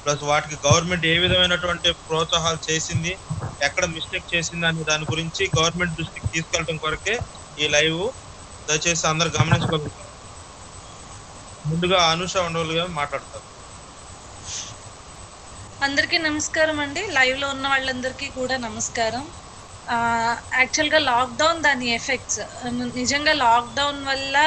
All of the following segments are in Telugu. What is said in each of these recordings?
ప్లస్ వాటికి గవర్నమెంట్ ఏ విధమైనటువంటి ప్రోత్సాహాలు చేసింది, ఎక్కడ మిస్టేక్ చేసింది అనే దాని గురించి గవర్నమెంట్ దృష్టికి తీసుకెళ్ళడం కొరకే ఈ లైవ్. దయచేసి అందరు గమనించుకోగలుగుతారు. ముందుగా అనూష ఉండవల్లి గారు మాట్లాడతారు. అందరికీ నమస్కారం అండి. లైవ్లో ఉన్న వాళ్ళందరికీ కూడా నమస్కారం. యాక్చువల్గా లాక్డౌన్ దాని ఎఫెక్ట్స్, నిజంగా లాక్డౌన్ వల్ల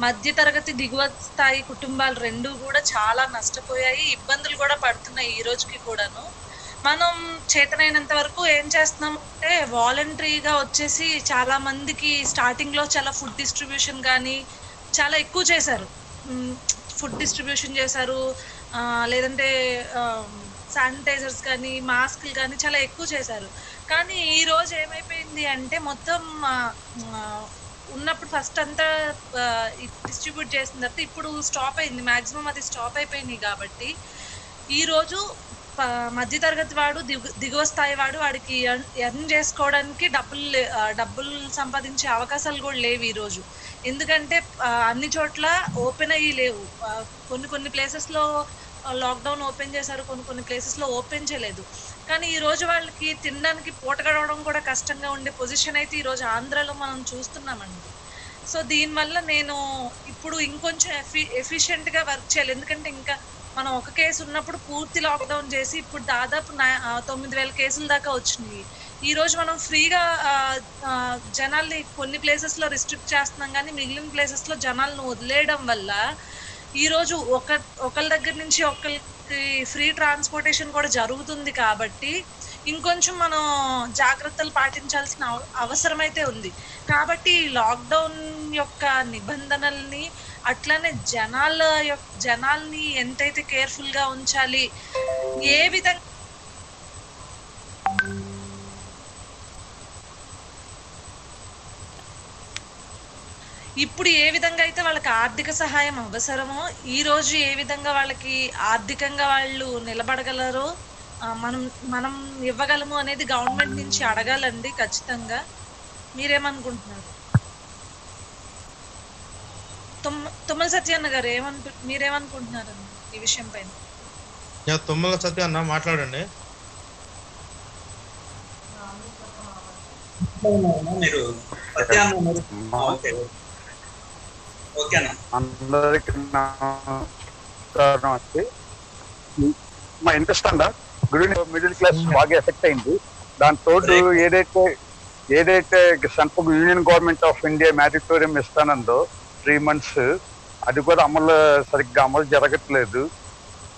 మధ్యతరగతి దిగువ స్థాయి కుటుంబాలు రెండూ కూడా చాలా నష్టపోయాయి, ఇబ్బందులు కూడా పడుతున్నాయి ఈ రోజుకి కూడాను. మనం చేతనైనంత వరకు ఏం చేస్తున్నాం అంటే వాలంటరీగా వచ్చేసి చాలా మందికి స్టార్టింగ్లో చాలా ఫుడ్ డిస్ట్రిబ్యూషన్ కానీ చాలా ఎక్కువ చేశారు. ఫుడ్ డిస్ట్రిబ్యూషన్ చేశారు, లేదంటే శానిటైజర్స్ కానీ మాస్కులు కానీ చాలా ఎక్కువ చేశారు. కానీ ఈరోజు ఏమైపోయింది అంటే మొత్తం ఉన్నప్పుడు ఫస్ట్ అంతా డిస్ట్రిబ్యూట్ చేసిన తర్వాత ఇప్పుడు స్టాప్ అయింది, మ్యాక్సిమం అది స్టాప్ అయిపోయినాయి. కాబట్టి ఈరోజు మధ్యతరగతి వాడు దిగువ స్థాయి వాడికి ఎర్న్ చేసుకోవడానికి డబ్బులు సంపాదించే అవకాశాలు కూడా లేవు ఈరోజు. ఎందుకంటే అన్ని చోట్ల ఓపెన్ అయ్యి లేవు. కొన్ని ప్లేసెస్లో లాక్డౌన్ ఓపెన్ చేశారు, కొన్ని ప్లేసెస్లో ఓపెన్ చేయలేదు. కానీ ఈరోజు వాళ్ళకి తినడానికి పూట గడవడం కూడా కష్టంగా ఉండే పొజిషన్ అయితే ఈరోజు ఆంధ్రాలో మనం చూస్తున్నామండి. సో దీనివల్ల నేను ఇప్పుడు ఇంకొంచెం ఎఫిషియెంట్గా వర్క్ చేయాలి. ఎందుకంటే ఇంకా మనం ఒక కేసు ఉన్నప్పుడు పూర్తి లాక్డౌన్ చేసి ఇప్పుడు దాదాపు 9,000 కేసుల దాకా వచ్చినాయి. ఈరోజు మనం ఫ్రీగా జనాల్ని కొన్ని ప్లేసెస్లో రిస్ట్రిక్ట్ చేస్తున్నాం, కానీ మిగిలిన ప్లేసెస్లో జనాలను వదిలేయడం వల్ల ఈరోజు ఒకళ్ళ దగ్గర నుంచి ఒకరికి ఫ్రీ ట్రాన్స్పోర్టేషన్ కూడా జరుగుతుంది. కాబట్టి ఇంకొంచెం మనం జాగ్రత్తలు పాటించాల్సిన అవసరం అయితే ఉంది. కాబట్టి లాక్డౌన్ యొక్క నిబంధనల్ని అట్లానే జనాల్ని ఎంతైతే కేర్ఫుల్గా ఉంచాలి, ఏ విధంగా ఇప్పుడు ఏ విధంగా అయితే వాళ్ళకి ఆర్థిక సహాయం అవసరమో ఈరోజు ఏ విధంగా వాళ్ళకి ఆర్థికంగా వాళ్ళు నిలబడగలరో మనం ఇవ్వగలము అనేది గవర్నమెంట్ నుంచి అడగాలండి ఖచ్చితంగా. మీరేమనుకుంటున్నారు? తుమ్మల సత్యన్న గారు మీరేమనుకుంటున్నారు ఈ విషయం పైన? తుమ్మల సత్యన్న మాట్లాడండి. అందరికి మా ఇంట్రెస్ట్ అందా మిడిల్ క్లాస్ బాగా ఎఫెక్ట్ అయింది. దాంతో ఏదైతే central union government of India moratorium ఇస్తానందో 3 months, అది కూడా సరిగ్గా అమలు జరగట్లేదు.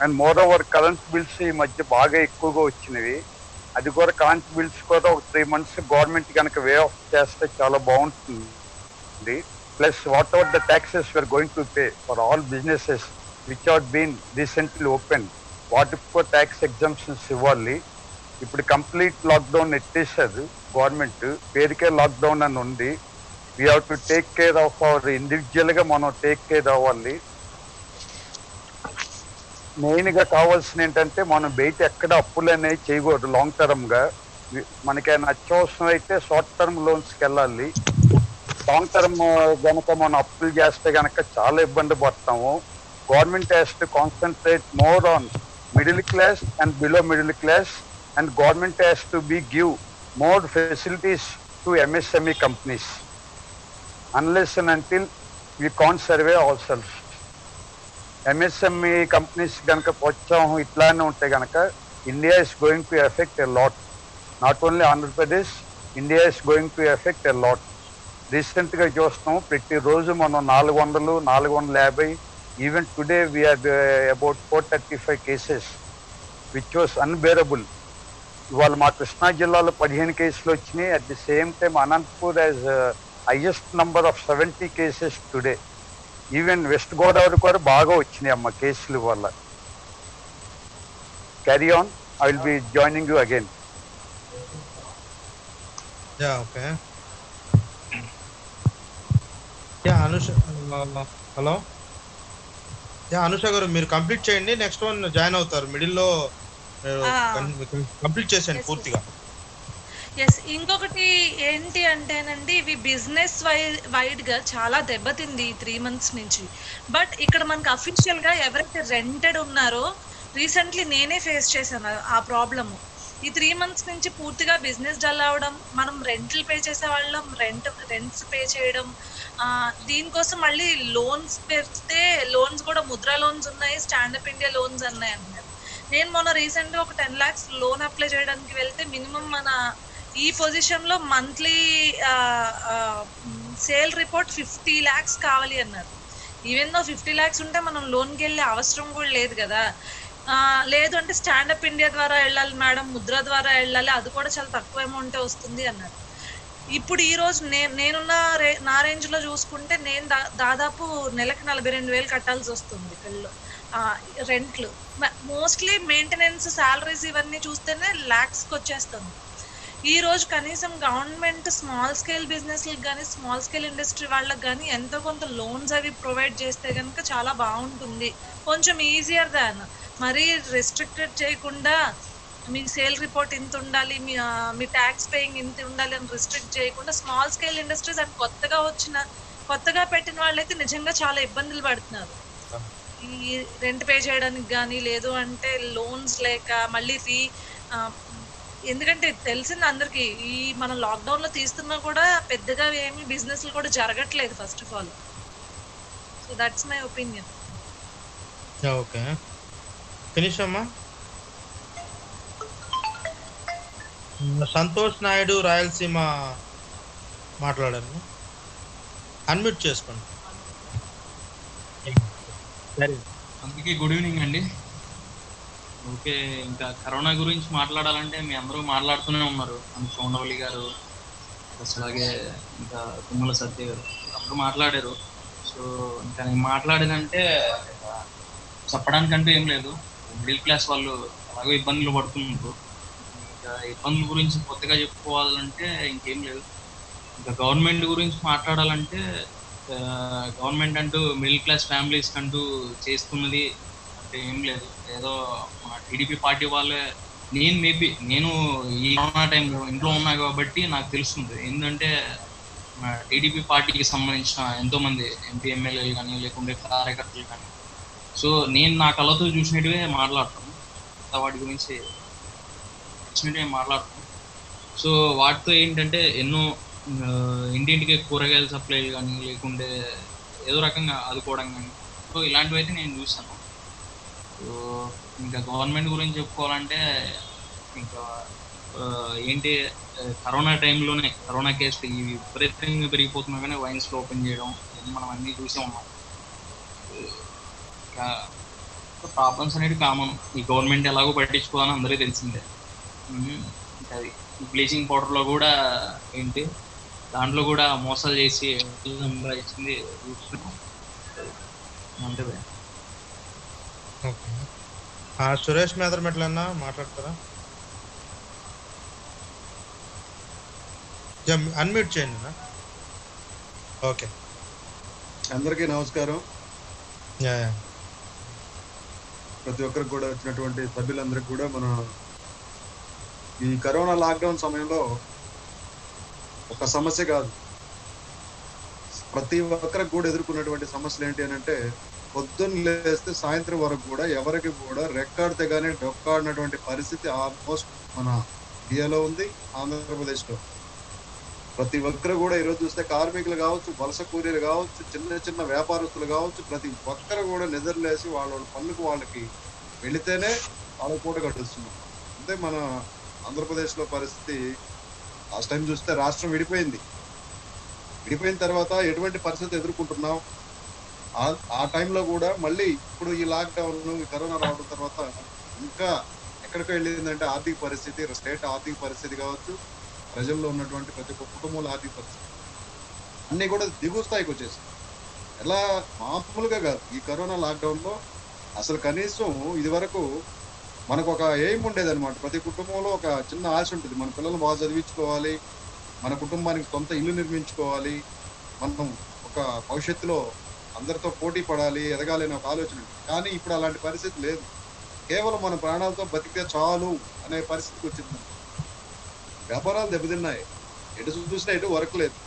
And moreover current bills ఈ మధ్య బాగా ఎక్కువగా వచ్చినవి. అది కూడా కరెంట్ బిల్స్ కూడా ఒక 3 months గవర్నమెంట్ కనుక వే ఆఫ్ చేస్తే చాలా బాగుంటుంది. Plus whatever the taxes we're going to pay for all businesses which are been recently open, వాటికి ట్యాక్స్ ఎగ్జంప్షన్స్ ఇవ్వాలి. ఇప్పుడు కంప్లీట్ లాక్డౌన్ ఎత్తేసారు గవర్నమెంట్, పేరుకే లాక్డౌన్ అని ఉంది. We have to take care of our ఇండివిజువల్గా మనం టేక్ కేర్ అవ్వాలి. మెయిన్గా కావాల్సిన ఏంటంటే మనం బయట ఎక్కడ అప్పులు అనేవి చేయకూడదు. లాంగ్ టర్మ్గా మనకైనా అత్యవసరం అయితే షార్ట్ టర్మ్ లోన్స్కి వెళ్ళాలి. లాంగ్ టర్మ్ కనుక మనం అప్పులు చేస్తే కనుక చాలా ఇబ్బంది పడతాము. Government has to concentrate more on middle class and below middle class, and government has to give more facilities to MSME companies unless and until we can't survey ourselves. MSME companies కనుక ప్రోత్సాహం ఇట్లానే ఉంటే కనుక India is going to effect a lot. Not only Andhra Pradesh, India is going to effect a lot. రీసెంట్గా చూస్తాం ప్రతిరోజు మనం 400, 450, even today we are about 435 cases which was unbearable. ఇవాళ మా కృష్ణా జిల్లాలో 15 కేసులు వచ్చినాయి. At the same time Anantapur as highest number of 70 cases today. Even west Godavari కూడా బాగా వచ్చినాయి అమ్మ కేసుల వల్ల. Carry on, I will be joining you again. Okay. Anusha, hello. Anusha గారు మీరు కంప్లీట్ చేయండి, నెక్స్ట్ వన్ జాయిన్ అవుతారు. మిడిల్లో కంప్లీట్ చేసేయండి పూర్తిగా. ఎస్, ఇంకొకటి ఏంటి అంటేనండి, ఇవి బిజినెస్ వైడ్గా చాలా దెబ్బతింది ఈ 3 months నుంచి. బట్ ఇక్కడ మనకు అఫీషియల్గా ఎవరైతే రెంటెడ్ ఉన్నారో రీసెంట్లీ నేనే ఫేస్ చేశాను ఆ ప్రాబ్లము. ఈ 3 మంత్స్ నుంచి పూర్తిగా బిజినెస్ డల్ అవ్వడం, మనం రెంట్లు పే చేసేవాళ్ళం, రెంట్స్ పే చేయడం, దీనికోసం మళ్ళీ లోన్స్ పెడితే లోన్స్ కూడా ముద్రా లోన్స్ ఉన్నాయి, స్టాండప్ ఇండియా లోన్స్ ఉన్నాయి అంటున్నారు. నేను మొన్న రీసెంట్గా ఒక 10 lakhs లోన్ అప్లై చేయడానికి వెళ్తే మినిమం మన ఈ పొజిషన్లో మంత్లీ సేల్ రిపోర్ట్ 50 lakhs కావాలి అన్నారు. ఈవెన్ దో 50 lakhs ఉంటే మనం లోన్కి వెళ్ళే అవసరం కూడా లేదు కదా. లేదు అంటే స్టాండప్ ఇండియా ద్వారా వెళ్ళాలి మేడం, ముద్ర ద్వారా వెళ్ళాలి, అది కూడా చాలా తక్కువ అమౌంటే వస్తుంది అన్నారు. ఇప్పుడు ఈ రోజు నేనున్న నా రేంజ్లో చూసుకుంటే నేను దాదాపు నెలకు 42,000 కట్టాల్సి వస్తుంది పిల్లలు రెంట్లు. మోస్ట్లీ మెయింటెనెన్స్, శాలరీస్ ఇవన్నీ చూస్తేనే ల్యాక్స్కి వచ్చేస్తుంది. ఈ రోజు కనీసం గవర్నమెంట్ స్మాల్ స్కేల్ బిజినెస్లకు కానీ స్మాల్ స్కేల్ ఇండస్ట్రీ వాళ్ళకి కానీ ఎంతో కొంత లోన్స్ అవి ప్రొవైడ్ చేస్తే కనుక చాలా బాగుంటుంది. కొంచెం ఈజియర్ దాన్ మరీ రెస్ట్రిక్టెడ్ చేయకుండా మీ సేల్ రిపోర్ట్ ఇంత ఉండాలి, మీ ట్యాక్స్ పేయింగ్ ఇంత ఉండాలి అని రిస్ట్రిక్ట్ చేయకుండా స్మాల్ స్కేల్ ఇండస్ట్రీస్ అండ్ కొత్తగా పెట్టిన వాళ్ళైతే నిజంగా చాలా ఇబ్బందులు పడుతున్నారు. ఈ రెంట్ పే చేయడానికి కానీ, లేదు అంటే లోన్స్ లేక మళ్ళీ ఎందుకంటే తెలిసింది అందరికి ఈ మనం లాక్డౌన్ లో తీస్తున్నా కూడా పెద్దగా ఏమి బిజినెస్లు కూడా జరగట్లేదు first of all. So that's my opinion. Okay, finish అమ్మా. సంతోష్ నాయుడు రాయలసీమ మాట్లాడారు, అన్మ్యూట్ చేసుకోండి. అందుకే గుడ్ ఈవినింగ్ అండి. ఓకే, ఇంకా కరోనా గురించి మాట్లాడాలంటే మీ అందరూ మాట్లాడుతూనే ఉన్నారు. సోండవల్లి గారు, అలాగే ఇంకా తుమ్మల సత్య గారు అందరూ మాట్లాడారు. సో ఇంకా నేను మాట్లాడేదంటే చెప్పడానికంటే ఏం లేదు. మిడిల్ క్లాస్ వాళ్ళు అలాగే ఇబ్బందులు పడుతున్నారు. ఇంకా ఇబ్బందుల గురించి కొత్తగా చెప్పుకోవాలంటే ఇంకేం లేదు. ఇంకా గవర్నమెంట్ గురించి మాట్లాడాలంటే గవర్నమెంట్ అంటూ మిడిల్ క్లాస్ ఫ్యామిలీస్ అంటూ చేస్తున్నది అంటే ఏం లేదు. ఏదో మా టీడీపీ పార్టీ వాళ్ళే, నేను ఈ కరోనా టైంలో ఇంట్లో ఉన్నా కాబట్టి నాకు తెలుస్తుంది. ఏంటంటే మా టీడీపీ పార్టీకి సంబంధించిన ఎంతోమంది ఎంపీ ఎమ్మెల్యేలు కానీ లేకుంటే కార్యకర్తలు కానీ, సో నేను నా కళ్ళతో చూసినట్టువే మాట్లాడతాను, వాటి గురించి వచ్చినట్టుగా మాట్లాడతాను. సో వాటితో ఏంటంటే ఎన్నో ఇంటింటికి కూరగాయల సప్లై కానీ లేకుంటే ఏదో రకంగా ఆదుకోవడం కానీ, సో ఇలాంటివి అయితే నేను చూసాను. సో ఇంకా గవర్నమెంట్ గురించి చెప్పుకోవాలంటే ఇంకా ఏంటి, కరోనా టైంలోనే కరోనా కేసులు ఇవి విపరీతంగా పెరిగిపోతున్నా కానీ వైన్స్లో ఓపెన్ చేయడం మనం అన్నీ చూసే ఉన్నాం. ఇంకా ప్రాబ్లమ్స్ అనేది కామన్, ఈ గవర్నమెంట్ ఎలాగో పట్టించుకోవాలని అందరికీ తెలిసిందే. ఇంకా అది బ్లీచింగ్ పౌడర్లో కూడా ఏంటి, దాంట్లో కూడా మోసాలు చేసి సంపాదించింది చూస్తున్నాం అంతే. ఓకే, సురేష్ మేదరమెట్లన్నా మాట్లాడతారా? అన్మ్యూట్ చేయండి. ఓకే, అందరికీ నమస్కారం. ప్రతి ఒక్కరికి కూడా వచ్చినటువంటి సభ్యులందరికీ కూడా మన ఈ కరోనా లాక్డౌన్ సమయంలో ఒక సమస్య కాదు, ప్రతి ఒక్కరికి కూడా ఎదుర్కొన్నటువంటి సమస్యలు ఏంటి అని అంటే, పొద్దున్న లేస్తే సాయంత్రం వరకు కూడా ఎవరికి కూడా రెక్కాడితే కానీ డొక్కాడినటువంటి పరిస్థితి ఆల్మోస్ట్ మన ఇండియాలో ఉంది, ఆంధ్రప్రదేశ్లో. ప్రతి ఒక్కరు కూడా ఈరోజు చూస్తే కార్మికులు కావచ్చు, వలస కూలీలు కావచ్చు, చిన్న చిన్న వ్యాపారస్తులు కావచ్చు, ప్రతి ఒక్కరు కూడా నిద్రలేసి వాళ్ళ పనులకు వాళ్ళకి వెళితేనే వాళ్ళ పూట కట్టిస్తున్నారు. అంటే మన ఆంధ్రప్రదేశ్లో పరిస్థితి లాస్ట్ టైం చూస్తే రాష్ట్రం విడిపోయిన తర్వాత ఎటువంటి పరిస్థితి ఎదుర్కొంటున్నాం, ఆ టైంలో కూడా మళ్ళీ ఇప్పుడు ఈ లాక్డౌన్, ఈ కరోనా రావడం తర్వాత ఇంకా ఎక్కడికి వెళ్ళిందంటే ఆర్థిక పరిస్థితి, స్టేట్ ఆర్థిక పరిస్థితి కావచ్చు, ప్రజల్లో ఉన్నటువంటి ప్రతి ఒక్క కుటుంబంలో ఆర్థిక పరిస్థితి అన్నీ కూడా దిగువ స్థాయికి వచ్చేసాయి. ఎలా మామూలుగా కాదు, ఈ కరోనా లాక్డౌన్లో అసలు కనీసం ఇది వరకు మనకు ఒక ఎయిమ్ ఉండేది అనమాట. ప్రతి కుటుంబంలో ఒక చిన్న ఆశ ఉంటుంది, మన పిల్లలు బాగా చదివించుకోవాలి, మన కుటుంబానికి సొంత ఇల్లు నిర్మించుకోవాలి, మనం ఒక భవిష్యత్తులో అందరితో పోటీ పడాలి, ఎదగాలి అనే ఒక ఆలోచన. కానీ ఇప్పుడు అలాంటి పరిస్థితి లేదు. కేవలం మన ప్రాణాలతో బతికితే చాలు అనే పరిస్థితికి వచ్చింది. వ్యాపారాలు దెబ్బతిన్నాయి, ఎటు చూసినా ఎటు వర్క్ లేదు,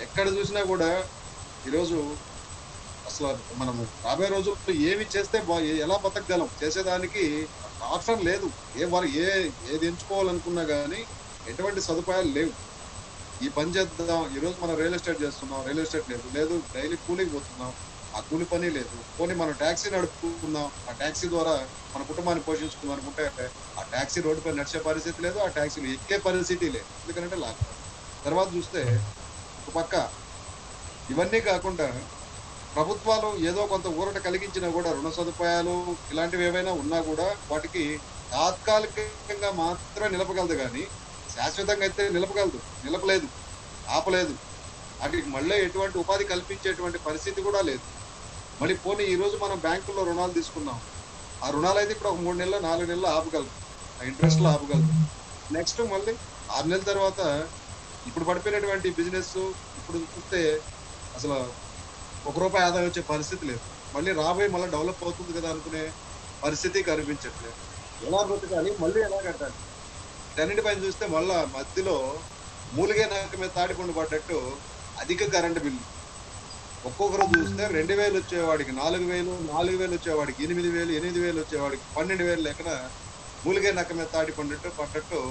ఎక్కడ చూసినా కూడా ఈరోజు అసలు మనము రాబోయే రోజుల్లో ఏమి చేస్తే ఎలా బతకగలం చేసేదానికి ఆప్షన్ లేదు. ఏది ఎంచుకోవాలనుకున్నా కానీ ఎటువంటి సదుపాయాలు లేవు. ఈ పని చేద్దాం, ఈ రోజు మనం రియల్ ఎస్టేట్ చేస్తున్నాం, రియల్ ఎస్టేట్ లేదు డైలీ కూలికి పోతున్నాం, ఆ కూలి పని లేదు. పోనీ మనం ట్యాక్సీ నడుపుకుందాం, ఆ ట్యాక్సీ ద్వారా మన కుటుంబాన్ని పోషించుకుందాం అనుకుంటే ఆ ట్యాక్సీ రోడ్డుపై నడిచే పరిస్థితి లేదు, ఆ ట్యాక్సీలు ఎక్కే పరిస్థితి లేదు. ఎందుకంటే లాక్డౌన్. తర్వాత చూస్తే ఒక పక్క ఇవన్నీ కాకుండా ప్రభుత్వాలు ఏదో కొంత ఊరట కలిగించినా కూడా రుణ సదుపాయాలు ఇలాంటివి ఏవైనా ఉన్నా కూడా వాటికి తాత్కాలికంగా మాత్రం నిలపగలదు, కానీ శాశ్వతంగా అయితే నిలపలేదు, ఆపలేదు. వాటికి మళ్ళీ ఎటువంటి ఉపాధి కల్పించేటువంటి పరిస్థితి కూడా లేదు. మళ్ళీ పోనీ ఈ రోజు మనం బ్యాంకుల్లో రుణాలు తీసుకున్నాం, ఆ రుణాలు అయితే ఇప్పుడు ఒక 3 నెలలు 4 నెలలు ఆపగలదు, ఆ ఇంట్రెస్ట్లో ఆపగలదు. నెక్స్ట్ మళ్ళీ 6 నెలల తర్వాత ఇప్పుడు పడిపోయినటువంటి బిజినెస్ ఇప్పుడు చూస్తే అసలు ₹1 ఆదాయం వచ్చే పరిస్థితి లేదు. మళ్ళీ మళ్ళీ డెవలప్ అవుతుంది కదా అనుకునే పరిస్థితి కనిపించట్లేదు. ఎలా బ్రతకాలి, మళ్ళీ ఎలా కట్టాలి, వీటన్నిటిపైన చూస్తే మళ్ళా మధ్యలో మూలిగే నాక మీద తాడిపండు పడ్డట్టు అధిక కరెంటు బిల్లు. ఒక్కొక్కరు చూస్తే 2000 వచ్చేవాడికి 4000, 4000 వచ్చేవాడికి 8000, 8000 వచ్చేవాడికి 12,000 లెక్కన మూలిగే నక్క మీద పడ్డట్టు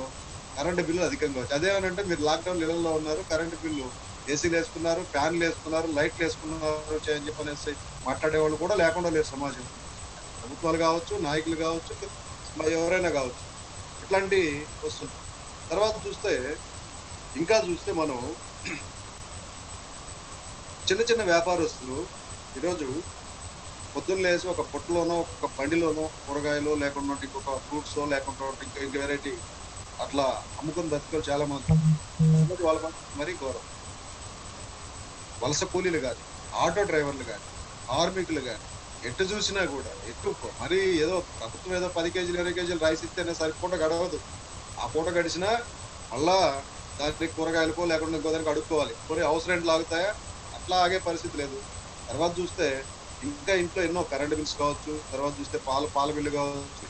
కరెంటు బిల్లు అధికంగా వచ్చి అదేమనంటే మీరు లాక్డౌన్ ఇళ్లలో ఉన్నారు, కరెంటు బిల్లు ఏసీలు వేసుకున్నారు, ఫ్యాన్లు వేసుకున్నారు, లైట్లు వేసుకున్నారు అని చెప్పనేసి మాట్లాడేవాళ్ళు కూడా లేకుండా లేరు సమాజం. ప్రభుత్వాలు కావచ్చు, నాయకులు కావచ్చు, ఎవరైనా కావచ్చు, ఇట్లాంటి వస్తుంది. తర్వాత చూస్తే మనం చిన్న చిన్న వ్యాపారస్తులు ఈరోజు పొద్దున్న లేసి ఒక పొట్టులోనో ఒక బండిలోనో కూరగాయలు లేకుండా ఇంకొక ఫ్రూట్స్ లేకుండా ఇంక వెరైటీ అట్లా అమ్ముకుని బతుకులు చాలా మంది వాళ్ళ మరీ ఘోరం. వలస కూలీలు కానీ, ఆటో డ్రైవర్లు కానీ, కార్మికులు కానీ ఎటు చూసినా కూడా ఎక్కువ మరి ఏదో ప్రభుత్వం ఏదో 10 కేజీలు 20 కేజీలు రైస్ ఇస్తేనే సరిపోట గడవదు. ఆ పూట గడిచినా మళ్ళా దానికి కూరగాయలకో లేకుండా ఇంకో దానికి అడుక్కోవాలి, కొన్ని అవసరం లాగుతాయా, అట్లా ఆగే పరిస్థితి లేదు. తర్వాత చూస్తే ఇంకా ఇంట్లో ఎన్నో కరెంట్ బిల్స్ కావచ్చు, తర్వాత చూస్తే పాల బిల్లు కావచ్చు.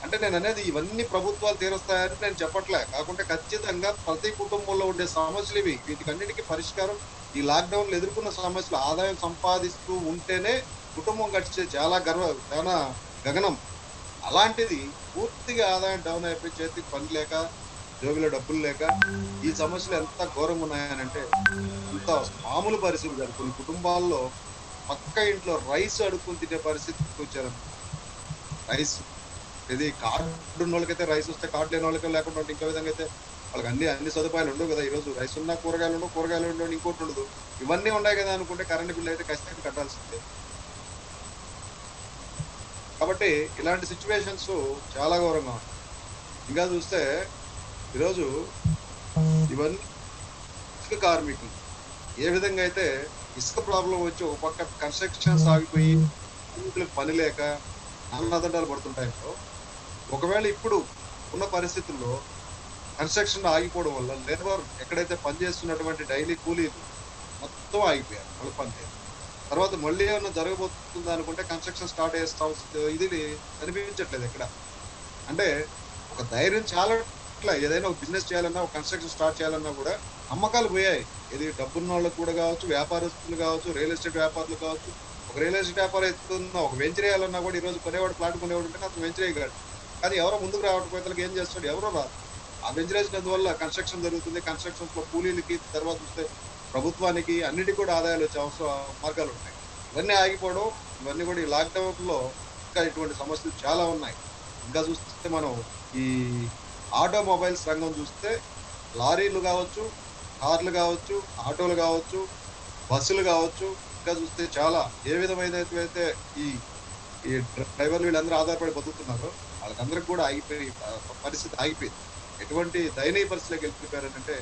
అంటే నేను అనేది ఇవన్నీ ప్రభుత్వాలు తీరుస్తాయని నేను చెప్పట్లే, కాకుంటే ఖచ్చితంగా ప్రతి కుటుంబంలో ఉండే సమస్యలు ఇవి. వీటికన్నిటికీ పరిష్కారం ఈ లాక్డౌన్ లో ఎదుర్కొన్న సమస్యలు ఆదాయం సంపాదిస్తూ ఉంటేనే కుటుంబం గడిచే చాలా గగనం. అలాంటిది పూర్తిగా ఆదాయం డౌన్ అయిపోయి చేతికి పని లేక, జోబిలో డబ్బులు లేక ఈ సమస్యలు ఎంత ఘోరంగా ఉన్నాయనంటే అంత మామూలు పరిస్థితి కాదు. కొన్ని కుటుంబాల్లో పక్క ఇంట్లో రైస్ అడుక్కుని తినే పరిస్థితికి వచ్చారు. రైస్ ఇది కార్డు ఉన్న వాళ్ళకైతే రైస్ వస్తే, కార్డు లేని వాళ్ళకి లేకుండా ఇంకో విధంగా అయితే వాళ్ళకి అన్ని సదుపాయాలు ఉండవు కదా. ఈరోజు రైస్ ఉన్నా కూరగాయలు ఉండవు, ఇంకోటి ఉండదు. ఇవన్నీ ఉన్నాయి కదా అనుకుంటే కరెంట్ బిల్లు అయితే ఖచ్చితంగా కట్టాల్సిందే. కాబట్టి ఇలాంటి సిచ్యువేషన్స్ చాలా ఘోరంగా ఉన్నాయి. ఇంకా చూస్తే ఈరోజు ఇవన్నీ ఇసుక కార్మికులు ఏ విధంగా అయితే ఇసుక ప్రాబ్లం వచ్చి ఒక పక్క కన్స్ట్రక్షన్స్ ఆగిపోయి కార్మికులకు పని లేక అన్నదండాలు పడుతుంటాయో, ఒకవేళ ఇప్పుడు ఉన్న పరిస్థితుల్లో కన్స్ట్రక్షన్ ఆగిపోవడం వల్ల లేబర్ ఎక్కడైతే పనిచేస్తున్నటువంటి డైలీ కూలీలు మొత్తం ఆగిపోయారు, వాళ్ళు పనిచేయాలి. తర్వాత మళ్ళీ ఏమన్నా జరగబోతుందా అనుకుంటే కన్స్ట్రక్షన్ స్టార్ట్ చేస్తాం, ఇది కనిపించట్లేదు ఎక్కడ. అంటే ఒక ధైర్యం చాలా ఏదైనా ఒక బిజినెస్ చేయాలన్నా, ఒక కన్స్ట్రక్షన్ స్టార్ట్ చేయాలన్నా కూడా అమ్మకాలు పోయాయి. ఇది డబ్బున్న వాళ్ళకు కూడా కావచ్చు, వ్యాపారస్తులు కావచ్చు, రియల్ ఎస్టేట్ వ్యాపారులు కావచ్చు. ఒక రియల్ ఎస్టేట్ వ్యాపారం ఎత్తున్నా, ఒక వెంచర్ వేయాలన్నా కూడా ఈరోజు కొనేవాడు, ప్లాట్ కొనేవాడు ఉంటే అతను వెంచర్ వేయగలడు. కానీ ఎవరో ముందుకు రావకపోతే ఏం చేస్తాడు, ఎవరో రాదు. ఆ వెంచర్ వేసినందువల్ల కన్స్ట్రక్షన్ జరుగుతుంది. కన్స్ట్రక్షన్స్ లో కూలీలకి, తర్వాత చూస్తే ప్రభుత్వానికి అన్నిటికీ కూడా ఆదాయాలు వచ్చే మార్గాలు ఉంటాయి. ఇవన్నీ ఆగిపోవడం, ఇవన్నీ కూడా ఈ లాక్డౌన్ లో ఇంకా ఇటువంటి సమస్యలు చాలా ఉన్నాయి. ఇంకా చూస్తే మనం ఈ ఆటోమొబైల్స్ రంగం చూస్తే లారీలు కావచ్చు, కార్లు కావచ్చు, ఆటోలు కావచ్చు, బస్సులు కావచ్చు, ఇంకా చూస్తే చాలా ఏ విధమైన అయితే ఈ డ్రైవర్లు వీళ్ళందరూ ఆధారపడి బతుకుతున్నారో వాళ్ళకందరికి కూడా పరిస్థితి ఆగిపోయింది. ఎటువంటి దయనీయ పరిస్థితిలోకి వెళ్ళిపోయారంటే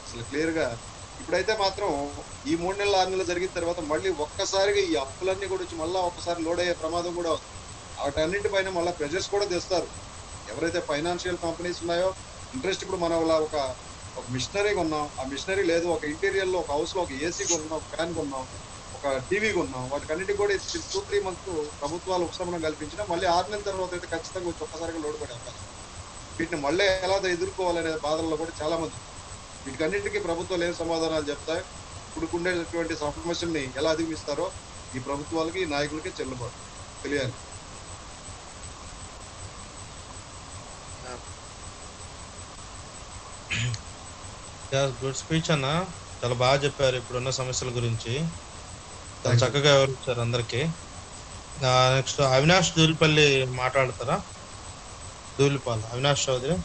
అసలు క్లియర్ గా ఇప్పుడైతే మాత్రం ఈ 3 నెలలు 6 నెలలు జరిగిన తర్వాత మళ్ళీ ఒక్కసారిగా ఈ అప్పులన్నీ కూడా వచ్చి మళ్ళీ ఒక్కసారి లోడ్ అయ్యే ప్రమాదం కూడా వస్తుంది. వాటన్నింటిపైన మళ్ళీ ప్రెజర్స్ కూడా తెస్తారు. ఎవరైతే ఫైనాన్షియల్ కంపెనీస్ ఉన్నాయో ఇంట్రెస్ట్, ఇప్పుడు మనం ఒక మిషనరీ కొన్నాం, ఆ మిషనరీ లేదు, ఒక ఇంటీరియర్ లో ఒక హౌస్ లో ఒక ఏసీ కొన్నాం, ఒక ఫ్యాన్ కొన్నాం, ఒక టీవీ కొన్నాం, వాటికన్నిటికీ కూడా 2-3 మంత్స్ ప్రభుత్వాలు ఉపశమనం కల్పించినా మళ్ళీ 6 నెలల తర్వాత అయితే ఖచ్చితంగా వచ్చి ఒక్కసారిగా లోడ్ పడే అవకాశం. వీటిని మళ్ళీ ఎలా ఎదుర్కోవాలనే బాధల్లో కూడా చాలా మంది. వీటికన్నింటికీ ప్రభుత్వాలు ఏం సమాధానాలు చెప్తాయి, ఇప్పుడు ఉండేటువంటి సమస్యల్ని ఎలా అధిగమిస్తారో ఈ ప్రభుత్వాలకి ఈ నాయకులకి చెల్లుబాటు తెలియాలి. గుడ్ స్పీచ్ అన్న, చాలా బాగా చెప్పారు ఇప్పుడున్న సమస్యల గురించి, చాలా చక్కగా వివరించారు అందరికి. నెక్స్ట్ అవినాష్ దూలిపల్లి మాట్లాడతారా? Dhulipal Avinash Chowdary.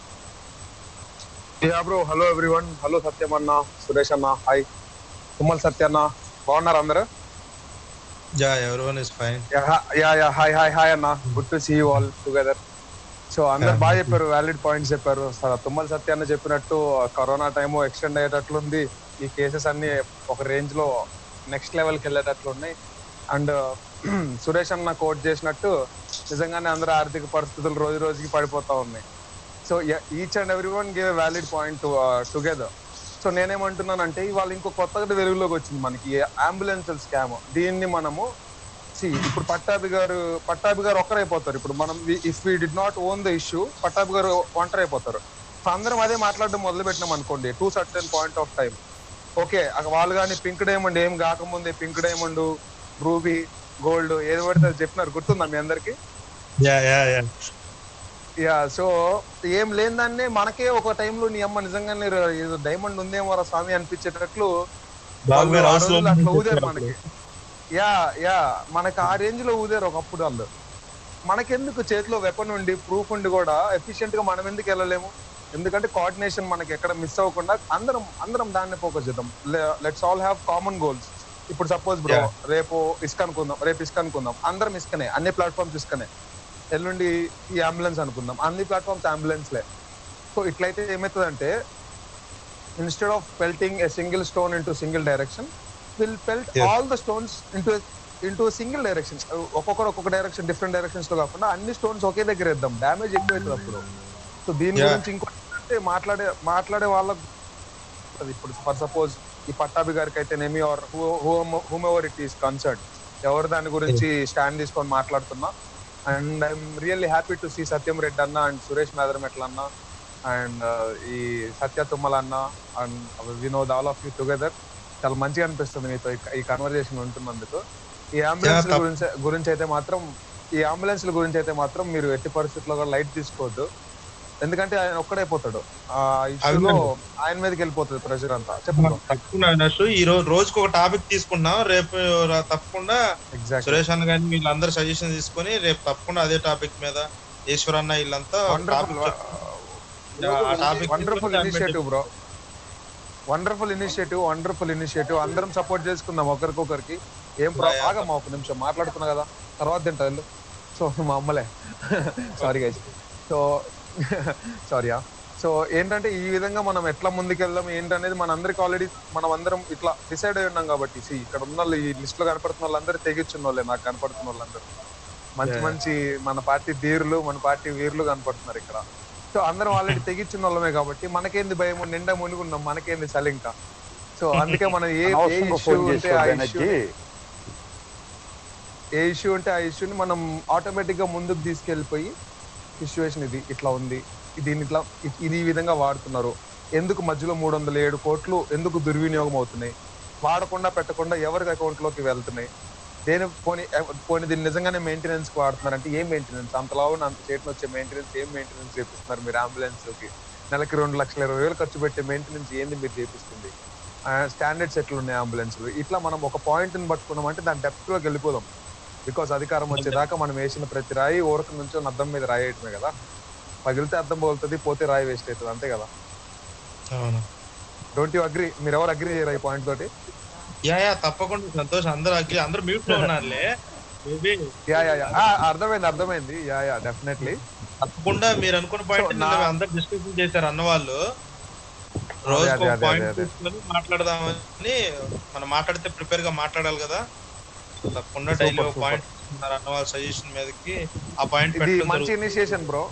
Yeah bro, hello everyone. Hello Satyam అన్న, సురేష్ అన్న, హాయ్. తుమ్మల్ సత్య అన్న, బాగున్నారు అందరు? Yeah everyone is fine. Yeah hi అన్న, good to see you all together. So అందరు బాగా చెప్పారు, వ్యాలిడ్ పాయింట్స్ చెప్పారు. తుమ్మల్ సత్య అన్న చెప్పినట్టు కరోనా టైము ఎక్స్టెండ్ అయ్యేటట్లుంది, ఈ కేసెస్ అన్ని ఒక రేంజ్ లో నెక్స్ట్ లెవెల్కి వెళ్ళేటట్లు ఉన్నాయి. అండ్ సురేష్ అన్న కోట్ చేసినట్టు నిజంగానే అందరూ ఆర్థిక పరిస్థితులు రోజు రోజుకి పడిపోతా ఉన్నాయి. So each and every one give a valid point together. So నేనేమంటున్నానంటే ఇవాళ ఇంకో కొత్తగా వెలుగులోకి వచ్చింది మనకి అంబులెన్స్ స్కామ్. దీన్ని మనము ఇప్పుడు పట్టాభి గారు ఒక్కరైపోతారు. ఇప్పుడు మనం if we did not own the issue, Pattabhi గారు ఒంటరైపోతారు. సో అందరం అదే మాట్లాడడం మొదలు పెట్టినాం అనుకోండి, to certain point of time okay వాళ్ళు కానీ పింక్ డైమండ్ ఏం కాకముందే పింక్ డైమండ్, రూబీ, గోల్డ్ ఏది పడితే అది చెప్పినారు, గుర్తుందా మీ అందరికి? యా సో ఏం లేని మనకే ఒక టైంలో నీ అమ్మ నిజంగానే ఏదో డైమండ్ ఉందేమో రా స్వామి అనిపించేటట్లు అట్లా ఊదారు మనకి. యా మనకి ఆ రేంజ్ లో ఊదారు ఒకప్పుడు వాళ్ళు. మనకెందుకు చేతిలో వెపన్ ఉండి ప్రూఫ్ ఉండి కూడా ఎఫిషియెంట్ గా మనం ఎందుకు వెళ్ళలేము? ఎందుకంటే కోఆర్డినేషన్ మనకి ఎక్కడ మిస్ అవ్వకుండా అందరం దాన్ని ఫోకస్ చేద్దాం. Let's all have common goals. ఇప్పుడు సపోజ్ బ్రో రేపు ఇస్క్ అనుకుందాం, అందరం ఇస్కనే, అన్ని ప్లాట్ఫామ్స్ ఇస్కనే. ఎల్లుండి ఈ అంబులెన్స్ అనుకుందాం, అన్ని ప్లాట్ఫామ్స్ అంబులెన్స్లే. సో ఇట్లయితే ఏమవుతుందంటే instead of pelting a single stone into single direction, will pelt all the stones into single direction. ఒక్కొక్క డైరెక్షన్ డిఫరెంట్ డైరెక్షన్స్ లో కాకుండా అన్ని స్టోన్స్ ఒకే దగ్గర వేద్దాం, డ్యామేజ్ ఎక్కువ అవుతుంది అప్పుడు. సో దీని గురించి ఇంకోటి మాట్లాడే వాళ్ళకు ఇప్పుడు ఫర్ సపోజ్ ఈ పట్టాభి గారికి అయితేనేమి or whomever it is concern, ఎవరు దాని గురించి స్టాండ్ తీసుకొని మాట్లాడుతున్నా. And I'm really happy to see Satyam Reddy అన్న అండ్ సురేష్ మేదరమెట్ల అన్న అండ్ ఈ సత్య తుమ్మల అన్న and Vinod, all of you together. చాలా మంచిగా అనిపిస్తుంది మీతో ఈ కన్వర్జేషన్ ఉంటున్నందుకు. ఈ అంబులెన్స్ గురించి అయితే మాత్రం మీరు ఎట్టి పరిస్థితుల్లో కూడా లైట్ తీసుకోవద్దు, ఎందుకంటే ఆయన ఒక్కడైపోతాడు, ఆ ఇష్యూలో ఆయన మీదకి వెళ్ళిపోతుంది ప్రెషర్ అంతా. తప్పకుండా ఈ రోజుకి ఒక టాపిక్ తీసుకున్నాం, రేపు తప్పకుండా సురేష్ అన్న గారిని వీళ్ళందరూ సజెషన్ తీసుకొని రేపు తప్పకుండా అదే టాపిక్ మీద ఈశ్వర్ అన్న వీళ్ళంతా wonderful initiative bro, wonderful initiative. అందరం సపోర్ట్ చేసుకుందాం ఒకరికొకరికి. ఏం ఆగమ్మా ఒక నిమిషం మాట్లాడుతున్నా కదా, తర్వాత తింటా వెళ్ళు. సో మా అమ్మలే సారీ గైస్. సో ఏంటంటే ఈ విధంగా మనం ఎట్లా ముందుకెళ్దాం ఏంటనేది మనందరికి ఆల్రెడీ మనం అందరం ఇట్లా డిసైడ్ అయి ఉన్నాం కాబట్టి. ఇక్కడ ఉన్న వాళ్ళు ఈ లిస్ట్ లో కనపడుతున్న వాళ్ళందరూ తెగిచ్చున్న వాళ్ళే, నాకు కనపడుతున్న వాళ్ళందరూ మంచి మన పార్టీ ధీరులు, మన పార్టీ వీరులు కనపడుతున్నారు ఇక్కడ. సో అందరం ఆల్రెడీ తెగిచ్చున్న వాళ్ళమే కాబట్టి మనకేంది భయం, నిండా మునిగున్నాం, మనకేంది చలి ఇంకా. సో అందుకే మనం ఏ ఇష్యూ ఉంటే ఆ ఇష్యూని మనం ఆటోమేటిక్ గా ముందుకు తీసుకెళ్లిపోయి సిచ్యువేషన్ ఇట్లా ఉంది, దీన్ని ఇట్లా ఇది ఈ విధంగా వాడుతున్నారు, ఎందుకు మధ్యలో 307 కోట్లు ఎందుకు దుర్వినియోగం అవుతున్నాయి, వాడకుండా పెట్టకుండా ఎవరికి అకౌంట్ లోకి వెళ్తున్నాయి, పోనీ దీన్ని నిజంగానే మెయింటెనెన్స్ కి వాడుతున్నారు అంటే ఏం మెయింటెనెన్స్, అంతలా అంత చేతిని వచ్చే మెయింటెనెన్స్ ఏం మెయింటెనెన్స్ చేపిస్తున్నారు మీరు? అంబులెన్స్ కి నెలకి 2,20,000 ఖర్చు పెట్టే మెయింటెనెన్స్ ఏంది మీరు చేపిస్తుంది? స్టాండర్డ్స్ ఎట్లున్నాయి అంబులెన్స్? ఇట్లా మనం ఒక పాయింట్ ని పట్టుకున్నాం అంటే దాని డెప్త్ లోకి వెళ్ళిపోదాం. బికాస్ అధికారం వచ్చేదాకా మనం వేసిన ప్రతి రాయి ఊరక నుంచో అద్దం మీద రాయి వేయటమే కదా, పగిలితే అద్దం పోతుంది, పోతే రాయి వేస్ట్ అవుతుంది, అంతే కదా? Don't you agree? మీరు ఎవరు అగ్రీ చేయరా ఈ పాయింట్ తోటి? తప్పకుండా సంతోష్, అందరూ మ్యూట్ లో ఉన్నారులే. అర్థమైంది. డెఫినెట్లీ తప్పకుండా మీరు అనుకున్న పాయింట్ అందరు డిస్కషన్ చేశారు అన్న వాళ్ళు. రోజు పాయింట్ తీసుకొని మాట్లాడదామని, మనం మాట్లాడితే ప్రిపేర్ గా మాట్లాడాలి కదా. తప్పకుండా డైలీ ఒక పాయింట్ అన్న వాళ్ళ సజెషన్ మీదకి ఆ పాయింట్. ఇది మంచి ఇనిషియేషన్ బ్రో,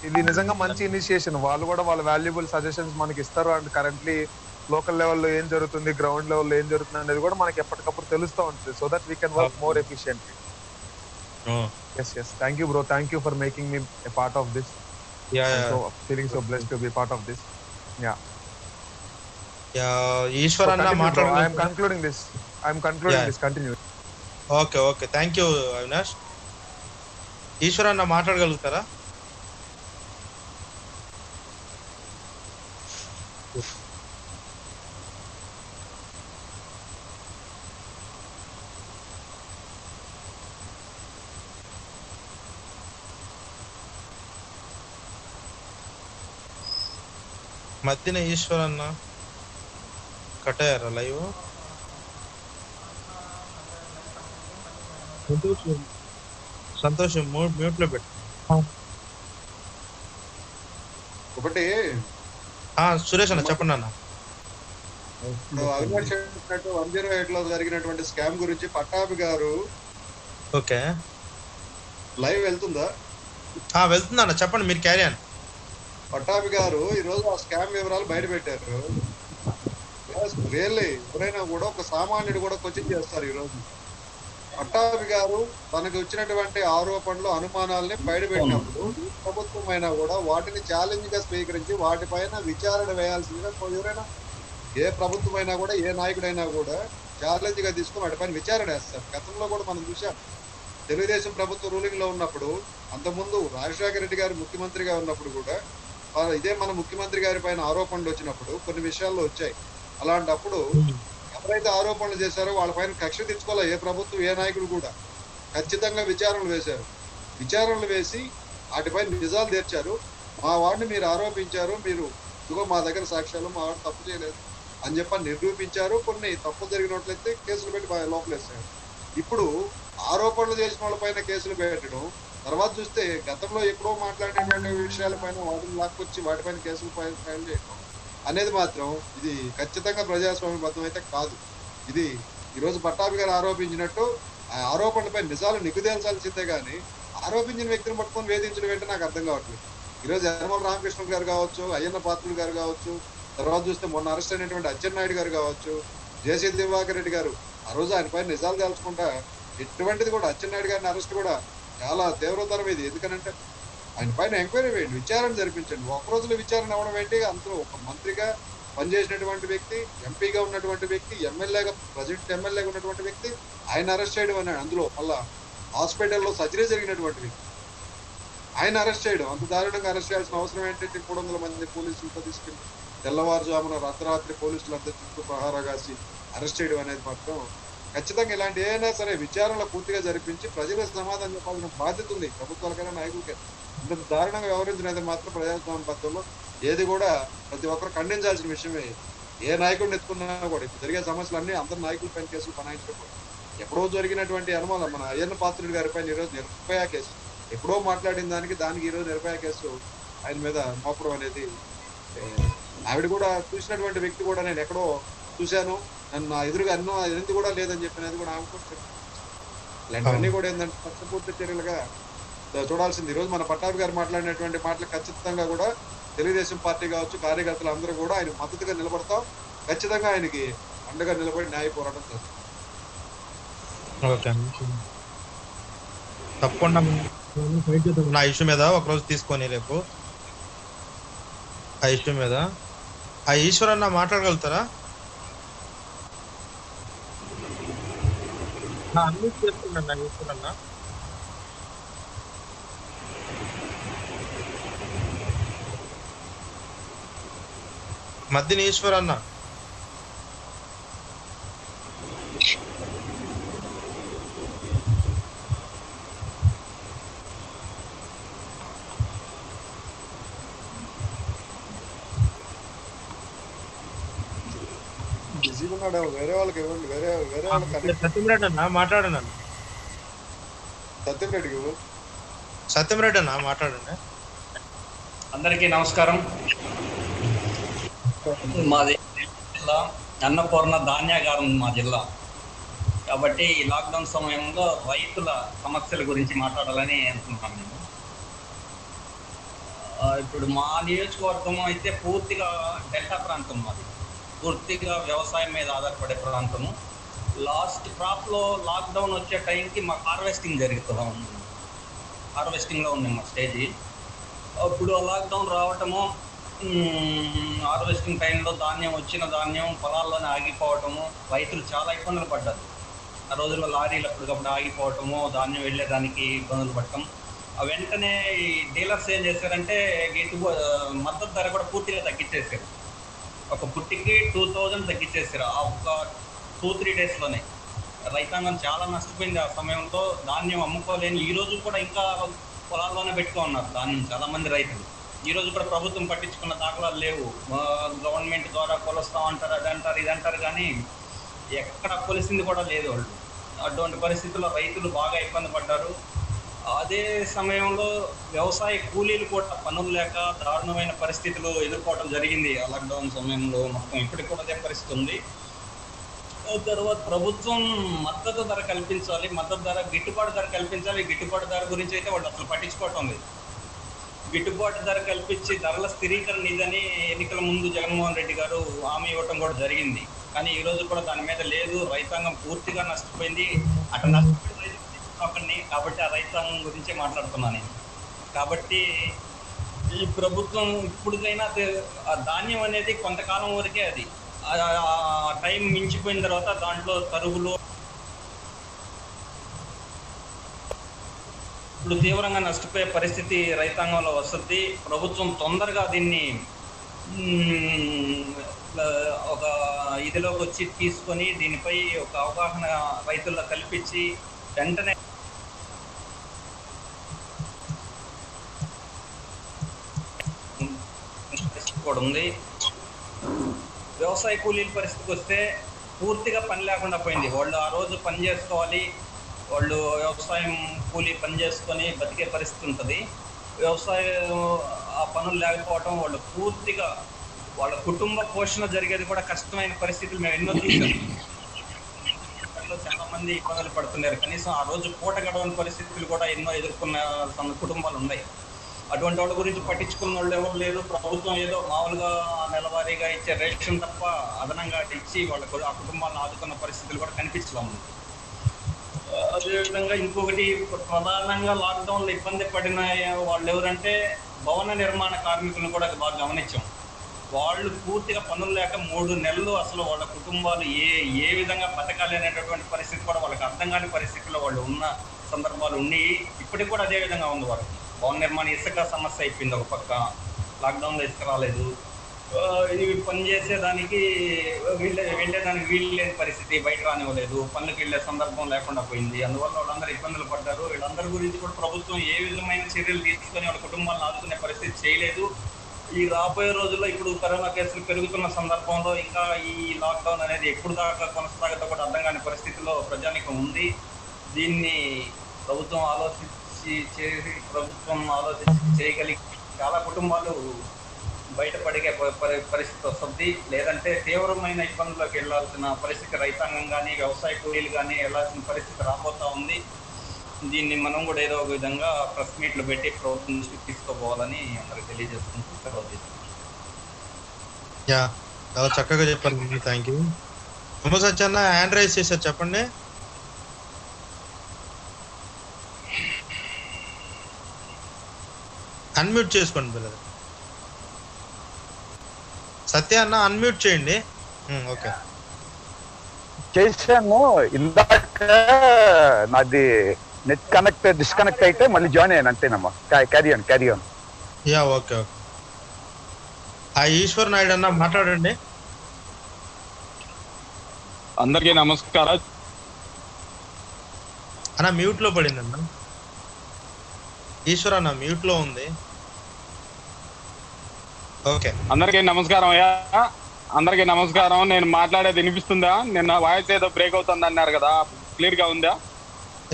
ఇది నిజంగా మంచి ఇనిషియేషన్. వాళ్ళు కూడా వాళ్ళ వాల్యుబుల్ సజెషన్స్ మనకి ఇస్తారు. అండ్ కరెంట్లీ లోకల్ లెవెల్లో ఏం జరుగుతుంది, గ్రౌండ్ లెవెల్లో ఏం జరుగుతుంది అనేది కూడా మనకి ఎప్పటికప్పుడు తెలుస్తూ ఉంటుంది. So that we can work more efficiently. yes thank you bro, thank you for making me a part of this. So feeling so blessed to be part of this. Eshwar అన్న మాట్లాడు. I am concluding this. Continue. Okay okay, thank you Avinash. Eshwar అన్న మాట్లాడగలుగుతారా? మధ్యన ఈశ్వర్ అన్న కట్ అయ్యారా లైవ్? సంతోషం మ్యూట్ లో పెట్టు. ఒకటి సురేష్ అన్న చెప్పండి అన్న. అవినాష్ చెప్పినట్టు 108 లో జరిగినటువంటి స్కామ్ గురించి పట్టాభి గారు ఓకే లైవ్ వెళ్తుందా? వెళ్తుంది అన్న, చెప్పండి, మీరు క్యారీ అన్న. పట్టాభి గారు ఈ రోజు ఆ స్కామ్ వివరాలు బయట పెట్టారు. రియల్లీ ఎవరైనా కూడా ఒక సామాన్యుడు కూడా క్వశ్చన్ చేస్తారు. ఈ రోజు పట్టాభి గారు తనకు వచ్చినటువంటి ఆరోపణలు అనుమానాలని బయటపెట్టినప్పుడు ప్రభుత్వం అయినా కూడా వాటిని ఛాలెంజ్ గా స్వీకరించి వాటిపైన విచారణ వేయాల్సిందిగా ఎవరైనా ఏ ప్రభుత్వం అయినా కూడా ఏ నాయకుడైనా కూడా ఛాలెంజ్ గా తీసుకుని వాటిపైన విచారణ వేస్తారు. గతంలో కూడా మనం చూసాం, తెలుగుదేశం ప్రభుత్వం రూలింగ్ లో ఉన్నప్పుడు, అంతకుముందు రాజశేఖర రెడ్డి గారు ముఖ్యమంత్రిగా ఉన్నప్పుడు కూడా ఇదే మన ముఖ్యమంత్రి గారి పైన ఆరోపణలు వచ్చినప్పుడు కొన్ని విషయాల్లో వచ్చాయి. అలాంటప్పుడు ఎవరైతే ఆరోపణలు చేశారో వాళ్ళపైన కక్ష తెచ్చుకోవాలి ఏ ప్రభుత్వం ఏ నాయకుడు కూడా. ఖచ్చితంగా విచారణలు వేశారు. విచారణలు వేసి వాటిపైన నిజాలు తీర్చారు. మా వాడిని మీరు ఆరోపించారు, మీరు ఇదిగో మా దగ్గర సాక్ష్యాలు, మా వాడు తప్పు చేయలేదు అని చెప్పని నిరూపించారు. కొన్ని తప్పు జరిగినట్లయితే కేసులు పెట్టి లోపలేశారు. ఇప్పుడు ఆరోపణలు చేసిన వాళ్ళపైన కేసులు పెట్టడం, తర్వాత చూస్తే గతంలో ఎప్పుడో మాట్లాడే విషయాలపైన వాటిని లాక్కొచ్చి వాటిపైన కేసులు ఫైల్ చేయడం అనేది మాత్రం ఇది ఖచ్చితంగా ప్రజాస్వామ్యబద్ధం అయితే కాదు. ఇది ఈరోజు పట్టాభి గారు ఆరోపించినట్టు ఆ ఆరోపణలపై నిజాలు నిగ్గుదేల్చాల్సిందే కానీ ఆరోపించిన వ్యక్తిని పట్టుకొని వేధించడం ఏంటో నాకు అర్థం కావట్లేదు. ఈరోజు యనమల రామకృష్ణ గారు కావచ్చు, అయ్యన్న పాత్రుడు గారు కావచ్చు, తర్వాత చూస్తే మొన్న అరెస్ట్ అయినటువంటి అచ్చెన్నాయుడు గారు కావచ్చు, జేసీ దివాకర్ రెడ్డి గారు ఆ రోజు ఆయన పైన నిజాలు తెలుసుకుంటా ఎటువంటిది కూడా అచ్చెన్నాయుడు గారిని అరెస్ట్ కూడా చాలా తీవ్రతరం ఇది. ఎందుకంటే ఆయన పైన ఎంక్వైరీ వేయండి, విచారణ జరిపించండి. ఒక రోజులో విచారణ అవ్వడం ఏంటి? అందులో ఒక మంత్రిగా పనిచేసినటువంటి వ్యక్తి, ఎంపీగా ఉన్నటువంటి వ్యక్తి, ఎమ్మెల్యేగా ప్రజెంట్ ఎమ్మెల్యేగా ఉన్నటువంటి వ్యక్తి ఆయన అరెస్ట్ చేయడం అన్నాడు. అందులో మళ్ళా హాస్పిటల్లో సర్జరీ జరిగినటువంటి వ్యక్తి ఆయన అరెస్ట్ చేయడం, అంత దారుణంగా అరెస్ట్ చేయాల్సిన అవసరం ఏంటంటే 300 మంది పోలీసులతో తీసుకెళ్ళి తెల్లవారుజామున రాత్రి పోలీసులంతా చుట్టూ ప్రహారా కాసి అరెస్ట్ చేయడం అనేది మాత్రం ఖచ్చితంగా ఇలాంటి ఏదైనా సరే విచారణలో పూర్తిగా జరిపించి ప్రజలకు సమాధానం చెప్పాల్సిన బాధ్యత ఉంది ప్రభుత్వాలకైనా నాయకులకైనా. ఇంత దారుణంగా వ్యవహరించినది మాత్రం ప్రజాస్వామ్య పద్ధతుల్లో ఏది కూడా ప్రతి ఒక్కరు ఖండించాల్సిన విషయమే. ఏ నాయకుడిని ఎత్తుకున్నా కూడా ఇప్పుడు జరిగే సమస్యలన్నీ అందరు నాయకుల పైన కేసులు బనాయించడం. ఎప్పుడో జరిగినటువంటి అనుమానం మన అయ్యన్న పాత్రుడి గారి పైన ఈరోజు నిర్భయ కేసు, ఎప్పుడో మాట్లాడిన దానికి ఈరోజు నిర్భయ కేసు ఆయన మీద మోపడం అనేది, ఆవిడ కూడా చూసినటువంటి వ్యక్తి కూడా నేను ఎక్కడో చూశాను, నన్ను నా ఎదురుగా అన్నో ఎందుకు కూడా లేదని చెప్పినది కూడా ఆమె. ఇలాంటివన్నీ కూడా ఏంటంటే పక్షపూర్తి చర్యలుగా చూడాల్సింది. ఈరోజు మన పట్టాభి గారు మాట్లాడినటువంటి మాటలు ఖచ్చితంగా కూడా తెలుగుదేశం పార్టీ కావచ్చు, కార్యకర్తలు అందరూ కూడా ఆయన మద్దతుగా నిలబడతాం. ఖచ్చితంగా ఆయనకి అండగా నిలబడి న్యాయ పోరాటం చేస్తాం. తప్పకుండా నా ఇష్యూ మీద ఒకరోజు తీసుకొని రేపు ఆ ఇష్యూ మీద ఆ ఈశ్వర్ అన్న మాట్లాడగలుగుతారా? అన్మ్యూట్ చేస్తున్నా ఈశ్వర్ అన్న. మధ్యన ఈశ్వర్ అన్న. బిజీగా ఉన్నాడు, వేరే వాళ్ళకి ఇవ్వండి, వేరే వాళ్ళకి. సత్యంరెడ్డి అన్న మాట్లాడండి అన్న. సత్యంరెడ్డికి సత్యంరెడ్డి అన్న మాట్లాడండి. అందరికీ నమస్కారం. మాది జిల్లా అన్నపూర్ణ ధాన్యాగారం మా జిల్లా కాబట్టి ఈ లాక్డౌన్ సమయంలో రైతుల సమస్యల గురించి మాట్లాడాలని అనుకుంటున్నాం మేము. ఇప్పుడు మా నియోజకవర్గం అయితే పూర్తిగా డెల్టా ప్రాంతం, మాది పూర్తిగా వ్యవసాయం మీద ఆధారపడే ప్రాంతము. లాస్ట్ క్రాప్లో లాక్డౌన్ వచ్చే టైంకి మాకు హార్వెస్టింగ్ జరుగుతూ ఉంది, హార్వెస్టింగ్లో ఉంది మా స్టేజీ. అప్పుడు లాక్డౌన్ రావటము, హార్వెస్టింగ్ టైంలో వచ్చిన ధాన్యం పొలాల్లోనే ఆగిపోవటము, రైతులు చాలా ఇబ్బందులు పడ్డారు. ఆ రోజుల్లో లారీలు అప్పటికప్పుడు ఆగిపోవటము, ధాన్యం వెళ్ళేదానికి ఇబ్బందులు పడటం. వెంటనే ఈ డీలర్స్ ఏం చేశారంటే మద్దతు ధర కూడా పూర్తిగా తగ్గించేశారు. ఒక బుట్టికి 2000 తగ్గించేశారు ఆ ఒక 2-3 డేస్లోనే. రైతాంగం చాలా నష్టపోయింది ఆ సమయంలో. ధాన్యం అమ్ముకోలేని ఈ రోజు కూడా ఇంకా పొలాల్లోనే పెట్టుకో ఉన్నారు ధాన్యం చాలా మంది రైతులు. ఈ రోజు కూడా ప్రభుత్వం పట్టించుకున్న దాఖలాలు లేవు. గవర్నమెంట్ ద్వారా కొలుస్తాం అంటారు, అదంటారు ఇదంటారు, కానీ ఎక్కడ కొలిసింది కూడా లేదు వాళ్ళు. అటువంటి పరిస్థితుల్లో రైతులు బాగా ఇబ్బంది పడ్డారు. అదే సమయంలో వ్యవసాయ కూలీలు కూడా పనులు లేక దారుణమైన పరిస్థితులు ఎదుర్కోవడం జరిగింది ఆ లాక్డౌన్ సమయంలో. మొత్తం ఇప్పటికి కూడా అదే పరిస్థితి ఉంది. తర్వాత ప్రభుత్వం మద్దతు ధర కల్పించాలి, మద్దతు ధర గిట్టుబాటు ధర కల్పించాలి. గిట్టుబాటు ధర గురించి అయితే వాళ్ళు అసలు పట్టించుకోవటం లేదు. గిట్టుబాటు ధర కల్పించి ధరల స్థిరీకరణ ఇదని ఎన్నికల ముందు జగన్మోహన్ రెడ్డి గారు హామీ ఇవ్వటం కూడా జరిగింది. కానీ ఈ రోజు కూడా దాని మీద లేదు. రైతాంగం పూర్తిగా నష్టపోయింది. అట్లా నష్టపోయిన రైతుని కాబట్టి ఆ రైతాంగం గురించే మాట్లాడుతున్నాను నేను. కాబట్టి ఈ ప్రభుత్వం ఇప్పుడుకైనా ఆ ధాన్యం అనేది కొంతకాలం వరకే, అది టైం మించిపోయిన తర్వాత దాంట్లో తరుగులు ఇప్పుడు తీవ్రంగా నష్టపోయే పరిస్థితి రైతాంగంలో వస్తుంది. ప్రభుత్వం తొందరగా దీన్ని ఒక ఇదిలోకి వచ్చి తీసుకొని దీనిపై ఒక అవగాహన రైతుల్లో కల్పించి వెంటనే కూడా ఉంది. వ్యవసాయ కూలీల పరిస్థితికి వస్తే పూర్తిగా పని లేకుండా పోయింది. వాళ్ళు ఆ రోజు పని చేసుకోవాలి, వాళ్ళు వ్యవసాయం కూలీ పని చేసుకొని బతికే పరిస్థితి ఉంటుంది. వ్యవసాయం ఆ పనులు లేకపోవటం వాళ్ళు పూర్తిగా వాళ్ళ కుటుంబ పోషణ జరిగేది కూడా కష్టమైన పరిస్థితులు మేము ఎన్నో చూసాం. చాలా మంది ఇబ్బందులు పడుతున్నారు. కనీసం ఆ రోజు పూట గడవని పరిస్థితులు కూడా ఎన్నో ఎదుర్కొన్న కుటుంబాలు ఉన్నాయి. అటువంటి వాళ్ళ గురించి పట్టించుకున్న వాళ్ళు ఎవరు లేరు. ప్రభుత్వం ఏదో మామూలుగా నెలవారీగా ఇచ్చే రేషన్ తప్ప అదనంగా ఇచ్చి వాళ్ళకు ఆ కుటుంబాలను ఆదుకున్న పరిస్థితులు కూడా కనిపించలేము. అదేవిధంగా ఇంకొకటి ప్రధానంగా లాక్డౌన్లో ఇబ్బంది పడిన వాళ్ళు ఎవరంటే భవన నిర్మాణ కార్మికులను కూడా బాగా గమనించాం. వాళ్ళు పూర్తిగా పనులు లేక 3 నెలలు అసలు వాళ్ళ కుటుంబాలు ఏ విధంగా బతకాలి అనేటటువంటి పరిస్థితి కూడా వాళ్ళకి అర్థం కాని పరిస్థితుల్లో వాళ్ళు ఉన్న సందర్భాలు ఉన్నాయి. ఇప్పటికి కూడా అదే విధంగా ఉంది వాళ్ళకి. భవన నిర్మాణ ఇసుక సమస్య అయిపోయింది. ఒక పక్క లాక్డౌన్లో ఇసుక రాలేదు. ఇవి పని చేసేదానికి వెళ్ళేదానికి వీలు లేని పరిస్థితి, బయట రానివ్వలేదు, పనులకు వెళ్ళే సందర్భం లేకుండా పోయింది. అందువల్ల వాళ్ళందరూ ఇబ్బందులు పడ్డారు. వీళ్ళందరి గురించి కూడా ప్రభుత్వం ఏ విధమైన చర్యలు తీసుకొని వాళ్ళ కుటుంబాలను ఆదుకునే పరిస్థితి చేయలేదు. ఈ రాబోయే రోజుల్లో ఇప్పుడు కరోనా కేసులు పెరుగుతున్న సందర్భంలో ఇంకా ఈ లాక్డౌన్ అనేది ఎప్పుడు దాకా కొనసాగుతో కూడా అర్థం కాని పరిస్థితిలో ప్రజానికం ఉంది. దీన్ని ప్రభుత్వం ఆలోచించి చేయగలిగి చాలా కుటుంబాలు బయటపడే పరిస్థితి వస్తుంది. లేదంటే తీవ్రమైన ఇబ్బందులకు వెళ్లాల్సిన పరిస్థితి రైతాంగం కానీ వ్యవసాయ కూలీలు కానీ వెళ్లాల్సిన పరిస్థితి రాబోతా ఉంది. దీన్ని మనం కూడా ఏదో ఒక విధంగా ప్రెస్ మీట్లు పెట్టి ప్రభుత్వం దృష్టికి తీసుకోపోవాలని అందరికి తెలియజేసుకుంటూ సెలవు తీసుకుంటాం. చాలా చక్కగా చెప్పారు. Thank you. సత్యన్న హ్యాండ్ రైజ్ చేశారు, చెప్పండి. అన్మ్యూట్ చేసుకోండి బ్రదర్. సత్య అన్న అన్మ్యూట్ చేయండి. ఓకే, చేశాను. ఇందాక నాది నెట్ డిస్కనెక్ట్ అయితే మళ్ళీ జాయిన్ అయ్యాను అంతేనమ్మా. Carry on. Yeah okay. ఆ ఈశ్వర్ నాయుడు అన్న మాట్లాడండి. అందరికీ నమస్కారం అన్న. మ్యూట్ లో పడింది అన్న. ఈశ్వర్ అన్న మ్యూట్ లో ఉంది. ఓకే, అందరికీ నమస్కారం అయ్యా. అందరికీ నమస్కారం. నేను మాట్లాడేది వినిపిస్తుందా? నిన్న వాయిస్ ఏదో బ్రేక్ అవుతుంది అన్నారు కదా, క్లియర్ గా ఉందా?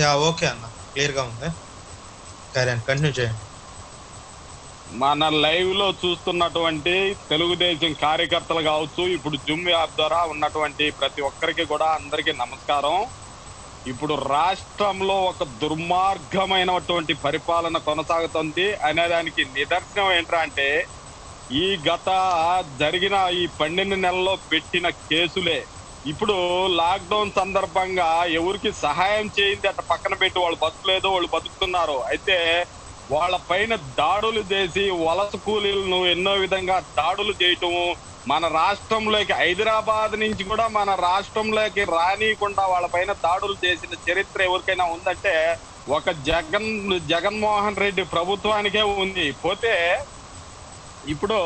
యా ఓకే అన్న, క్లియర్ గా ఉంది. కంటిన్యూ చేయండి. మన లైవ్ లో చూస్తున్నటువంటి తెలుగుదేశం కార్యకర్తలు కావచ్చు, ఇప్పుడు జూమ్ యాప్ ద్వారా ఉన్నటువంటి ప్రతి ఒక్కరికి కూడా అందరికీ నమస్కారం. ఇప్పుడు రాష్ట్రంలో ఒక దుర్మార్గమైనటువంటి పరిపాలన కొనసాగుతుంది అనేదానికి నిదర్శనం ఏంటంటే ఈ జరిగిన ఈ 12 నెలల్లో పెట్టిన కేసులే. ఇప్పుడు లాక్డౌన్ సందర్భంగా ఎవరికి సహాయం చేయింది అట్లా పక్కన పెట్టి వాళ్ళు బతుకులేదు, వాళ్ళు బతుకుతున్నారు. అయితే వాళ్ళ పైన దాడులు చేసి వలస కూలీలను ఎన్నో విధంగా దాడులు చేయటము, మన రాష్ట్రంలోకి హైదరాబాద్ నుంచి కూడా మన రాష్ట్రంలోకి రానియకుండా వాళ్ళ పైన దాడులు చేసిన చరిత్ర ఎవరికైనా ఉందంటే ఒక జగన్మోహన్ రెడ్డి ప్రభుత్వానికే ఉంది. పోతే ఇప్పుడు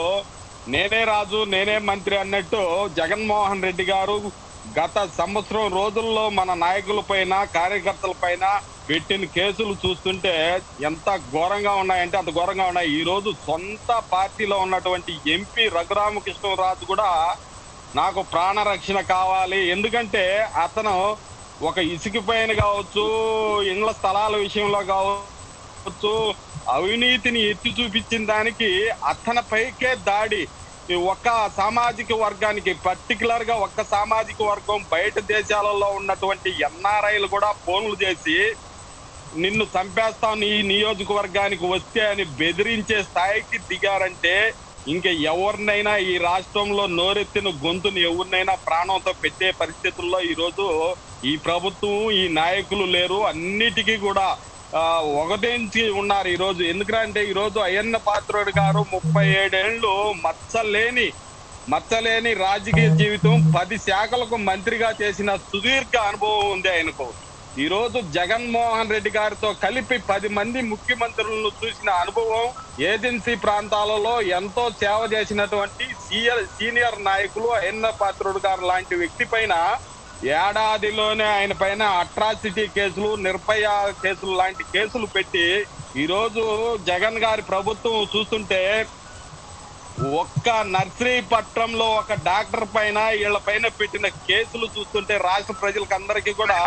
నేనే రాజు నేనే మంత్రి అన్నట్టు జగన్మోహన్ రెడ్డి గారు గత సంవత్సరం రోజుల్లో మన నాయకుల పైన కార్యకర్తల పైన పెట్టిన కేసులు చూస్తుంటే ఎంత ఘోరంగా ఉన్నాయంటే అంత ఘోరంగా ఉన్నాయి. ఈ రోజు సొంత పార్టీలో ఉన్నటువంటి ఎంపీ రఘురామకృష్ణరాజు కూడా నాకు ప్రాణరక్షణ కావాలి, ఎందుకంటే అతను ఒక ఇసుక పైన కావచ్చు, ఇండ్ల స్థలాల విషయంలో కావచ్చు, అవినీతిని ఎత్తి చూపించిన దానికి అతని పైకే దాడి. ఒక్క సామాజిక వర్గానికి పర్టికులర్ గా ఒక్క సామాజిక వర్గం బయట దేశాలలో ఉన్నటువంటి ఎన్ఆర్ఐలు కూడా ఫోన్లు చేసి నిన్ను చంపేస్తాను ఈ నియోజకవర్గానికి వస్తే అని బెదిరించే స్థాయికి దిగారంటే ఇంకా ఎవరినైనా ఈ రాష్ట్రంలో నోరెత్తిన గొంతుని ఎవరినైనా ప్రాణంతో పెట్టే పరిస్థితుల్లో ఈరోజు ఈ ప్రభుత్వం ఈ నాయకులు లేరు. అన్నిటికీ కూడా ఒకటించి ఉన్నారు ఈరోజు. ఎందుకంటే ఈరోజు అయ్యన్న పాత్రుడు గారు 37 ఏళ్ళు మచ్చలేని రాజకీయ జీవితం, 10 శాఖలకు మంత్రిగా చేసిన సుదీర్ఘ అనుభవం ఉంది ఆయనకు. ఈ రోజు జగన్మోహన్ రెడ్డి గారితో కలిపి 10 మంది ముఖ్యమంత్రులను చూసిన అనుభవం, ఏజెన్సీ ప్రాంతాలలో ఎంతో సేవ చేసినటువంటి సీనియర్ నాయకులు అయ్యన్న పాత్రుడు గారు లాంటి వ్యక్తి పైన ఏడాదిలోనే ఆయన పైన అట్రాసిటీ కేసులు, నిర్భయ కేసులు లాంటి కేసులు పెట్టి ఈరోజు జగన్ గారి ప్రభుత్వం చూస్తుంటే ఒక్క నర్సరీపట్నంలో ఒక డాక్టర్ పైన వీళ్ళ పైన పెట్టిన కేసులు చూస్తుంటే రాష్ట్ర ప్రజలకు అందరికీ కూడా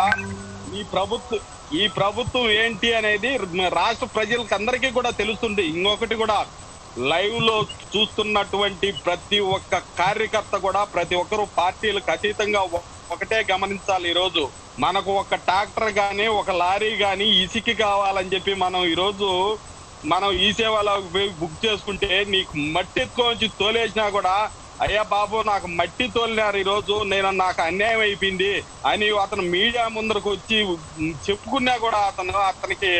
ఈ ప్రభుత్వం ఏంటి అనేది రాష్ట్ర ప్రజలకు అందరికీ కూడా తెలుస్తుంది. ఇంకొకటి కూడా లైవ్ లో చూస్తున్నటువంటి ప్రతి ఒక్క కార్యకర్త కూడా ప్రతి ఒక్కరు పార్టీలకు అతీతంగా ఒకటే గమనించాలి. ఈరోజు మనకు ఒక ట్రాక్టర్ గాని ఒక లారీ గాని ఇసుక కావాలని చెప్పి మనం ఈ సేవలో బుక్ చేసుకుంటే నీకు మట్టి ఎత్తుకోవచ్చు తోలేసినా కూడా అయ్యా బాబు నాకు మట్టి తోలినారు ఈరోజు, నాకు అన్యాయం అయిపోయింది అని అతను మీడియా ముందరకు వచ్చి చెప్పుకున్నా కూడా అతనికి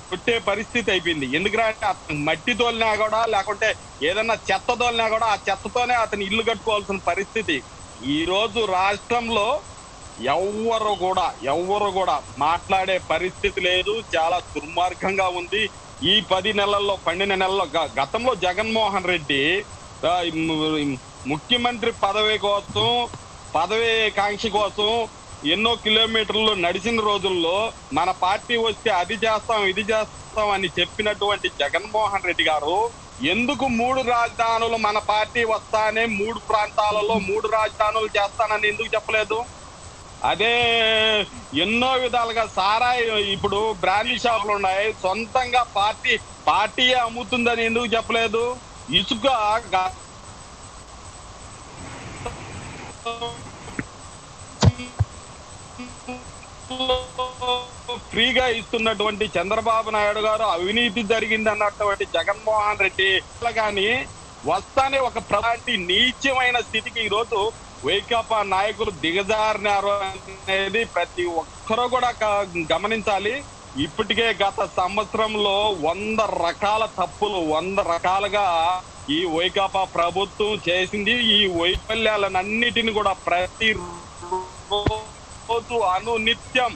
కొట్టే పరిస్థితి అయిపోయింది. ఎందుకంటే అతను మట్టి తోలినా కూడా లేకుంటే ఏదన్నా చెత్త తోలినా కూడా ఆ చెత్తతోనే అతను ఇల్లు కట్టుకోవాల్సిన పరిస్థితి. ఈ రోజు రాష్ట్రంలో ఎవ్వరు కూడా మాట్లాడే పరిస్థితి లేదు. చాలా దుర్మార్గంగా ఉంది. ఈ 10 నెలల్లో 12 నెలల్లో గతంలో జగన్మోహన్ రెడ్డి ముఖ్యమంత్రి పదవి కాంక్ష కోసం ఎన్నో కిలోమీటర్లు నడిచిన రోజుల్లో మన పార్టీ వస్తే అది చేస్తాం ఇది చేస్తాం అని చెప్పినటువంటి జగన్మోహన్ రెడ్డి గారు ఎందుకు 3 రాజధానులు మన పార్టీ వస్తానే 3 ప్రాంతాలలో 3 రాజధానులు చేస్తానని ఎందుకు చెప్పలేదు? అదే ఎన్నో విధాలుగా సారాయి ఇప్పుడు బ్రాండీ షాపులు ఉన్నాయి, సొంతంగా పార్టీయే అమ్ముతుందని ఎందుకు చెప్పలేదు? ఇసుక ఫ్రీగా ఇస్తున్నటువంటి చంద్రబాబు నాయుడు గారు అవినీతి జరిగింది అన్నటువంటి జగన్మోహన్ రెడ్డి కానీ వస్తానే ఒక ప్రలాంటి నీచమైన స్థితికి ఈరోజు వైకాపా నాయకులు దిగజారినారు అనేది ప్రతి ఒక్కరూ కూడా గమనించాలి. ఇప్పటికే గత సంవత్సరంలో 100 రకాల తప్పులు 100 రకాలుగా ఈ వైకాపా ప్రభుత్వం చేసింది. ఈ వైఫల్యాలన్నిటిని కూడా ప్రతి రోజు అనునిత్యం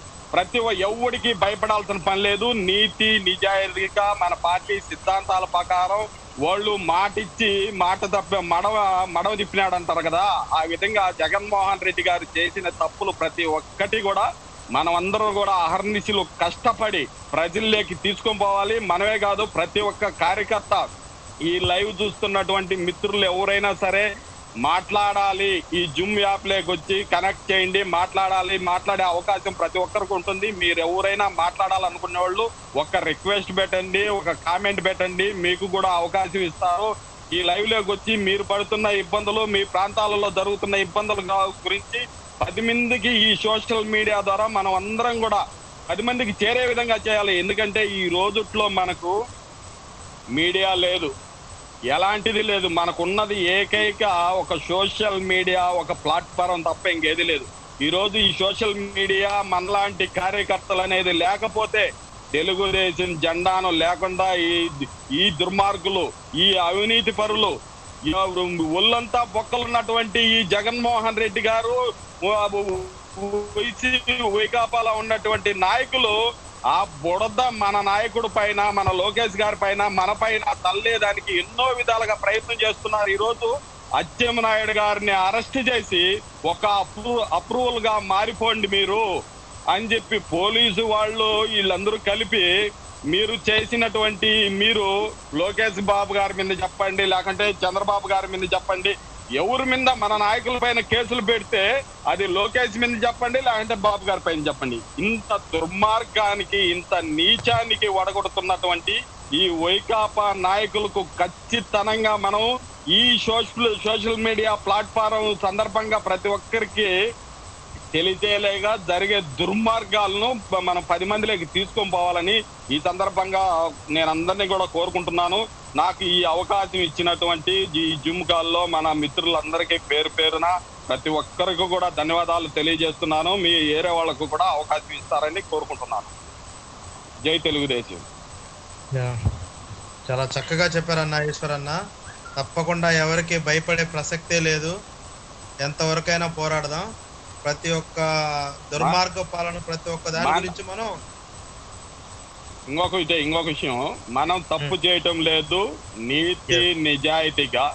ఎవరికి భయపడాల్సిన పని లేదు. నీతి నిజాయితీగా మన పార్టీ సిద్ధాంతాల ప్రకారం వాళ్ళు మాటిచ్చి మాట మడవ తిప్పినాడు అంటారు కదా, ఆ విధంగా జగన్మోహన్ రెడ్డి గారు చేసిన తప్పులు ప్రతి ఒక్కటి కూడా మనం అందరూ కూడా అహర్నిశలు కష్టపడి ప్రజల్లోకి తీసుకొని పోవాలి. మనమే కాదు ప్రతి ఒక్క కార్యకర్త ఈ లైవ్ చూస్తున్నటువంటి మిత్రులు ఎవరైనా సరే మాట్లాడాలి. ఈ జూమ్ యాప్ లోకి వచ్చి కనెక్ట్ చేయండి, మాట్లాడే అవకాశం ప్రతి ఒక్కరికి ఉంటుంది. మీరు ఎవరైనా మాట్లాడాలనుకునే వాళ్ళు ఒక రిక్వెస్ట్ పెట్టండి, ఒక కామెంట్ పెట్టండి, మీకు కూడా అవకాశం ఇస్తారు. ఈ లైవ్ లోకి వచ్చి మీరు పడుతున్న ఇబ్బందులు, మీ ప్రాంతాలలో జరుగుతున్న ఇబ్బందుల గురించి 10 మందికి ఈ సోషల్ మీడియా ద్వారా మనం అందరం కూడా 10 మందికి చేరే విధంగా చేయాలి. ఎందుకంటే ఈ రోజుట్లో మనకు మీడియా లేదు, ఎలాంటిది లేదు. మనకున్నది ఏకైక ఒక సోషల్ మీడియా, ఒక ప్లాట్ఫారం తప్ప ఇంకేది లేదు. ఈ రోజు ఈ సోషల్ మీడియా మనలాంటి కార్యకర్తలు అనేది లేకపోతే తెలుగుదేశం జెండాను లేకుండా ఈ దుర్మార్గులు, ఈ అవినీతి పరులు, ఒళ్ళంతా బొక్కలున్నటువంటి ఈ జగన్మోహన్ రెడ్డి గారు, వైకాపాలో ఉన్నటువంటి నాయకులు ఆ బుడద మన నాయకుడి పైన, మన లోకేష్ గారి పైన, మన పైన తల్లేదానికి ఎన్నో విధాలుగా ప్రయత్నం చేస్తున్నారు. ఈ రోజు అచ్చెన్నాయుడు గారిని అరెస్ట్ చేసి ఒక అప్రూవల్ గా మారిపోండి మీరు అని చెప్పి పోలీసు వాళ్ళు వీళ్ళందరూ కలిపి మీరు చేసినటువంటి, మీరు లోకేష్ బాబు గారి మీద చెప్పండి, లేకంటే చంద్రబాబు గారి మీద చెప్పండి, ఎవరి మీద మన నాయకుల పైన కేసులు పెడితే అది లోకేష్ మీద చెప్పండి, లేకంటే బాబు గారి పైన చెప్పండి. ఇంత దుర్మార్గానికి, ఇంత నీచానికి వడగొడుతున్నటువంటి ఈ వైకాపా నాయకులకు ఖచ్చితంగా మనం ఈ సోషల్ మీడియా ప్లాట్ఫారం సందర్భంగా ప్రతి ఒక్కరికి తెలియజేయలేగా జరిగే దుర్మార్గాలను మనం 10 మందిలోకి తీసుకొని పోవాలని ఈ సందర్భంగా నేను అందరినీ కూడా కోరుకుంటున్నాను. నాకు ఈ అవకాశం ఇచ్చినటువంటి ఈ జూమ్ కాల్లో మన మిత్రులందరికీ పేరు పేరున ప్రతి ఒక్కరికి కూడా ధన్యవాదాలు తెలియజేస్తున్నాను. మీ ఏరే వాళ్ళకు కూడా అవకాశం ఇస్తారని కోరుకుంటున్నాను. జై తెలుగుదేశం. చాలా చక్కగా చెప్పారన్న ఈశ్వరన్న. తప్పకుండా ఎవరికి భయపడే ప్రసక్తే లేదు. ఎంతవరకైనా పోరాడదాం. ప్రతి ఒక్క దుర్మార్గ పాలన, ప్రతి ఒక్క దాని గురించి మనం ఇంకొక విషయం, మనం తప్పు చేయటం లేదు. నీతి నిజాయితీగా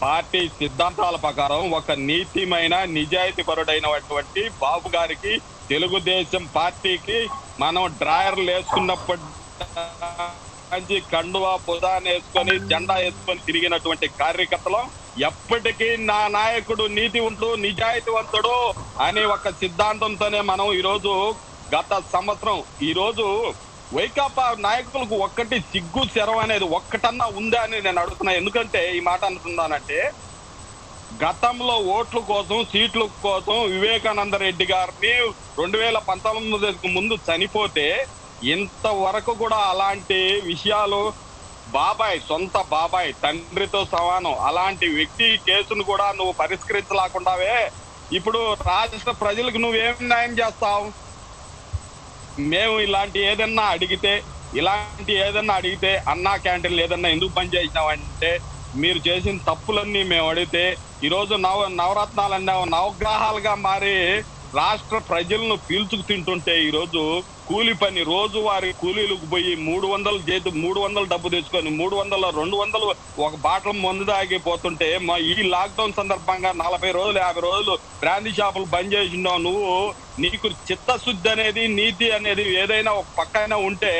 పార్టీ సిద్ధాంతాల ప్రకారం ఒక నీతిమైన నిజాయితీ పరుడైనటువంటి బాబు గారికి, తెలుగుదేశం పార్టీకి మనం డ్రాయర్లు వేసుకున్నప్పటి కండువా పుదాన్ని వేసుకొని జెండా వేసుకొని తిరిగినటువంటి కార్యకర్తలు ఎప్పటికీ నా నాయకుడు నీతి ఉంటూ నిజాయితీవంతుడు అనే ఒక సిద్ధాంతంతోనే మనం ఈరోజు గత సంవత్సరం, ఈరోజు వైకాపా నాయకులకు ఒక్కటి సిగ్గు శరం అనేది ఒక్కటన్నా ఉందా అని నేను అడుగుతున్నా. ఎందుకంటే ఈ మాట అనుకున్నానంటే, గతంలో ఓట్ల కోసం, సీట్ల కోసం వివేకానంద రెడ్డి గారిని 2019 ముందు చనిపోతే ఇంతవరకు కూడా అలాంటి విషయాలు, బాబాయ్, సొంత బాబాయ్, తండ్రితో సమానం అలాంటి వ్యక్తి కేసును కూడా నువ్వు పరిష్కరించలేకుండావే ఇప్పుడు రాష్ట్ర ప్రజలకు నువ్వేం న్యాయం చేస్తావు? మేము ఇలాంటి ఏదన్నా అడిగితే అన్నా క్యాంటీన్లు ఏదన్నా ఎందుకు పని చేసినావంటే, మీరు చేసిన తప్పులన్నీ మేము అడిగితే ఈరోజు నవరత్నాలు అన్నావు నవగ్రహాలుగా మారి రాష్ట్ర ప్రజలను పీల్చుకు తింటుంటే, ఈరోజు కూలి పని రోజువారి కూలీలకు పోయి 300 డబ్బు తెచ్చుకొని 300, 200 ఒక బాటలు మందు తాగిపోతుంటే, ఈ లాక్డౌన్ సందర్భంగా 40 రోజులు 50 రోజులు బ్రాందీ షాపులు బంద్ చేసినావు. నీకు చిత్తశుద్ధి అనేది, నీతి అనేది ఏదైనా ఒక పక్కన ఉంటే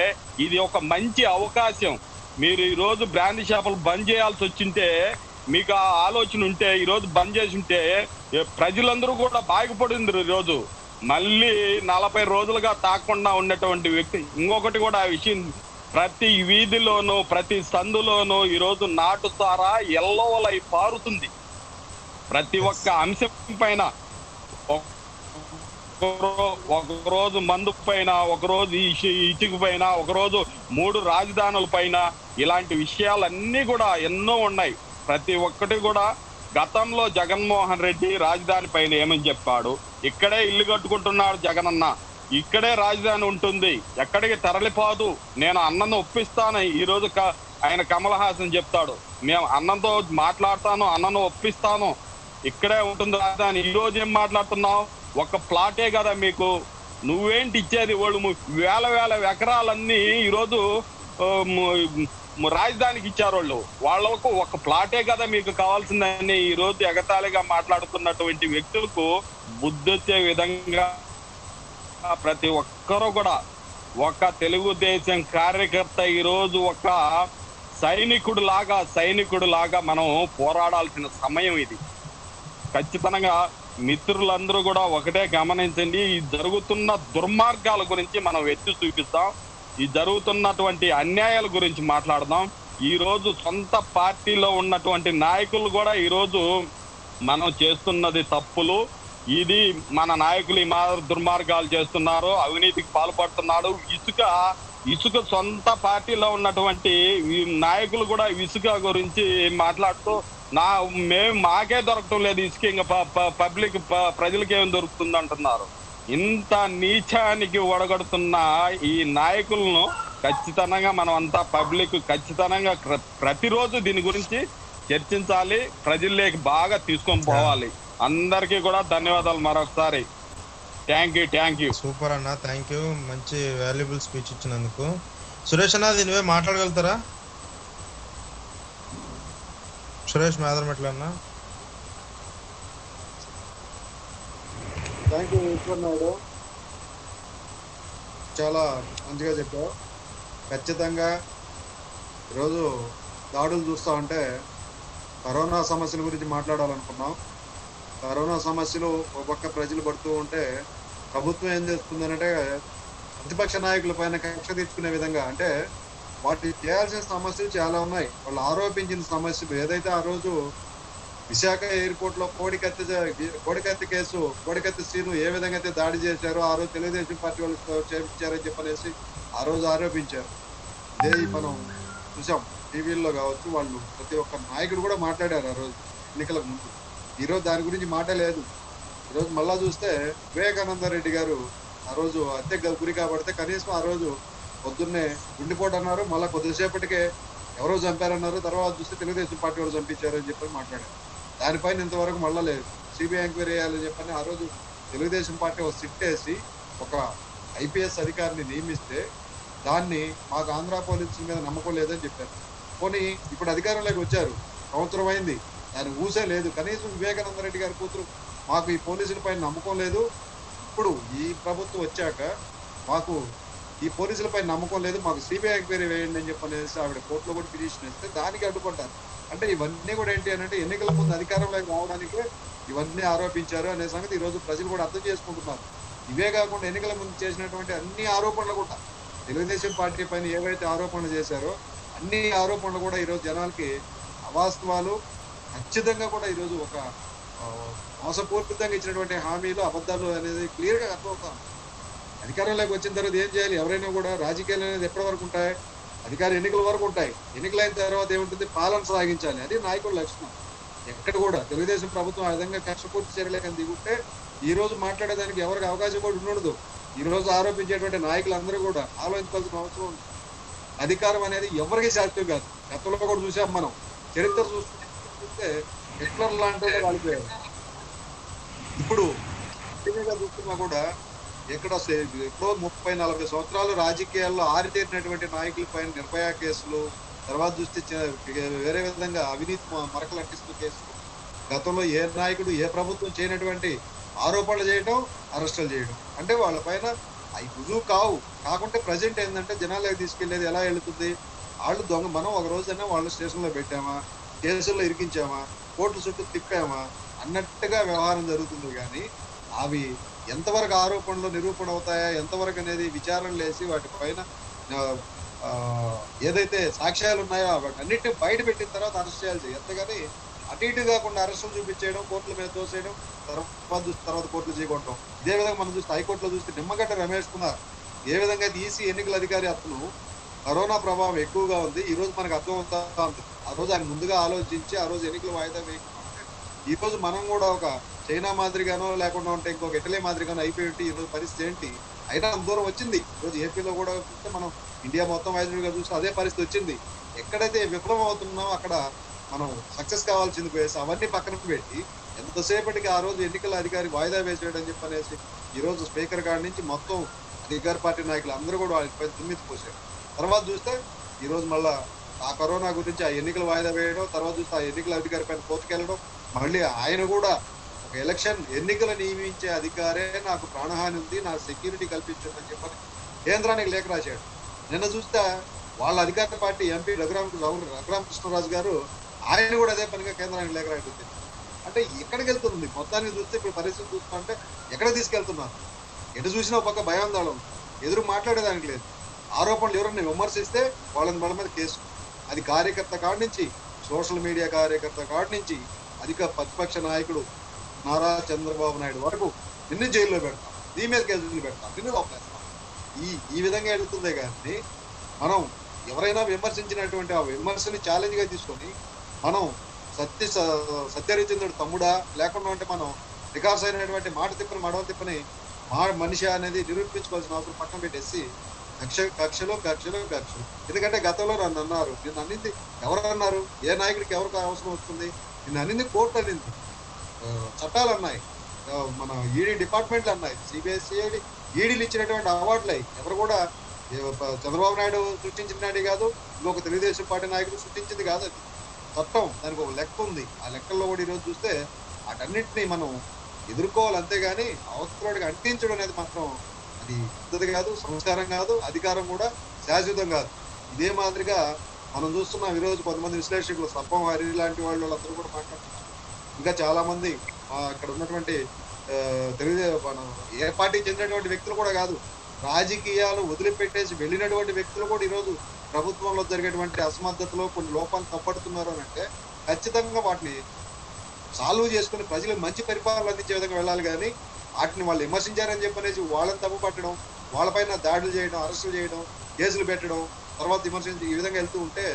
ఇది ఒక మంచి అవకాశం. మీరు ఈ రోజు బ్రాందీ షాపులు బంద్ చేయాల్సి వచ్చింటే, మీకు ఆ ఆలోచన ఉంటే ఈరోజు బంద్ చేసి ఉంటే ప్రజలందరూ కూడా బాగుపడింది. ఈరోజు మళ్ళీ 40 రోజులుగా తాకుండా ఉన్నటువంటి వ్యక్తి. ఇంకొకటి కూడా ఆ విషయం, ప్రతి వీధిలోనూ ప్రతి సందులోనూ ఈరోజు నాటు సారా ఎల్లవలై పారుతుంది. ప్రతి ఒక్క అంశం పైన, ఒకరోజు మందు పైన, ఒకరోజు ఇటుక పైన, ఒకరోజు 3 రాజధానుల పైన, ఇలాంటి విషయాలన్నీ కూడా ఎన్నో ఉన్నాయి. ప్రతి ఒక్కటి కూడా గతంలో జగన్మోహన్ రెడ్డి రాజధాని పైన ఏమని చెప్పాడు, ఇక్కడే ఇల్లు కట్టుకుంటున్నాడు జగనన్న, ఇక్కడే రాజధాని ఉంటుంది, ఎక్కడికి తరలిపోదు, నేను అన్నను ఒప్పిస్తాను. ఈ రోజు ఆయన కమల్ హాసన్ చెప్తాడు, మేము అన్నంతో మాట్లాడతాను, అన్నను ఒప్పిస్తాను, ఇక్కడే ఉంటుంది రాజధాని. ఈ రోజు ఏం మాట్లాడుతున్నావు? ఒక ప్లాటే కదా మీకు, నువ్వేంటి ఇచ్చేది? వాళ్ళు వేల ఎకరాలన్నీ ఈరోజు రాజధానికి ఇచ్చారు. వాళ్ళకు ఒక ప్లాటే కదా మీకు కావాల్సిందని ఈ రోజు ఎగతాళిగా మాట్లాడుతున్నటువంటి వ్యక్తులకు బుద్ధి వచ్చే విధంగా ప్రతి ఒక్కరూ కూడా, ఒక తెలుగుదేశం కార్యకర్త ఈరోజు ఒక సైనికుడు లాగా మనం పోరాడాల్సిన సమయం ఇది. ఖచ్చితంగా మిత్రులందరూ కూడా ఒకటే గమనించండి, ఈ జరుగుతున్న దుర్మార్గాల గురించి మనం ఎత్తి చూపిస్తాం, ఈ జరుగుతున్నటువంటి అన్యాయాల గురించి మాట్లాడదాం. ఈ రోజు సొంత పార్టీలో ఉన్నటువంటి నాయకులు కూడా ఈరోజు మనం చేస్తున్నది తప్పులు, ఇది మన నాయకులు ఈ దుర్మార్గాలు చేస్తున్నారు, అవినీతికి పాల్పడుతున్నాడు. ఇసుక సొంత పార్టీలో ఉన్నటువంటి నాయకులు కూడా ఇసుక గురించి మాట్లాడుతూ మాకే దొరకటం లేదు ఇసుక, ఇంకా ప్రజలకి ఏం దొరుకుతుంది అంటున్నారు. ఇంత నీచానికి ఒడగడుతున్న ఈ నాయకులను ఖచ్చితంగా మనం అంతా పబ్లిక్ ఖచ్చితంగా ప్రతిరోజు దీని గురించి చర్చించాలి, ప్రజల్లోకి బాగా తీసుకొని పోవాలి. అందరికీ కూడా ధన్యవాదాలు మరొకసారి. Thank you. సూపర్ అన్న, థ్యాంక్ యూ. మంచి వాల్యుబుల్ స్పీచ్ ఇచ్చినందుకు. సురేష్ అన్న దీనివే మాట్లాడగలుగుతారా? సురేష్ మేదరమెట్ల అన్న. థ్యాంక్ యూ ఈశ్వర్నాయుడు, చాలా మంచిగా చెప్పావు. ఖచ్చితంగా ఈరోజు దాడులు చూస్తూ ఉంటే కరోనా సమస్యల గురించి మాట్లాడాలనుకున్నాం. కరోనా సమస్యలు ఒక పక్క ప్రజలు పడుతూ ఉంటే ప్రభుత్వం ఏం చేస్తుందనంటే ప్రతిపక్ష నాయకుల పైన కక్ష తీర్చుకునే విధంగా, అంటే వాటి చేయాల్సిన సమస్యలు చాలా ఉన్నాయి. వాళ్ళు ఆరోపించిన సమస్యలు ఏదైతే ఆ రోజు విశాఖ ఎయిర్పోర్ట్ లో కోడికత్తి కేసు, కోడికత్తి శ్రీను ఏ విధంగా అయితే దాడి చేశారో ఆ రోజు తెలుగుదేశం పార్టీ వాళ్ళు చేయించారని చెప్పనేసి ఆ రోజు ఆరోపించారు. ఇదే మనం చూసాం టీవీల్లో కావచ్చు, వాళ్ళు ప్రతి ఒక్క నాయకుడు కూడా మాట్లాడారు ఆ రోజు ఎన్నికలకు ముందు. ఈరోజు దాని గురించి మాట లేదు. ఈరోజు మళ్ళా చూస్తే వివేకానంద రెడ్డి గారు ఆ రోజు హత్యకు గురి కాబడితే కనీసం ఆ రోజు పొద్దున్నే గుండెపోటు అన్నారు, మళ్ళీ కొద్దిసేపటికే ఎవరో చంపారన్నారు, తర్వాత చూస్తే తెలుగుదేశం పార్టీ వాళ్ళు చంపించారని చెప్పి మాట్లాడారు. దానిపైన ఇంతవరకు మళ్ళా లేదు. సిబిఐ ఎంక్వైరీ చేయాలని చెప్పని ఆ రోజు తెలుగుదేశం పార్టీ ఒక సిట్ వేసి ఒక ఐపీఎస్ అధికారిని నియమిస్తే దాన్ని మాకు ఆంధ్ర పోలీసుల మీద నమ్మకం లేదని చెప్పారు. పోనీ ఇప్పుడు అధికారంలోకి వచ్చారు, సంవత్సరం అయింది, దాని ఊసే లేదు. కనీసం వివేకానంద రెడ్డి గారి కూతురు మాకు ఈ పోలీసులపై నమ్మకం లేదు, ఇప్పుడు ఈ ప్రభుత్వం వచ్చాక మాకు ఈ పోలీసులపై నమ్మకం లేదు, మాకు సిబిఐ ఎంక్వైరీ వేయండి అని చెప్పనేసి ఆవిడ కోర్టులో కూడా పిటిషన్ ఇస్తే దానికి అడ్డుకుంటారు. అంటే ఇవన్నీ కూడా ఏంటి అని అంటే ఎన్నికల ముందు అధికారంలోకి రావడానికి ఇవన్నీ ఆరోపించారు అనే సంగతి ఈ రోజు ప్రజలు కూడా అర్థం చేసుకుంటున్నారు. ఇవే కాకుండా ఎన్నికల ముందు చేసినటువంటి అన్ని ఆరోపణలు కూడా తెలుగుదేశం పార్టీ పైన ఏవైతే ఆరోపణలు చేశారో అన్ని ఆరోపణలు కూడా ఈరోజు జనాలకి అవాస్తవాలు, ఖచ్చితంగా కూడా ఈరోజు ఒక మోసపూరితంగా ఇచ్చినటువంటి హామీలు, అబద్ధాలు అనేది క్లియర్ గా అర్థమవుతాం. అధికారంలోకి వచ్చిన తర్వాత ఏం చేయాలి? ఎవరైనా కూడా రాజకీయాలు అనేది ఎప్పటి వరకు ఉంటాయి? అధికార ఎన్నికల వరకు ఉంటాయి. ఎన్నికలైన తర్వాత ఏముంటుంది? పాలన సాగించాలి. అది నాయకుల లక్షణం. ఎక్కడ కూడా తెలుగుదేశం ప్రభుత్వం ఆ విధంగా కక్షపూర్తి చర్యలేకని దిగుంటే ఈ రోజు మాట్లాడేదానికి ఎవరికి అవకాశం కూడా ఉండదు. ఈ రోజు ఆరోపించేటువంటి నాయకులందరూ కూడా ఆలోచించాల్సిన అవసరం ఉంది. అధికారం అనేది ఎవరికి శాశ్వతం కాదు. గతంలో కూడా చూసాం మనం, చరిత్ర చూస్తే హిట్లర్ లాంటి వాళ్ళిపోయారు. ఇప్పుడు చూస్తున్నా కూడా ఎప్పుడో 30-40 సంవత్సరాలు రాజకీయాల్లో ఆరితేరినటువంటి నాయకుల పైన నిర్భయ కేసులు, తర్వాత చూస్తే వేరే విధంగా అవినీతి మరకలు అంటిస్తూ కేసులు, గతంలో ఏ నాయకుడు ఏ ప్రభుత్వం చేయనటువంటి ఆరోపణలు చేయడం, అరెస్టులు చేయడం, అంటే వాళ్ళ పైన అవి రుజువు కాకుంటే ప్రజెంట్ ఏంటంటే జనాలకు తీసుకెళ్లేది ఎలా వెళుతుంది? వాళ్ళు దొంగ, మనం ఒక రోజైనా వాళ్ళు స్టేషన్లో పెట్టామా, కేసుల్లో ఇరికించామా, కోర్టు చుట్టూ తిప్పామా అన్నట్టుగా వ్యవహారం జరుగుతుంది. కానీ అవి ఎంతవరకు ఆరోపణలు నిరూపణ అవుతాయా, ఎంతవరకు అనేది విచారణ లేసి వాటిపైన ఏదైతే సాక్ష్యాలు ఉన్నాయో వాటన్నిటిని బయట పెట్టిన తర్వాత అరెస్ట్ చేయాల్సి, ఎంతగాని అటు ఇటు కాకుండా అరెస్టులు చూపించేయడం, కోర్టుల మీద తోసేయడం, తర్వాత కోర్టులు చేయకుంటాం. ఇదే విధంగా మనం చూస్తే హైకోర్టులో చూస్తే నిమ్మగడ్డ రమేష్ కుమార్ ఏ విధంగా ఈసీ ఎన్నికల అధికారి అతను కరోనా ప్రభావం ఎక్కువగా ఉంది, ఈ రోజు మనకు అర్థం అవుతా ఉంది. ఆ రోజు ఆయన ముందుగా ఆలోచించి ఆ రోజు ఎన్నికలు వాయిదా వేయకుండా ఈ రోజు మనం కూడా ఒక చైనా మాదిరిగానో లేకుండా ఉంటే ఇంకొక ఇటలీ మాదిరిగానో అయిపోయి ఈ రోజు పరిస్థితి ఏంటి? అయినా అంత దూరం వచ్చింది. ఈరోజు ఏపీలో కూడా చూస్తే మనం ఇండియా మొత్తం వైద్యుడిగా చూస్తే అదే పరిస్థితి వచ్చింది. ఎక్కడైతే విఫలం అవుతున్నామో అక్కడ మనం సక్సెస్ కావాల్సింది పోయేసి అవన్నీ పక్కన పెట్టి ఎంతసేపటికి ఆ రోజు ఎన్నికల అధికారి వాయిదా వేసేయడం చెప్పనేసి ఈ రోజు స్పీకర్ గారి నుంచి మొత్తం అధికార పార్టీ నాయకులు అందరూ కూడా వాళ్ళపై దుమ్మెత్తి పోసారు. తర్వాత చూస్తే ఈ రోజు మళ్ళా ఆ కరోనా గురించి ఆ ఎన్నికలు వాయిదా వేయడం, తర్వాత చూస్తే ఆ ఎన్నికల అధికారి పైన కోర్టుకెళ్ళడం, మళ్ళీ ఆయన కూడా ఒక ఎన్నికలు నియమించే అధికారే నాకు ప్రాణహాని ఉంది, నాకు సెక్యూరిటీ కల్పించండి చెప్పని కేంద్రానికి లేఖ రాశాడు. నిన్న చూస్తే వాళ్ళ అధికార పార్టీ ఎంపీ రఘురామకృష్ణరాజు గారు ఆయన కూడా అదే పనిగా కేంద్రానికి లేఖ రాయడం. అంటే ఎక్కడికి వెళ్తుంది మొత్తానికి చూస్తే ఇప్పుడు పరిస్థితి చూస్తుంటే ఎక్కడ తీసుకెళ్తున్నారు? ఎటు చూసినా ఒక పక్క భయాందోళన, ఎదురు మాట్లాడేదానికి లేదు. ఆరోపణలు ఎవరైనా విమర్శిస్తే వాళ్ళ మీద కేసు, అది కార్యకర్త కాడి నుంచి సోషల్ మీడియా కార్యకర్త కాడి నుంచి అధిక ప్రతిపక్ష నాయకుడు నారా చంద్రబాబు నాయుడు వరకు నిన్ను జైల్లో పెడతాం, నీ మీద కేసులు పెడతాం, నిన్ను లోపలేస్తాం. ఈ విధంగా వెళ్తుందే కానీ మనం ఎవరైనా విమర్శించినటువంటి ఆ విమర్శని ఛాలెంజ్ గా తీసుకొని మనం సత్యహరిచంద్రుడు తమ్ముడా లేకుండా అంటే మనం రికార్డ్స్ అయినటువంటి మాట తిప్పని మడవ తిప్పని మనిషి అనేది నిరూపించుకోవాల్సిన అవసరం పక్కన పెట్టేసి కక్షలు. ఎందుకంటే గతంలో నన్ను అన్నారు, నిన్ను అన్నింది ఎవరు అన్నారు? ఏ నాయకుడికి ఎవరికి అవసరం వస్తుంది? నిన్ను అన్నింది కోర్టు అనింది, చట్టాలు అన్నాయి, మన ఈడీ డిపార్ట్మెంట్లు అన్నాయి, సిబిఎస్ఈడి ఈడీలు ఇచ్చినటువంటి అవార్డులు అయ్యి. ఎవరు కూడా చంద్రబాబు నాయుడు సృష్టించినది కాదు, ఇంకొక తెలుగుదేశం పార్టీ నాయకుడు సృష్టించింది కాదు. అది చట్టం, దానికి ఒక లెక్క ఉంది. ఆ లెక్కల్లో కూడా ఈరోజు చూస్తే వాటన్నిటిని మనం ఎదుర్కోవాలి. అంతేగాని అవసరానికి అంటించడం అనేది మాత్రం అది పద్ధతి కాదు, సంస్కారం కాదు, అధికారం కూడా శాశ్వతం కాదు. ఇదే మాదిరిగా మనం చూస్తున్నాం ఈరోజు కొంతమంది విశ్లేషకులు, సర్పం హరి లాంటి వాళ్ళందరూ కూడా మాట్లాడుతున్నారు. ఇంకా చాలా మంది అక్కడ ఉన్నటువంటి మన ఏ పార్టీకి చెందినటువంటి వ్యక్తులు కూడా కాదు, రాజకీయాలు వదిలిపెట్టేసి వెళ్ళినటువంటి వ్యక్తులు కూడా ఈరోజు ప్రభుత్వంలో జరిగేటువంటి అసమర్థతలో కొన్ని లోపాలు తప్పడుతున్నారు అని అంటే ఖచ్చితంగా వాటిని సాల్వ్ చేసుకుని ప్రజలకు మంచి పరిపాలన అందించే విధంగా వెళ్ళాలి. కానీ వాటిని వాళ్ళు విమర్శించారని చెప్పనేసి వాళ్ళని తప్పు పట్టడం, వాళ్ళపైన దాడులు చేయడం, అరెస్టులు చేయడం, కేసులు పెట్టడం, తర్వాత విమర్శించి ఈ విధంగా వెళ్తూ ఉంటే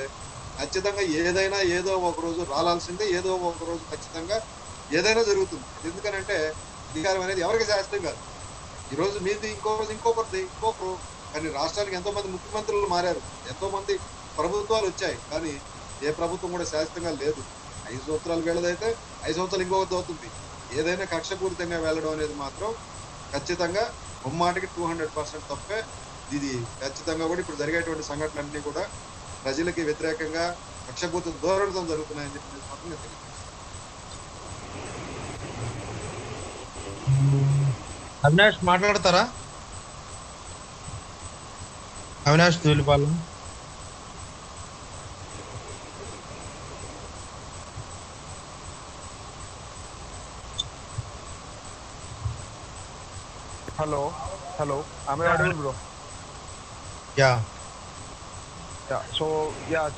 ఖచ్చితంగా ఏదైనా ఏదో ఒక రోజు రాలాల్సిందే, ఏదో ఒక రోజు ఖచ్చితంగా ఏదైనా జరుగుతుంది. ఎందుకనంటే అధికారం అనేది ఎవరికి శాస్త్రం కాదు. ఈరోజు మీది, ఇంకో రోజు ఇంకొకరిది, ఇంకొకరు. కానీ రాష్ట్రానికి ఎంతో మంది ముఖ్యమంత్రులు మారారు, ఎంతో మంది ప్రభుత్వాలు వచ్చాయి, కానీ ఏ ప్రభుత్వం కూడా శాశ్వతంగా లేదు. 5 సంవత్సరాలు వెళ్ళదైతే 5 సంవత్సరాలు ఇంకొకటి అవుతుంది. ఏదైనా కక్షపూరితంగా వెళ్ళడం అనేది మాత్రం ఖచ్చితంగా ముమ్మాటికి 200% తప్పే. ఇది ఖచ్చితంగా కూడా ఇప్పుడు జరిగేటువంటి సంఘటనలన్నీ కూడా ప్రజలకి వ్యతిరేకంగా కక్షపూరిత ధోరణితో జరుగుతున్నాయని చెప్పి మాత్రం నేను తెలియదు. అవినాష్ మాట్లాడతారా? అవినాష్ దూలిపాలెం. హలో ఆమె అడుగులు బ్రో. యా సో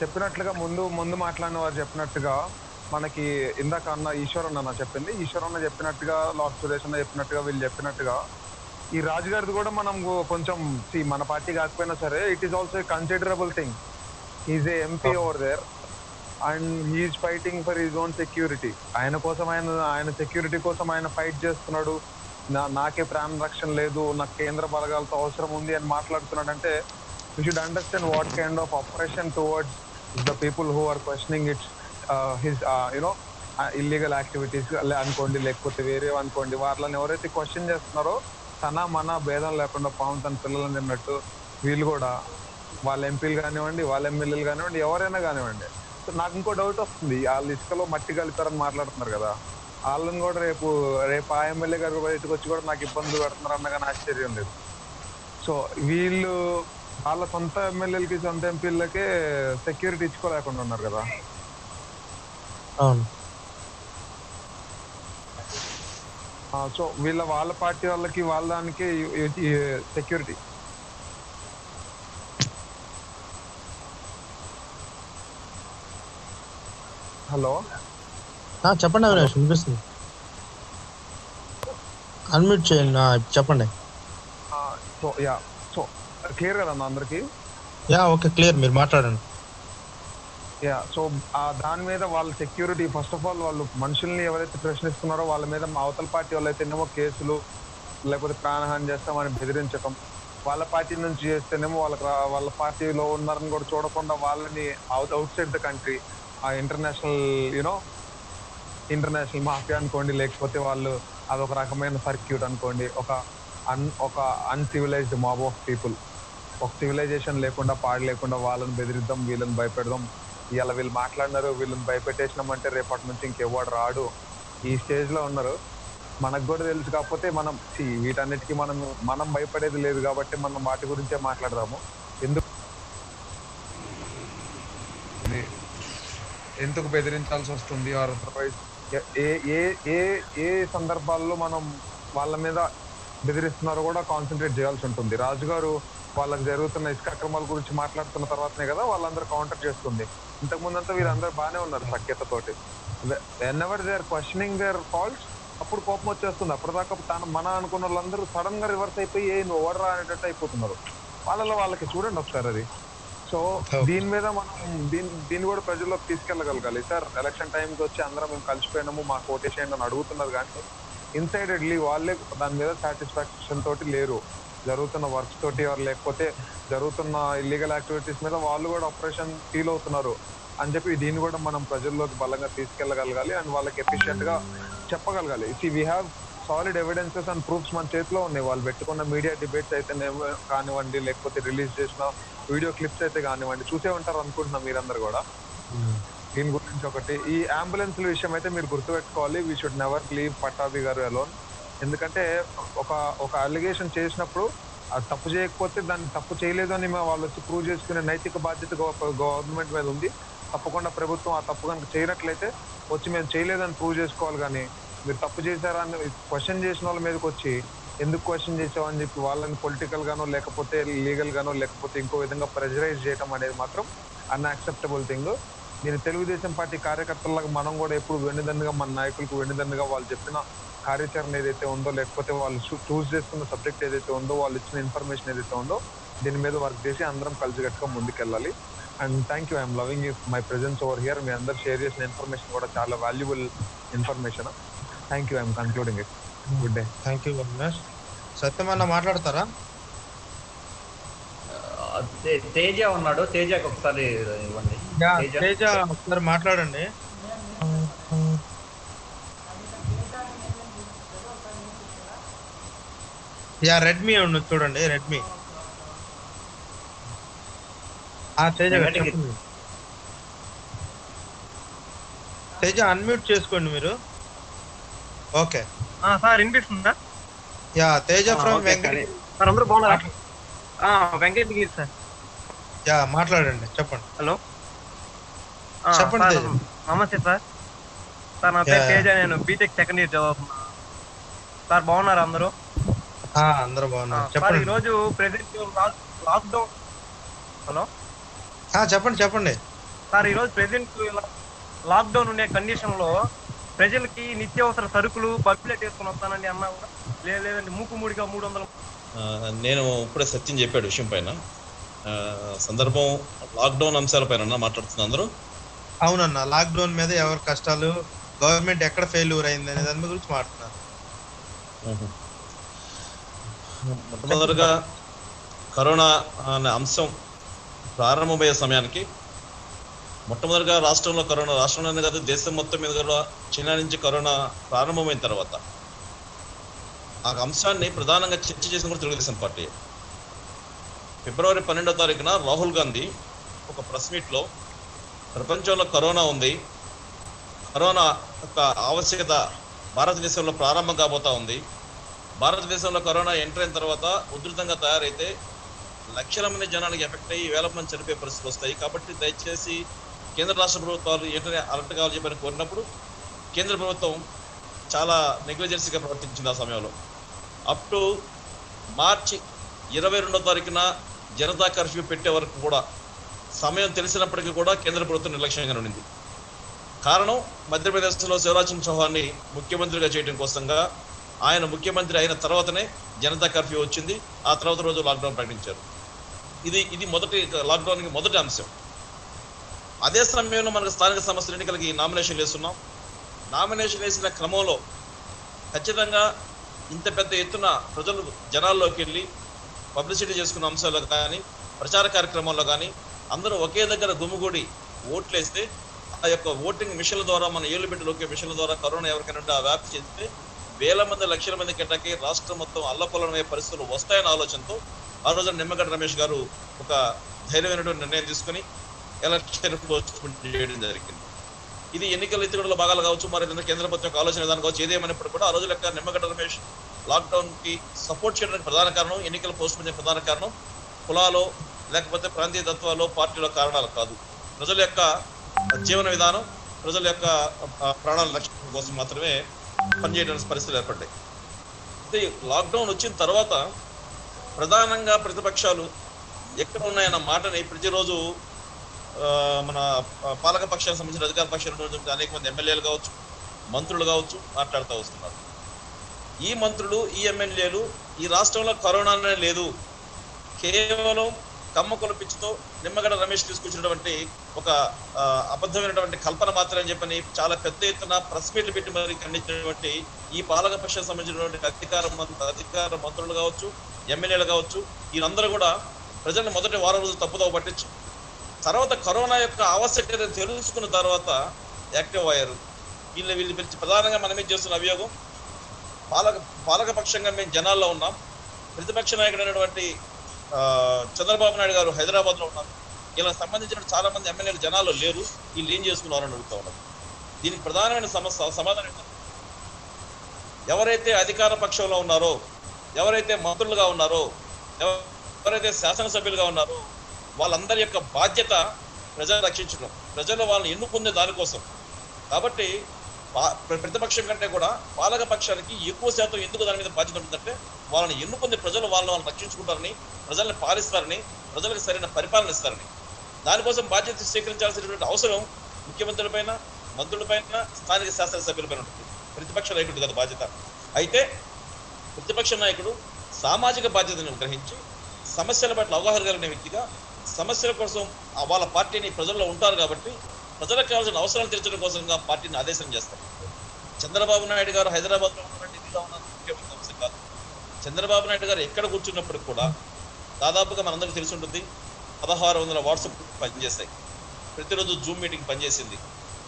చెప్పినట్లుగా ముందు మాట్లాడిన వారు చెప్పినట్టుగా మనకి ఇందాక అన్న ఈశ్వరన్న చెప్పింది, ఈశ్వరన్న చెప్పినట్టుగా, లార్డ్ సురేష్ అన్న చెప్పినట్టుగా, వీళ్ళు చెప్పినట్టుగా ఈ రాజుగారిది కూడా మనం కొంచెం మన పార్టీ కాకపోయినా సరే it is also considerable thing. Is a MP over there and he is fighting for his own security. ఆయన కోసం ఆయన సెక్యూరిటీ కోసం ఆయన ఫైట్ చేస్తున్నాడు. నాకే ప్రాణ రక్షణ లేదు, నాకు కేంద్ర బలగాలతో అవసరం ఉంది అని మాట్లాడుతున్నాడంటే you should understand what kind of operation towards the people who are questioning it's his you know illegal activities అనుకోండి, లేకపోతే వేరే అనుకోండి, వాళ్ళని ఎవరైతే క్వశ్చన్ చేస్తున్నారో మన భేదం లేకుండా పాము తన పిల్లలని తిన్నట్టు వీళ్ళు కూడా వాళ్ళ ఎంపీలు కానివ్వండి, వాళ్ళ ఎమ్మెల్యేలు కానివ్వండి, ఎవరైనా కానివ్వండి. సో నాకు ఇంకో డౌట్ వస్తుంది, వాళ్ళు ఇసుకలో మట్టి కలిపారని మాట్లాడుతున్నారు కదా, వాళ్ళని కూడా రేపు ఆ ఎమ్మెల్యే గారు బయటకు వచ్చి కూడా నాకు ఇబ్బందులు పెడుతున్నారు అన్నగానే ఆశ్చర్యం లేదు. సో వీళ్ళు వాళ్ళ సొంత ఎమ్మెల్యేలకి, సొంత ఎంపీలకే సెక్యూరిటీ ఇచ్చుకోలేకుండా ఉన్నారు కదా. అవును. సో వాళ్ళ పార్టీ వాళ్ళకి వాళ్ళ దానికి సెక్యూరిటీ. హలో చెప్పండి అవినాష్, వినిపిస్తుంది. అన్మ్యూట్ చేయండి, చెప్పండి. సో క్లియర్ కదా అందరికి? ఓకే క్లియర్, మీరు మాట్లాడండి. సో దాని మీద వాళ్ళ సెక్యూరిటీ, ఫస్ట్ ఆఫ్ ఆల్ వాళ్ళు మనుషుల్ని ఎవరైతే ప్రశ్నిస్తున్నారో వాళ్ళ మీద అవతల పార్టీ వాళ్ళైతేనేమో కేసులు లేకపోతే ప్రాణహాని చేస్తామని బెదిరించడం, వాళ్ళ పార్టీ నుంచి చేస్తేనేమో వాళ్ళ పార్టీలో ఉన్నారని కూడా చూడకుండా వాళ్ళని out side the country international mafia అనుకోండి, లేకపోతే వాళ్ళు అదొక రకమైన సర్క్యూట్ అనుకోండి, ఒక అన్సివిలైజ్డ్ మాబ్ ఆఫ్ పీపుల్, ఒక సివిలైజేషన్ లేకుండా పాడు లేకుండా వాళ్ళని బెదిరిద్దాం, వీళ్ళని భయపెడదాం. ఇలా వీళ్ళు మాట్లాడినారు, వీళ్ళని భయపెట్టేసినామంటే రేపటి నుంచి ఇంకెవ్వడు రాడు, ఈ స్టేజ్ లో ఉన్నారు. మనకు కూడా తెలుసు, కాకపోతే మనం వీటన్నిటికీ మనం భయపడేది లేదు కాబట్టి మనం వాటి గురించే మాట్లాడదాము. ఎందుకు బెదిరించాల్సి వస్తుంది, ఆర్ ఏ సందర్భాల్లో మనం వాళ్ళ మీద బెదిరిస్తున్నారో కూడా కాన్సన్ట్రేట్ చేయాల్సి ఉంటుంది. రాజుగారు వాళ్ళకి జరుగుతున్న ఇసుక అక్రమాల గురించి మాట్లాడుతున్న తర్వాతనే కదా వాళ్ళందరూ కౌంటర్ చేస్తుంది. ఇంతకుముందంతా వీరందరూ బాగానే ఉన్నారు సఖ్యతతోటి. Whenever they are questioning their faults అప్పుడు కోపం వచ్చేస్తుంది. అప్పటిదాకా మన అనుకున్న వాళ్ళందరూ సడన్ గా రివర్స్ అయిపోయి నువ్వు ఓడరా అనేటట్టు అయిపోతున్నారు. వాళ్ళకి చూడండి ఒకసారి అది. సో దీని మీద మనం దీన్ని కూడా ప్రజల్లోకి తీసుకెళ్ళగలగాలి. సార్ ఎలక్షన్ టైంకి వచ్చి అందరం మేము కలిసిపోయినాము, మాకు ఓటేసేయండి అని అడుగుతున్నారు, కానీ ఇన్సైడెడ్లీ వాళ్ళే దాని మీద సాటిస్ఫాక్షన్ తోటి లేరు. జరుగుతున్న వర్క్స్ తోటి లేకపోతే జరుగుతున్న ఇల్లీగల్ యాక్టివిటీస్ మీద వాళ్ళు కూడా ఆపరేషన్ ఫీల్ అవుతున్నారు అని చెప్పి దీన్ని కూడా మనం ప్రజల్లోకి బలంగా తీసుకెళ్ళగలగాలి అండ్ వాళ్ళకి ఎఫిషియెంట్ గా చెప్పగలగాలి. We have solid evidences and proofs మన చేతిలో ఉన్నాయి. వాళ్ళు పెట్టుకున్న మీడియా డిబేట్స్ అయితే కానివ్వండి, లేకపోతే రిలీజ్ చేసిన వీడియో క్లిప్స్ అయితే కానివ్వండి, చూసే ఉంటారు అనుకుంటున్నా మీరందరూ కూడా. దీని గురించి ఒకటి, ఈ అంబులెన్స్ విషయం అయితే మీరు గుర్తుపెట్టుకోవాలి. We should never leave Pattabhi గారు అలోన్. ఎందుకంటే ఒక అలిగేషన్ చేసినప్పుడు అది తప్పు చేయకపోతే దాన్ని తప్పు చేయలేదు అని వాళ్ళు వచ్చి ప్రూవ్ చేసుకునే నైతిక బాధ్యత గవర్నమెంట్ మీద ఉంది. తప్పకుండా ప్రభుత్వం ఆ తప్పు కనుక చేయనట్లయితే వచ్చి మేము చేయలేదని ప్రూవ్ చేసుకోవాలి. కానీ మీరు తప్పు చేశారా అని క్వశ్చన్ చేసిన వాళ్ళ మీదకి వచ్చి ఎందుకు క్వశ్చన్ చేసామని చెప్పి వాళ్ళని పొలిటికల్ గానో లేకపోతే లీగల్ గానో లేకపోతే ఇంకో విధంగా ప్రెజరైజ్ చేయడం అనేది మాత్రం అన్యాక్సెప్టబుల్ థింగ్. నేను తెలుగుదేశం పార్టీ కార్యకర్తలకు మనం కూడా ఎప్పుడు వెన్నుదన్నుగా మన నాయకులకు వెన్నుదన్నుగా వాళ్ళు చెప్పిన కార్యాచరణ ఏదైతే ఉందో లేకపోతే వాళ్ళు చూస్ చేసుకున్న సబ్జెక్ట్ ఏదైతే ఉందో వాళ్ళు ఇచ్చిన ఇన్ఫర్మేషన్ ఏదైతే ఉందో దీని మీద వర్క్ చేసి అందరం కలిసికట్టుగా ముందుకెళ్ళాలి. And thank you, I'm loving you my presence over here. మీ అందరు షేర్ చేసిన ఇన్ఫర్మేషన్ కూడా చాలా valuable information. Thank you, I'm concluding it. Good day. Thank you Avinash. సత్యమన్న మాట్లాడతారా? తేజ ఉన్నాడు, తేజకి ఒకసారి ఇవ్వండి. తేజ ఒకసారి మాట్లాడండి. రెడ్మీ ఉండదు చూడండి, రెడ్మీ. తేజ తేజ అన్మ్యూట్ చేసుకోండి మీరు. ఓకే సార్ వినిపిస్తుందా? తేజ ఫ్రమ్ వెంకటగిరి. సార్ అందరూ బాగున్నారా? వెంకటగిరి సార్. మాట్లాడండి, చెప్పండి. హలో చెప్పండి. నమస్తే సార్. సార్ నా పేరు తేజ, నేను బీటెక్ సెకండ్ ఇయర్ చదువుతున్నా. సార్ బాగున్నారా అందరూ? అందరూ బాగున్నారు. సార్ ఈరోజు ప్రెసెంట్ లాక్డౌన్. హలో చెప్పండి. సార్ ఈరోజు ప్రెసెంట్ లాక్డౌన్ ఉండే కండిషన్ లో ప్రజలకి నిత్యావసర సరుకులు బల్బులెట్ వేసుకుని వస్తానండి అన్నా కూడా లేదండి మూకుముడిగా 300. నేను ఇప్పుడే సత్యం చెప్పాడు విషయం పైన సందర్భం లాక్డౌన్ అంశాల పైన మాట్లాడుతున్నా అందరూ. అవునన్నా, లాక్డౌన్ మీద ఎవరి కష్టాలు, గవర్నమెంట్ ఎక్కడ ఫెయిల్యూర్ అయింది అనే దాని గురించి మాట్లాడుతున్నారు. మొట్టమొదటిగా కరోనా అనే అంశం ప్రారంభమయ్యే సమయానికి మొట్టమొదటిగా రాష్ట్రంలోనే కాదు దేశం మొత్తం మీద కూడా చైనా నుంచి కరోనా ప్రారంభమైన తర్వాత ఆ అంశాన్ని ప్రధానంగా చర్చ చేసిన కూడా తెలుగుదేశం పార్టీ. ఫిబ్రవరి 12వ తారీఖున రాహుల్ గాంధీ ఒక ప్రెస్ మీట్లో ప్రపంచంలో కరోనా ఉంది, కరోనా యొక్క ఆవశ్యకత భారతదేశంలో ప్రారంభం కాబోతా ఉంది, భారతదేశంలో కరోనా ఎంటర్ అయిన తర్వాత ఉధృతంగా తయారైతే లక్షల మంది జనానికి ఎఫెక్ట్ అయ్యి వేల మంది చనిపోయే పరిస్థితులు వస్తాయి. కాబట్టి దయచేసి కేంద్ర రాష్ట్ర ప్రభుత్వాలు ఏంటనే అలర్ట్ కావాలని చెప్పని కోరినప్పుడు కేంద్ర ప్రభుత్వం చాలా నెగ్లిజెన్సీగా ప్రవర్తించింది. ఆ సమయంలో అప్ టు మార్చి 22వ తారీఖున జనతా కర్ఫ్యూ పెట్టే వరకు కూడా సమయం తెలిసినప్పటికీ కూడా కేంద్ర ప్రభుత్వం నిర్లక్ష్యంగా ఉండింది. కారణం మధ్యప్రదేశ్లో శివరాజ్ సింగ్ చౌహాన్ని ముఖ్యమంత్రిగా చేయడం కోసంగా ఆయన ముఖ్యమంత్రి అయిన తర్వాతనే జనతా కర్ఫ్యూ వచ్చింది. ఆ తర్వాత రోజు లాక్డౌన్ ప్రకటించారు. ఇది మొదటి లాక్డౌన్కి మొదటి అంశం. అదే సమయంలో మనకు స్థానిక సంస్థల ఎన్నికలకి నామినేషన్ వేస్తున్నాం. నామినేషన్ వేసిన క్రమంలో ఖచ్చితంగా ఇంత పెద్ద ఎత్తున ప్రజలు జనాల్లోకి వెళ్ళి పబ్లిసిటీ చేసుకున్న అంశాల్లో కానీ ప్రచార కార్యక్రమాల్లో కానీ అందరూ ఒకే దగ్గర గుమిగూడి ఓట్లేస్తే ఆ యొక్క ఓటింగ్ మిషన్ల ద్వారా మన ఏలుబెట్టి ఒకే మిషన్ల ద్వారా కరోనా ఎవరికైనా ఆ వ్యాప్తి చెందితే వేల మంది లక్షల మంది కిందకి రాష్ట్రం మొత్తం అల్లకొల్లమయ్యే పరిస్థితులు వస్తాయన్న ఆలోచనతో ఆ రోజున నిమ్మగడ్డ రమేష్ గారు ఒక ధైర్యమైనటువంటి నిర్ణయం తీసుకుని ఎలక్షన్ పోస్ట్పోన్ చేయడం జరిగింది. ఇది ఎన్నికల ఎత్తుగడలో భాగాలు కావచ్చు, మరి కేంద్ర ప్రభుత్వం ఆలోచన విధానం కావచ్చు, ఏదేమైనప్పుడు కూడా ఆ రోజు లెక్క నిమ్మగడ్డ రమేష్ లాక్డౌన్ కి సపోర్ట్ చేయడానికి ప్రధాన కారణం, ఎన్నికల పోస్ట్పోన్ చేయడానికి ప్రధాన కారణం కులాలో లేకపోతే ప్రాంతీయ తత్వాలో పార్టీలో కారణాలు కాదు. ప్రజల యొక్క జీవన విధానం, ప్రజల యొక్క ప్రాణాల రక్షణ కోసం మాత్రమే పనిచేయడానికి పరిస్థితులు ఏర్పడ్డాయి. అయితే లాక్డౌన్ వచ్చిన తర్వాత ప్రధానంగా ప్రతిపక్షాలు ఎక్కడ ఉన్నాయన్న మాటని ప్రతిరోజు మన పాలక పక్షానికి సంబంధించిన అధికార పక్షాలు అనేక మంది ఎమ్మెల్యేలు కావచ్చు, మంత్రులు కావచ్చు మాట్లాడుతూ వస్తున్నారు. ఈ మంత్రులు, ఈ ఎమ్మెల్యేలు ఈ రాష్ట్రంలో కరోనానే లేదు, కేవలం కమ్మకుల పిచ్చితో నిమ్మగడ్డ రమేష్ తీసుకొచ్చినటువంటి ఒక అబద్ధమైనటువంటి కల్పన మాత్రమే అని చెప్పని చాలా పెద్ద ఎత్తున ప్రెస్ మీట్లు పెట్టి మరి ఖండించినటువంటి ఈ పాలక పక్షానికి సంబంధించినటువంటి అధికార మంత్రులు కావచ్చు, ఎమ్మెల్యేలు కావచ్చు, వీళ్ళందరూ కూడా ప్రజలను మొదటి వారం రోజులు తప్పుదోవ పట్టించు, తర్వాత కరోనా యొక్క ఆవశ్యకతను తెలుసుకున్న తర్వాత యాక్టివ్ అయ్యారు. వీళ్ళు ప్రధానంగా మనమే చేస్తున్న అభియోగం, పాలక పక్షంగా మేము జనాల్లో ఉన్నాం, ప్రతిపక్ష నాయకుడు అయినటువంటి చంద్రబాబు నాయుడు గారు హైదరాబాద్ లో ఉన్నారు, ఇలా సంబంధించిన చాలా మంది ఎమ్మెల్యేలు జనాల్లో లేరు, వీళ్ళు ఏం చేసుకున్నారని అడుగుతా ఉన్నారు. దీనికి ప్రధానమైన సమాధానం ఏంటంటే, ఎవరైతే అధికార పక్షంలో ఉన్నారో, ఎవరైతే మంత్రులుగా ఉన్నారో, ఎవరైతే శాసనసభ్యులుగా ఉన్నారో వాళ్ళందరి యొక్క బాధ్యత ప్రజలు రక్షించడం, ప్రజలు వాళ్ళని ఎన్నుకునే దానికోసం. కాబట్టి ప్రతిపక్షం కంటే కూడా పాలక పక్షానికి ఎక్కువ శాతం ఎందుకు దాని మీద బాధ్యత ఉంటుందంటే, వాళ్ళని ఎన్నుకునే ప్రజలు వాళ్ళని రక్షించుకుంటారని, ప్రజల్ని పాలిస్తారని, ప్రజలకు సరైన పరిపాలన ఇస్తారని. దానికోసం బాధ్యత స్వీకరించాల్సినటువంటి అవసరం ముఖ్యమంత్రుల పైన, మంత్రుల పైన, స్థానిక శాసనసభ్యుల పైన ఉంటుంది. ప్రతిపక్ష నాయకుడు కదా బాధ్యత. అయితే ప్రతిపక్ష నాయకుడు సామాజిక బాధ్యతను గ్రహించి సమస్యల పట్ల అవగాహన కలిగిన వ్యక్తిగా, సమస్యల కోసం వాళ్ళ పార్టీని ప్రజల్లో ఉంటారు కాబట్టి ప్రజలకు కావాల్సిన అవసరాలు తీర్చడం కోసంగా పార్టీని ఆదేశం చేస్తారు. చంద్రబాబు నాయుడు గారు హైదరాబాద్లో ఉన్నటువంటి ముఖ్యమంత్రి అంశం కాదు. చంద్రబాబు నాయుడు గారు ఎక్కడ కూర్చున్నప్పటికి కూడా దాదాపుగా మనందరికీ తెలిసి ఉంటుంది, 1600 వాట్సాప్ పనిచేస్తాయి, ప్రతిరోజు జూమ్ మీటింగ్ పనిచేసింది.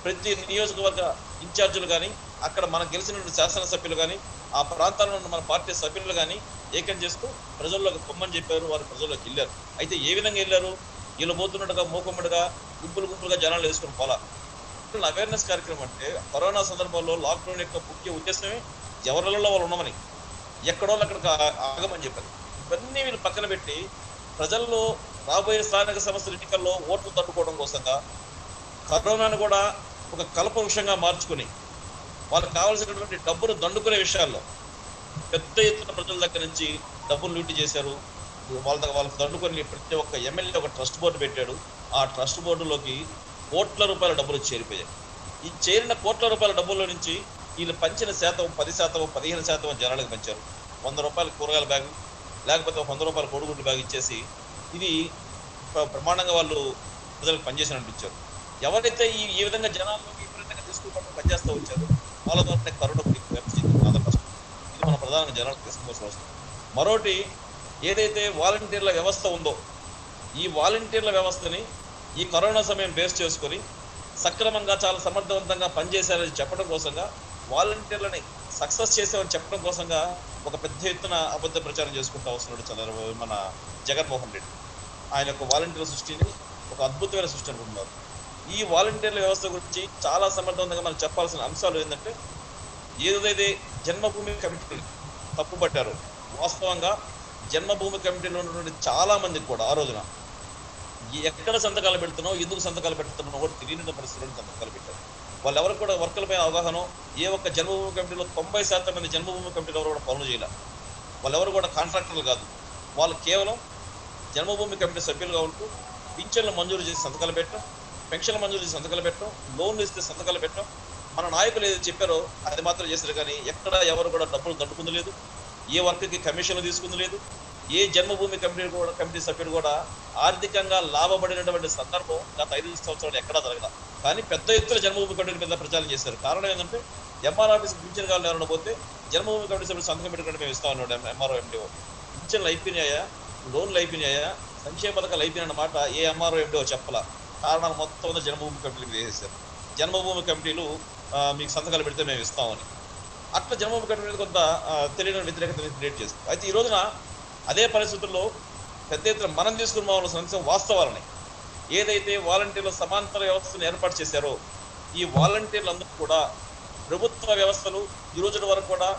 ప్రతి నియోజకవర్గ ఇన్ఛార్జీలు కానీ, అక్కడ మనకు గెలిచినటువంటి శాసనసభ్యులు కానీ, ఆ ప్రాంతాల్లో ఉన్న మన పార్టీ సభ్యులు కానీ ఏకం చేస్తూ ప్రజల్లోకి పొమ్మని చెప్పారు, వారు ప్రజల్లోకి వెళ్ళారు. అయితే ఏ విధంగా వెళ్ళారు? వీళ్ళు పోతున్నట్టుగా మూకుమ్మడిగా గుంపులుగా జనాలు వేసుకుని పోలా. అవేర్నెస్ కార్యక్రమం అంటే కరోనా సందర్భంలో లాక్డౌన్ యొక్క ముఖ్య ఉద్దేశమే ఎవరిలో వాళ్ళు ఉన్నామని, ఎక్కడో అక్కడికి ఆగమని చెప్పారు. ఇవన్నీ వీళ్ళు పక్కన పెట్టి ప్రజల్లో రాబోయే స్థానిక సంస్థల ఎన్నికల్లో ఓట్లు తట్టుకోవడం కోసంగా కరోనాను కూడా ఒక కల్పవృక్షంగా మార్చుకుని వాళ్ళకి కావాల్సినటువంటి డబ్బును దండుకునే విషయాల్లో పెద్ద ఎత్తున ప్రజల దగ్గర నుంచి డబ్బులు లూటీ చేశారు. వాళ్ళకి దండుకొని ప్రతి ఒక్క ఎమ్మెల్యే ఒక ట్రస్ట్ బోర్డు పెట్టాడు. ఆ ట్రస్ట్ బోర్డులోకి కోట్ల రూపాయల డబ్బులు చేరిపోయాయి. ఈ చేరిన కోట్ల రూపాయల డబ్బుల్లో నుంచి వీళ్ళు పంచిన శాతం 10%, 15% జనాలకు పంచారు. 100 రూపాయల కూరగాయల బ్యాగు, లేకపోతే 100 రూపాయల కోడిగుడ్డు బ్యాగ్ ఇచ్చేసి ఇది బ్రహ్మాండంగా వాళ్ళు ప్రజలకు పనిచేసి అనిపించారు. ఎవరైతే ఈ విధంగా జనాల్లో విపరీతంగా తీసుకుంటూ పనిచేస్తూ వచ్చారు వాళ్ళ ద్వారా కరోనా కష్టం. ఇది మన ప్రధానంగా జనాలకు తీసుకోవాల్సిన అవసరం. మరోటి ఏదైతే వాలంటీర్ల వ్యవస్థ ఉందో, ఈ వాలంటీర్ల వ్యవస్థని ఈ కరోనా సమయం బేస్ చేసుకొని సక్రమంగా చాలా సమర్థవంతంగా పనిచేశారని చెప్పడం కోసంగా, వాలంటీర్లని సక్సెస్ చేసామని చెప్పడం కోసంగా ఒక పెద్ద ఎత్తున అబద్ధ ప్రచారం చేసుకుంటూ వస్తున్నాడు మన జగన్మోహన్ రెడ్డి. ఆయన యొక్క వాలంటీర్ల సృష్టిని ఒక అద్భుతమైన సృష్టి అనుకుంటున్నారు. ఈ వాలంటీర్ల వ్యవస్థ గురించి చాలా సమర్థవంతంగా మనం చెప్పాల్సిన అంశాలు ఏంటంటే, ఏదైతే జన్మభూమి కమిటీలు తప్పుపట్టారో, వాస్తవంగా జన్మభూమి కమిటీలో ఉన్నటువంటి చాలా మందికి కూడా ఆ రోజున ఎక్కడ సంతకాలు పెడుతున్నావు, ఎందుకు సంతకాలు పెడుతున్నావు కూడా తెలియని పరిస్థితుల్లో సంతకాలు పెట్టారు. వాళ్ళెవరు కూడా వర్కులపై అవగాహన, ఏ ఒక్క జన్మభూమి కమిటీలో 90% మంది జన్మభూమి కమిటీలో ఎవరు కూడా పనులు చేయలేదు. వాళ్ళెవరు కూడా కాంట్రాక్టర్లు కాదు, వాళ్ళు కేవలం జన్మభూమి కమిటీ సభ్యులుగా ఉంటూ పింఛన్లు మంజూరు చేసి సంతకాలు పెట్టడం, పెన్షన్లు మంజూరు చేసి సంతకాలు పెట్టడం, లోన్లు ఇస్తే సంతకాలు పెట్టడం, మన నాయకులు ఏదో చెప్పారో అది మాత్రం చేశారు. కానీ ఎక్కడ ఎవరు కూడా డబ్బులు దండుకుంది లేదు, ఏ వర్క్కి కమిషన్లు తీసుకుంది లేదు, ఏ జన్మభూమి కమిటీ సభ్యుడు కూడా ఆర్థికంగా లాభపడినటువంటి సందర్భం గత 5 సంవత్సరాలు ఎక్కడా జరగదు. కానీ పెద్ద ఎత్తున జన్మభూమి కమిటీ మీద ప్రచారం చేశారు. కారణం ఏంటంటే, ఎంఆర్ ఆఫీస్ పింఛన్ కావాలి ఎవరైనా పోతే జన్మభూమి కమిటీ సభ్యుడు సంతకం పెట్టుకుంటే మేము ఇస్తా ఉన్నాడు ఎంఆర్ఓ ఎండిఓ. పింఛన్లు అయిపోయినాయా, లోన్లు అయిపోయినాయా, సంక్షేమ పథకాలు అయిపోయిన మాట ఏ ఎంఆర్ఓ ఎండిఓ చెప్పాల. కారణాలు మొత్తం జన్మభూమి కమిటీలు వేసేశారు. జన్మభూమి కమిటీలు మీకు సంతకాలు పెడితే మేము ఇస్తామని అట్లా జన్మభూమి కమిటీ మీద కొంత తెలియని వ్యతిరేకతని క్రియేట్ చేస్తారు. అయితే ఈ రోజున అదే పరిస్థితుల్లో పెద్ద ఎత్తున మనం తీసుకుని పోవాల్సిన అంశం వాస్తవాలని, ఏదైతే వాలంటీర్ల సమాంతర వ్యవస్థను ఏర్పాటు చేశారో ఈ వాలంటీర్లందరూ కూడా ప్రభుత్వ వ్యవస్థలు ఈ రోజుల వరకు కూడా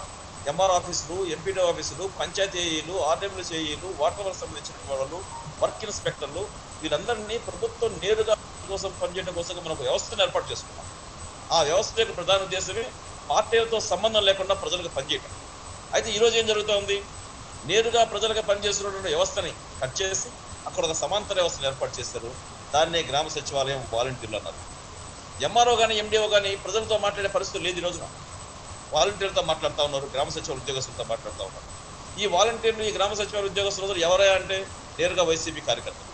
ఎంఆర్ ఆఫీసులు, ఎంపీడీ ఆఫీసులు, పంచాయతీలు, ఆర్డబ్ల్యూసీలు, వాటర్ వర్క్ సంబంధించిన వాళ్ళు, వర్క్ ఇన్స్పెక్టర్లు, వీళ్ళందరినీ ప్రభుత్వం నేరుగా కోసం పనిచేయడం కోసం మనం ఒక వ్యవస్థను ఏర్పాటు చేసుకున్నాం. ఆ వ్యవస్థ యొక్క ప్రధాన ఉద్దేశమే పార్టీలతో సంబంధం లేకుండా ప్రజలకు పనిచేయటం. అయితే ఈరోజు ఏం జరుగుతోంది, నేరుగా ప్రజలకు పనిచేస్తున్నటువంటి వ్యవస్థని కట్ చేసి అక్కడ ఒక సమాంతర వ్యవస్థను ఏర్పాటు చేశారు. దాన్నే గ్రామ సచివాలయం వాలంటీర్లు అన్నారు. ఎంఆర్ఓ కానీ ఎండిఓ కానీ ప్రజలతో మాట్లాడే పరిస్థితులు లేదు. ఈ రోజున వాలంటీర్లతో మాట్లాడుతూ ఉన్నారు, గ్రామ సచివాలయ ఉద్యోగస్తులతో మాట్లాడుతూ ఉన్నారు. ఈ వాలంటీర్లు, ఈ గ్రామ సచివాలయ ఉద్యోగస్తులు ఎవరయ్యా అంటే నేరుగా వైసీపీ కార్యకర్తలు.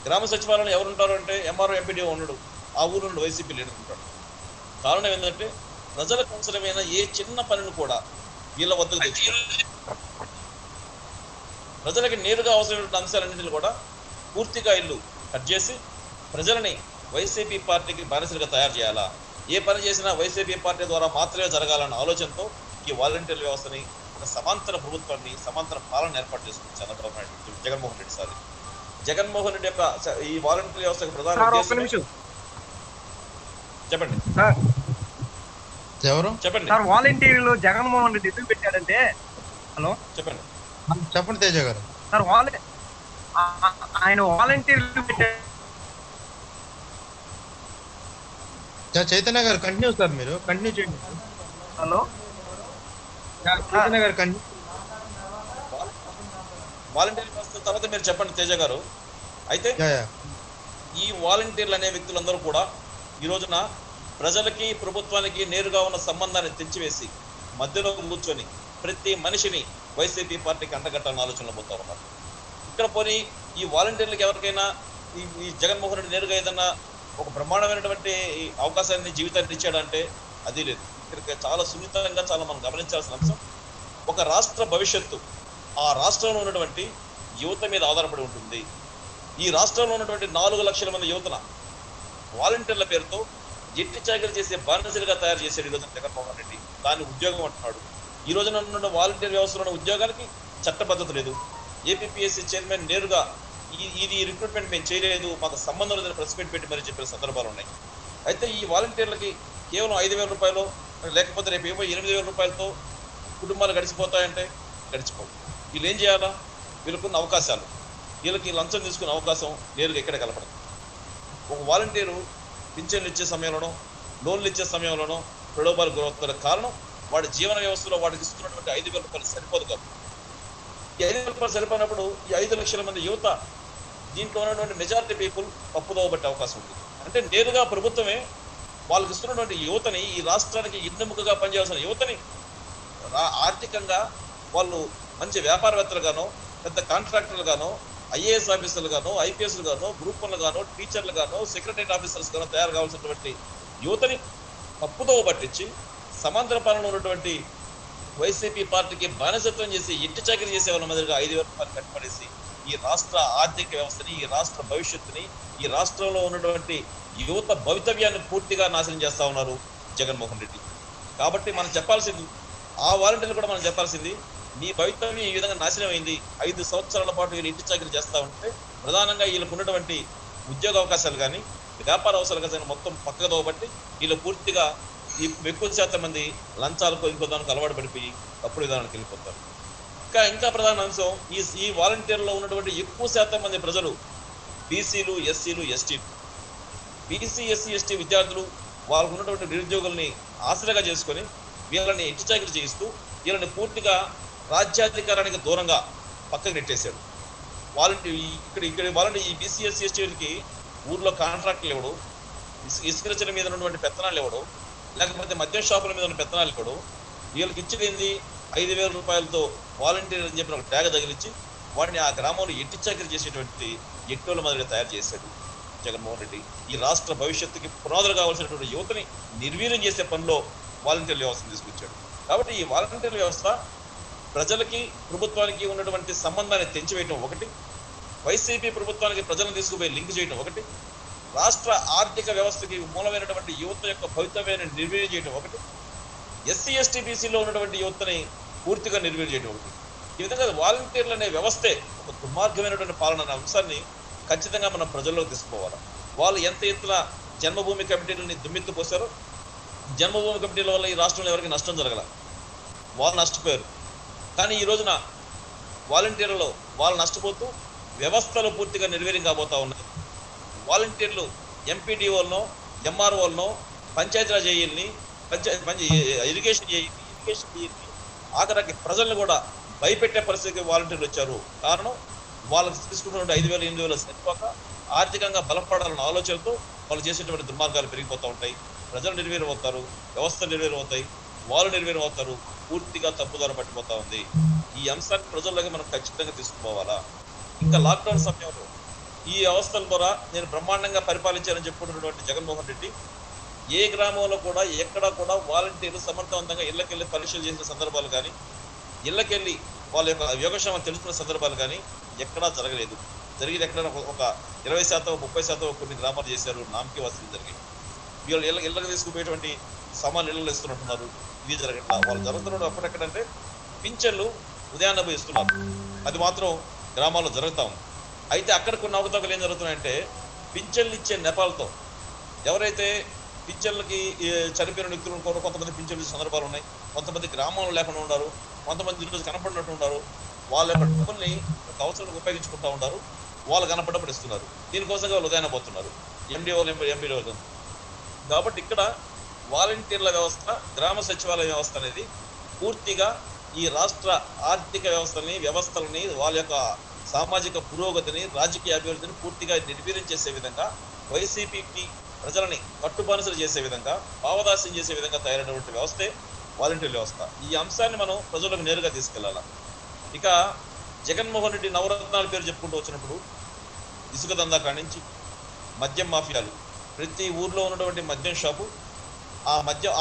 గ్రామ సచివాలయంలో ఎవరు ఉంటారు అంటే ఎంఆర్ఓ ఎంపీడీఓ ఉండడు, ఆ ఊరు నుండి వైసీపీ లీడర్ ఉంటాడు. కారణం ఏంటంటే ప్రజలకు అవసరమైన ఏ చిన్న పనిని కూడా వీళ్ళ వద్దకు తెచ్చుకోవాలి. ప్రజలకి నేరుగా అవసరమైన అంశాలన్నింటినీ కూడా పూర్తిగా ఇల్లు కట్ చేసి ప్రజలని వైసీపీ పార్టీకి బానిసలుగా తయారు చేయాలా, ఏ పని చేసినా వైసీపీ పార్టీ ద్వారా మాత్రమే జరగాలన్న ఆలోచనతో ఈ వాలంటీర్ వ్యవస్థని ఒక సమాంతర ప్రభుత్వాన్ని సమాంతర పాలన ఏర్పాటు చేసుకుంది చంద్రబాబు నాయుడు, జగన్మోహన్ రెడ్డి సార్. జగన్మోహన్ రెడ్డి యొక్క ఈ వాలంటీర్ వ్యవస్థ ప్రధాన ఉద్దేశం చెప్పండి ఎవరు చెప్పండి సార్. వాలంటీర్లు జగన్మోహన్ రెడ్డి ఎందుకు పెట్టాడంటే, హలో చెప్పండి చెప్పండి తేజ గారు. సార్ ఆయన వాలంటీర్లు పెట్టాడు. చైతన్య గారు కంటిన్యూ సార్, మీరు కంటిన్యూ చేయండి. హలో చైతన్య గారు కంటిన్యూ. వాలంటీర్ వ్యవస్థ తర్వాత మీరు చెప్పండి తేజ గారు. అయితే ఈ వాలంటీర్లు అనే వ్యక్తులందరూ కూడా ఈ రోజున ప్రజలకి ప్రభుత్వానికి నేరుగా ఉన్న సంబంధాన్ని తెంచివేసి మధ్యలో కూర్చొని ప్రతి మనిషిని వైసీపీ పార్టీకి అంటగట్టాలని ఆలోచనలో పోతా ఉన్నారు. ఇక్కడ పోనీ ఈ వాలంటీర్లకు ఎవరికైనా ఈ జగన్మోహన్ రెడ్డి నేరుగా ఏదన్నా ఒక బ్రహ్మాండమైనటువంటి అవకాశాన్ని జీవితాన్ని ఇచ్చాడంటే అది లేదు. ఇక్కడ చాలా సున్నితంగా చాలా మనం గమనించాల్సిన అంశం, ఒక రాష్ట్ర భవిష్యత్తు ఆ రాష్ట్రంలో ఉన్నటువంటి యువత మీద ఆధారపడి ఉంటుంది. ఈ రాష్ట్రంలో ఉన్నటువంటి 4 లక్షల మంది యువతన వాలంటీర్ల పేరుతో ఎట్టి చాకరీ చేసే బానిసలుగా తయారు చేశాడు ఈ రోజున జగన్మోహన్ రెడ్డి. దాన్ని ఉద్యోగం అంటున్నాడు. ఈ రోజున ఉన్న వాలంటీర్ వ్యవస్థలో ఉన్న ఉద్యోగానికి చట్టబద్ధత లేదు. ఏపీపీఎస్సీ చైర్మన్ నేరుగా ఇది రిక్రూట్మెంట్ మేము చేయలేదు, మాకు సంబంధం లేదని ప్రెస్ మీట్ పెట్టి మరీ చెప్పిన సందర్భాలు ఉన్నాయి. అయితే ఈ వాలంటీర్లకి కేవలం 5,000 రూపాయలు లేకపోతే రేపు ఏమో 8,000 రూపాయలతో కుటుంబాలు గడిచిపోతాయంటే గడిచిపోవు. వీళ్ళు ఏం చేయాలా? వీళ్ళకున్న అవకాశాలు, వీళ్ళకి లంచం తీసుకునే అవకాశం నేరుగా ఎక్కడ కలపడం. ఒక వాలంటీరు పింఛన్లు ఇచ్చే సమయంలోనో లోన్లు ఇచ్చే సమయంలోనో ప్రలోభాలు గురవుతున్న కారణం వాడి జీవన వ్యవస్థలో వాడికి ఇస్తున్నటువంటి 5,000 రూపాయలు సరిపోదు కాదు. ఈ 5,000 రూపాయలు సరిపోయినప్పుడు ఈ 5 లక్షల మంది యువత దీంట్లో ఉన్నటువంటి మెజారిటీ పీపుల్ తప్పుదోవబట్టే అవకాశం ఉంది. అంటే నేరుగా ప్రభుత్వమే వాళ్ళకి ఇస్తున్నటువంటి యువతని, ఈ రాష్ట్రానికి ఇన్నెముకగా పనిచేయాల్సిన యువతని ఆర్థికంగా వాళ్ళు మంచి వ్యాపారవేత్తలు గానో పెద్ద కాంట్రాక్టర్లు గానో ఐఏఎస్ ఆఫీసర్లు గానో ఐపీఎస్లు గానో గ్రూప్ 1లు గానో టీచర్లు గానో సెక్రటరీ ఆఫీసర్స్ గానో తయారు కావాల్సినటువంటి యువతని తప్పుదోవ పట్టించి సమాంతర పాలనలో ఉన్నటువంటి వైసీపీ పార్టీకి బానిసత్వం చేసి ఇంటి చాకరీ చేసే వాళ్ళ మాదిరిగా 5,000 రూపాయలు కట్టుబడేసి ఈ రాష్ట్ర ఆర్థిక వ్యవస్థని, ఈ రాష్ట్ర భవిష్యత్తుని, ఈ రాష్ట్రంలో ఉన్నటువంటి యువత భవితవ్యాన్ని పూర్తిగా నాశనం చేస్తా ఉన్నారు జగన్మోహన్ రెడ్డి. కాబట్టి మనం చెప్పాల్సింది, ఆ వాలంటీర్లు కూడా మనం చెప్పాల్సింది, నీ భవితవ్యం ఈ విధంగా నాశనం అయింది. 5 సంవత్సరాల పాటు వీళ్ళు ఇంటి చాకరీ చేస్తూ ఉంటే ప్రధానంగా వీళ్ళకు ఉన్నటువంటి ఉద్యోగ అవకాశాలు కానీ వ్యాపార అవసరాలు కానీ మొత్తం పక్కకు దోబట్టి వీళ్ళు పూర్తిగా ఎక్కువ శాతం మంది లంచాలకు ఇంకో దానికి అలవాటు పడిపోయి తప్పుడు విధానానికి వెళ్ళిపోతారు. ఇంకా ప్రధాన అంశం, ఈ వాలంటీర్లో ఉన్నటువంటి ఎక్కువ శాతం మంది ప్రజలు బీసీలు, ఎస్సీలు, ఎస్టీలు. బీసీ, ఎస్సీ, ఎస్టీ విద్యార్థులు వాళ్ళకు ఉన్నటువంటి నిరుద్యోగుల్ని ఆశ్రయగా చేసుకొని వీళ్ళని ఇంటి చాకరీ చేయిస్తూ వీళ్ళని పూర్తిగా రాజ్యాధికారానికి దూరంగా పక్కకు నెట్టేశాడు. ఇక్కడ వాలంటీర్ ఈ బీసీ, ఎస్సీ, ఎస్టీలకి ఊర్లో కాంట్రాక్టులు ఇవ్వడు, ఇసుకరచన మీద ఉన్నటువంటి పెత్తనాలు ఇవ్వడు, లేకపోతే మద్యం షాపుల మీద ఉన్న పెత్తనాలు ఇవ్వడు. వీళ్ళకి ఇచ్చేది 5,000 రూపాయలతో వాలంటీర్ అని చెప్పిన ఒక ట్యాగ్ తగిలించి వాడిని ఆ గ్రామంలో ఎట్టి చాకరీ చేసేటువంటి ఎట్టోల మాదిరిగా తయారు చేశాడు జగన్మోహన్ రెడ్డి. ఈ రాష్ట్ర భవిష్యత్తుకి పునాదులు కావాల్సినటువంటి యువతని నిర్వీర్యం చేసే పనిలో వాలంటీర్ వ్యవస్థను తీసుకొచ్చాడు. కాబట్టి ఈ వాలంటీర్ వ్యవస్థ ప్రజలకి ప్రభుత్వానికి ఉన్నటువంటి సంబంధాన్ని తెంచివేయటం ఒకటి, వైసీపీ ప్రభుత్వానికి ప్రజలను తీసుకుపోయి లింక్ చేయడం ఒకటి, రాష్ట్ర ఆర్థిక వ్యవస్థకి మూలమైనటువంటి యువత యొక్క భవితవ్యాన్ని నిర్వీర్యం చేయడం ఒకటి, ఎస్సీ, ఎస్టీ, బీసీలో ఉన్నటువంటి యువతని పూర్తిగా నిర్వీర్యం చేయడం ఒకటి. ఈ విధంగా వాలంటీర్లు అనే వ్యవస్థే ఒక దుర్మార్గమైనటువంటి పాలన అనే అంశాన్ని ఖచ్చితంగా మనం ప్రజల్లోకి తీసుకుపోవాలి. వాళ్ళు ఎంత ఎత్తున జన్మభూమి కమిటీలని దుమ్మెత్తిపోసారో, జన్మభూమి కమిటీల వల్ల ఈ రాష్ట్రంలో ఎవరికి నష్టం జరగల, వాళ్ళు నష్టపోయారు. కానీ ఈ రోజున వాలంటీర్లలో వాళ్ళు నష్టపోతూ వ్యవస్థలు పూర్తిగా నిర్వీర్యం కాబోతా ఉన్నాయి. వాలంటీర్లు ఎంపీడీఓలను, ఎంఆర్ఓలను, పంచాయతీరాజ్ ఏఈల్ని, ఇరిగేషన్ ఏఈల్ని, ఆఖరికి ప్రజల్ని కూడా భయపెట్టే పరిస్థితికి వాలంటీర్లు వచ్చారు. కారణం వాళ్ళకి తీసుకున్నటువంటి 5,000, 8,000 సరిపోక ఆర్థికంగా బలపడాలన్న ఆలోచనతో వాళ్ళు చేసేటువంటి దుర్మార్గాలు పెరిగిపోతూ ఉంటాయి. ప్రజలు నిర్వీర్యం అవుతారు, వ్యవస్థలు నిర్వీర్యం అవుతాయి, వాళ్ళు నిర్వీర్యం అవుతారు, పూర్తిగా తప్పుదారి పట్టిపోతా ఉంది. ఈ అంశాన్ని ప్రజల్లోకి మనం ఖచ్చితంగా తీసుకుపోవాలా. ఇంకా లాక్డౌన్ సమయంలో ఈ వ్యవస్థల ద్వారా నేను బ్రహ్మాండంగా పరిపాలించానని చెప్పుకుంటున్నటువంటి జగన్మోహన్ రెడ్డి ఏ గ్రామంలో కూడా ఎక్కడా కూడా వాలంటీర్లు సమర్థవంతంగా ఇళ్ళకెళ్ళి పరీక్షలు చేసిన సందర్భాలు కానీ ఇళ్ళకెళ్ళి వాళ్ళ యొక్క యోగక్షేమం తెలుసుకున్న సందర్భాలు కానీ ఎక్కడా జరగలేదు. జరిగింది ఎక్కడైనా ఒక 20%, 30% కొన్ని గ్రామాలు చేశారు, నామకి వసతులు జరిగాయి. వీళ్ళు ఇళ్ళకి తీసుకుపోయేటువంటి సామాన్లు ఇళ్ళు ఇస్తున్నట్టున్నారు, ఇది జరగట్లా. వాళ్ళు జరుగుతున్న అప్పుడెక్కడంటే పింఛన్లు ఉదయాన్నే పోయి ఇస్తున్నారు, అది మాత్రం గ్రామాల్లో జరుగుతూ ఉంది. అయితే అక్కడ కొన్ని అవకతవకలు ఏం జరుగుతున్నాయంటే పింఛన్లు ఇచ్చే నెపాలతో ఎవరైతే పింఛన్లకి చనిపోయిన వ్యక్తులు కూడా కొంతమంది పింఛన్లు సందర్భాలు ఉన్నాయి, కొంతమంది గ్రామంలో లేకుండా ఉన్నారు, కొంతమంది ఈరోజు కనపడినట్టు ఉన్నారు. వాళ్ళ యొక్క డబ్బుల్ని అవసరాలకు ఉపయోగించుకుంటూ ఉంటారు, వాళ్ళు కనపడప్పుడు ఇస్తున్నారు. దీనికోసంగా వాళ్ళు ఉదయాన్నే పోతున్నారు ఎంపీడీఓలు. కాబట్టి ఇక్కడ వాలంటీర్ల వ్యవస్థ, గ్రామ సచివాలయ వ్యవస్థ అనేది పూర్తిగా ఈ రాష్ట్ర ఆర్థిక వ్యవస్థలని వాళ్ళ యొక్క సామాజిక పురోగతిని, రాజకీయ అభివృద్ధిని పూర్తిగా నిర్వీర్యం చేసే విధంగా, వైసీపీకి ప్రజలని కట్టుబానిసలు చేసే విధంగా, భావదాస్యం చేసే విధంగా తయారైనటువంటి వ్యవస్థే వాలంటీర్ వ్యవస్థ. ఈ అంశాన్ని మనం ప్రజలకు నేరుగా తీసుకెళ్లాలి. ఇక జగన్మోహన్ రెడ్డి నవరత్నాల పేరు చెప్పుకుంటూ వచ్చినప్పుడు ఇసుక దందా కానించి మద్యం మాఫియాలు, ప్రతి ఊర్లో ఉన్నటువంటి మద్యం షాపు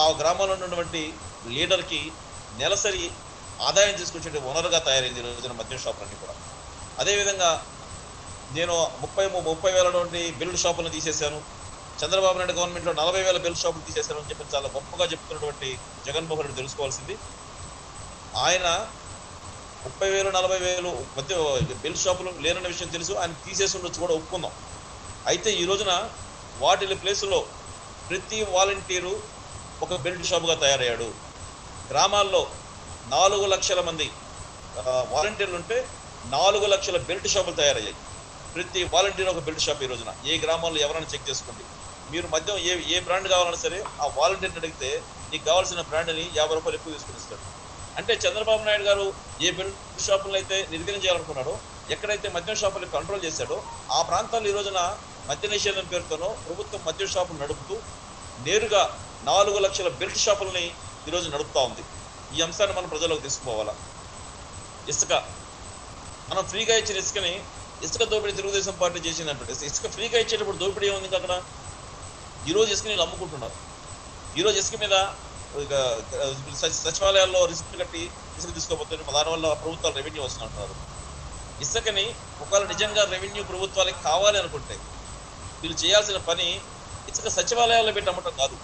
ఆ గ్రామంలో ఉన్నటువంటి లీడర్కి నెలసరి ఆదాయం తీసుకొచ్చే వనరుగా తయారైంది ఈ రోజున మద్యం షాపులన్నీ కూడా. అదేవిధంగా నేను 30,000 బిల్డ్ షాపులను తీసేశాను, చంద్రబాబు నాయుడు గవర్నమెంట్లో 40,000 బిల్డ్ షాపులు తీసేశాను అని చెప్పి చాలా గొప్పగా చెప్తున్నటువంటి జగన్మోహన్ రెడ్డి తెలుసుకోవాల్సింది, ఆయన 30,000, 40,000 మధ్య బిల్డ్ షాపులు లేనన్న విషయం తెలుసు, ఆయన తీసేసి ఉండొచ్చు కూడా ఒప్పుకుందాం. అయితే ఈ రోజున వాటి ప్లేసులో ప్రతి వాలంటీరు ఒక బెల్ట్ షాపుగా తయారయ్యాడు. గ్రామాల్లో 4 లక్షల మంది వాలంటీర్లు ఉంటే 4 లక్షల బెల్ట్ షాపులు తయారయ్యాయి. ప్రతి వాలంటీర్ ఒక బెల్ట్ షాప్. ఈ రోజున ఏ గ్రామాల్లో ఎవరైనా చెక్ చేసుకోండి, మీరు మద్యం ఏ బ్రాండ్ కావాలన్నా సరే ఆ వాలంటీర్ని అడిగితే నీకు కావాల్సిన బ్రాండ్ని 50 రూపాయలు ఎక్కువ తీసుకుని ఇస్తాడు. అంటే చంద్రబాబు నాయుడు గారు ఏ బెల్ట్ షాపులను అయితే నిర్వీర్యం చేయాలనుకున్నాడో, ఎక్కడైతే మద్యం షాపులు కంట్రోల్ చేశాడో ఆ ప్రాంతాల్లో ఈ రోజున మద్య నిషేధం పేరుతోనో ప్రభుత్వం మద్యం షాపులు నడుపుతూ నేరుగా 4 లక్షల బెల్ట్ షాపులని ఈరోజు నడుపుతా ఉంది. ఈ అంశాన్ని మనం ప్రజలకు తీసుకుపోవాలా. ఇసుక మనం ఫ్రీగా ఇచ్చిన ఇసుకని, ఇసుక దోపిడీ తెలుగుదేశం పార్టీ చేసిందంటే, ఇసుక ఫ్రీగా ఇచ్చేటప్పుడు దోపిడీ ఏముంది ఇంకా అక్కడ? ఈరోజు ఇసుక నీళ్ళు అమ్ముకుంటున్నారు. ఈరోజు ఇసుక మీద సచివాలయాల్లో రిసిప్ట్ కట్టి ఇసుక తీసుకోబోతున్నారు, దానివల్ల ప్రభుత్వాలు రెవెన్యూ వస్తున్నారు. ఇసుకని ఒకవేళ నిజంగా రెవెన్యూ ప్రభుత్వాలకి కావాలి అనుకుంటే వీళ్ళు చేయాల్సిన పని ఇసుక సచివాలయాల్లో పెట్టి అమ్మటం కాదు,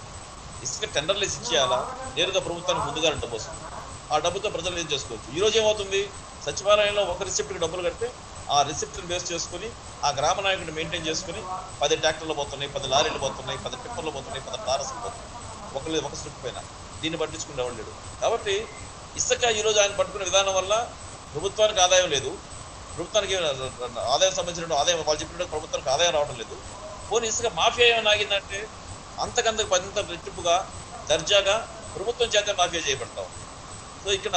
ఇసుక టెండర్లు ఇచ్చేయాలా, నేరుగా ప్రభుత్వానికి ముందుగా డబ్బు వస్తుంది, ఆ డబ్బుతో ప్రజలు ఏం చేసుకోవచ్చు. ఈరోజు ఏమవుతుంది, సచివాలయంలో ఒక రిసిప్ట్కి డబ్బులు కడితే ఆ రిసిప్ట్ని బేస్ చేసుకుని ఆ గ్రామ నాయకుడిని మెయింటైన్ చేసుకుని 10 ట్రాక్టర్లు పోతున్నాయి, 10 లారీలు పోతున్నాయి, 10 టిప్పర్లు పోతున్నాయి, 10 టారస్లు పోతున్నాయి, ఒక స్లిప్ పైన. దీన్ని పట్టించుకునేవాడు లేడు. కాబట్టి ఇసుక ఈరోజు ఆయన పట్టుకునే విధానం వల్ల ప్రభుత్వానికి ఆదాయం లేదు, ప్రభుత్వానికి ఆదాయం సంబంధించిన ఆదాయం వాళ్ళు చెప్పినట్టు ప్రభుత్వానికి ఆదాయం రావడం లేదు. పోనీ ఇసుక మాఫియా ఏమైనా ఆగిందంటే అంతకంతకు 10 రెట్టింపుగా దర్జాగా ప్రభుత్వం చేత మాఫియా చేయబడతాం. సో ఇక్కడ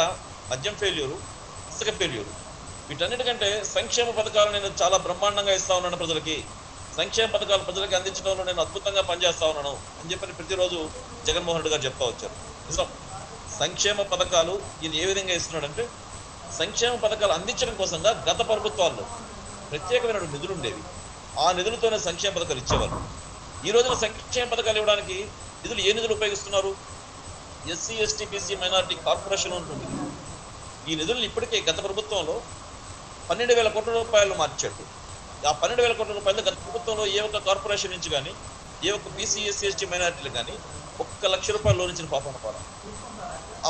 మద్యం ఫెయిల్యూరు, ఇసుక ఫెయిల్యూరు, వీటన్నిటికంటే సంక్షేమ పథకాలు నేను చాలా బ్రహ్మాండంగా ఇస్తా ఉన్నాను ప్రజలకి, సంక్షేమ పథకాలు ప్రజలకి అందించడంలో నేను అద్భుతంగా పనిచేస్తా ఉన్నాను అని చెప్పి ప్రతిరోజు జగన్మోహన్ రెడ్డి గారు చెప్తా వచ్చారు. నిజం, సంక్షేమ పథకాలు ఈయన ఏ విధంగా ఇస్తున్నాడంటే, సంక్షేమ పథకాలు అందించడం కోసంగా గత ప్రభుత్వాల్లో ప్రత్యేకమైన నిధులు ఉండేవి, ఆ నిధులతోనే సంక్షేమ పథకాలు ఇచ్చేవారు. ఈ రోజున సంక్షేమ పథకాలు ఇవ్వడానికి నిధులు ఏ నిధులు ఉపయోగిస్తున్నారు? SC, ST, BC, minority corporation ఉంటుంది. ఈ నిధులను ఇప్పటికే గత ప్రభుత్వంలో 12,000 కోట్ల రూపాయలు మార్చాడు. ఆ 12,000 కోట్ల రూపాయలు గత ప్రభుత్వంలో ఏ ఒక్క కార్పొరేషన్ నుంచి కానీ, ఏ ఒక్క బీసీ, ఎస్సీ, ఎస్టీ, మైనారిటీలు కానీ 1 లక్ష రూపాయలు లోన్ ఇచ్చిన పాపం పాల.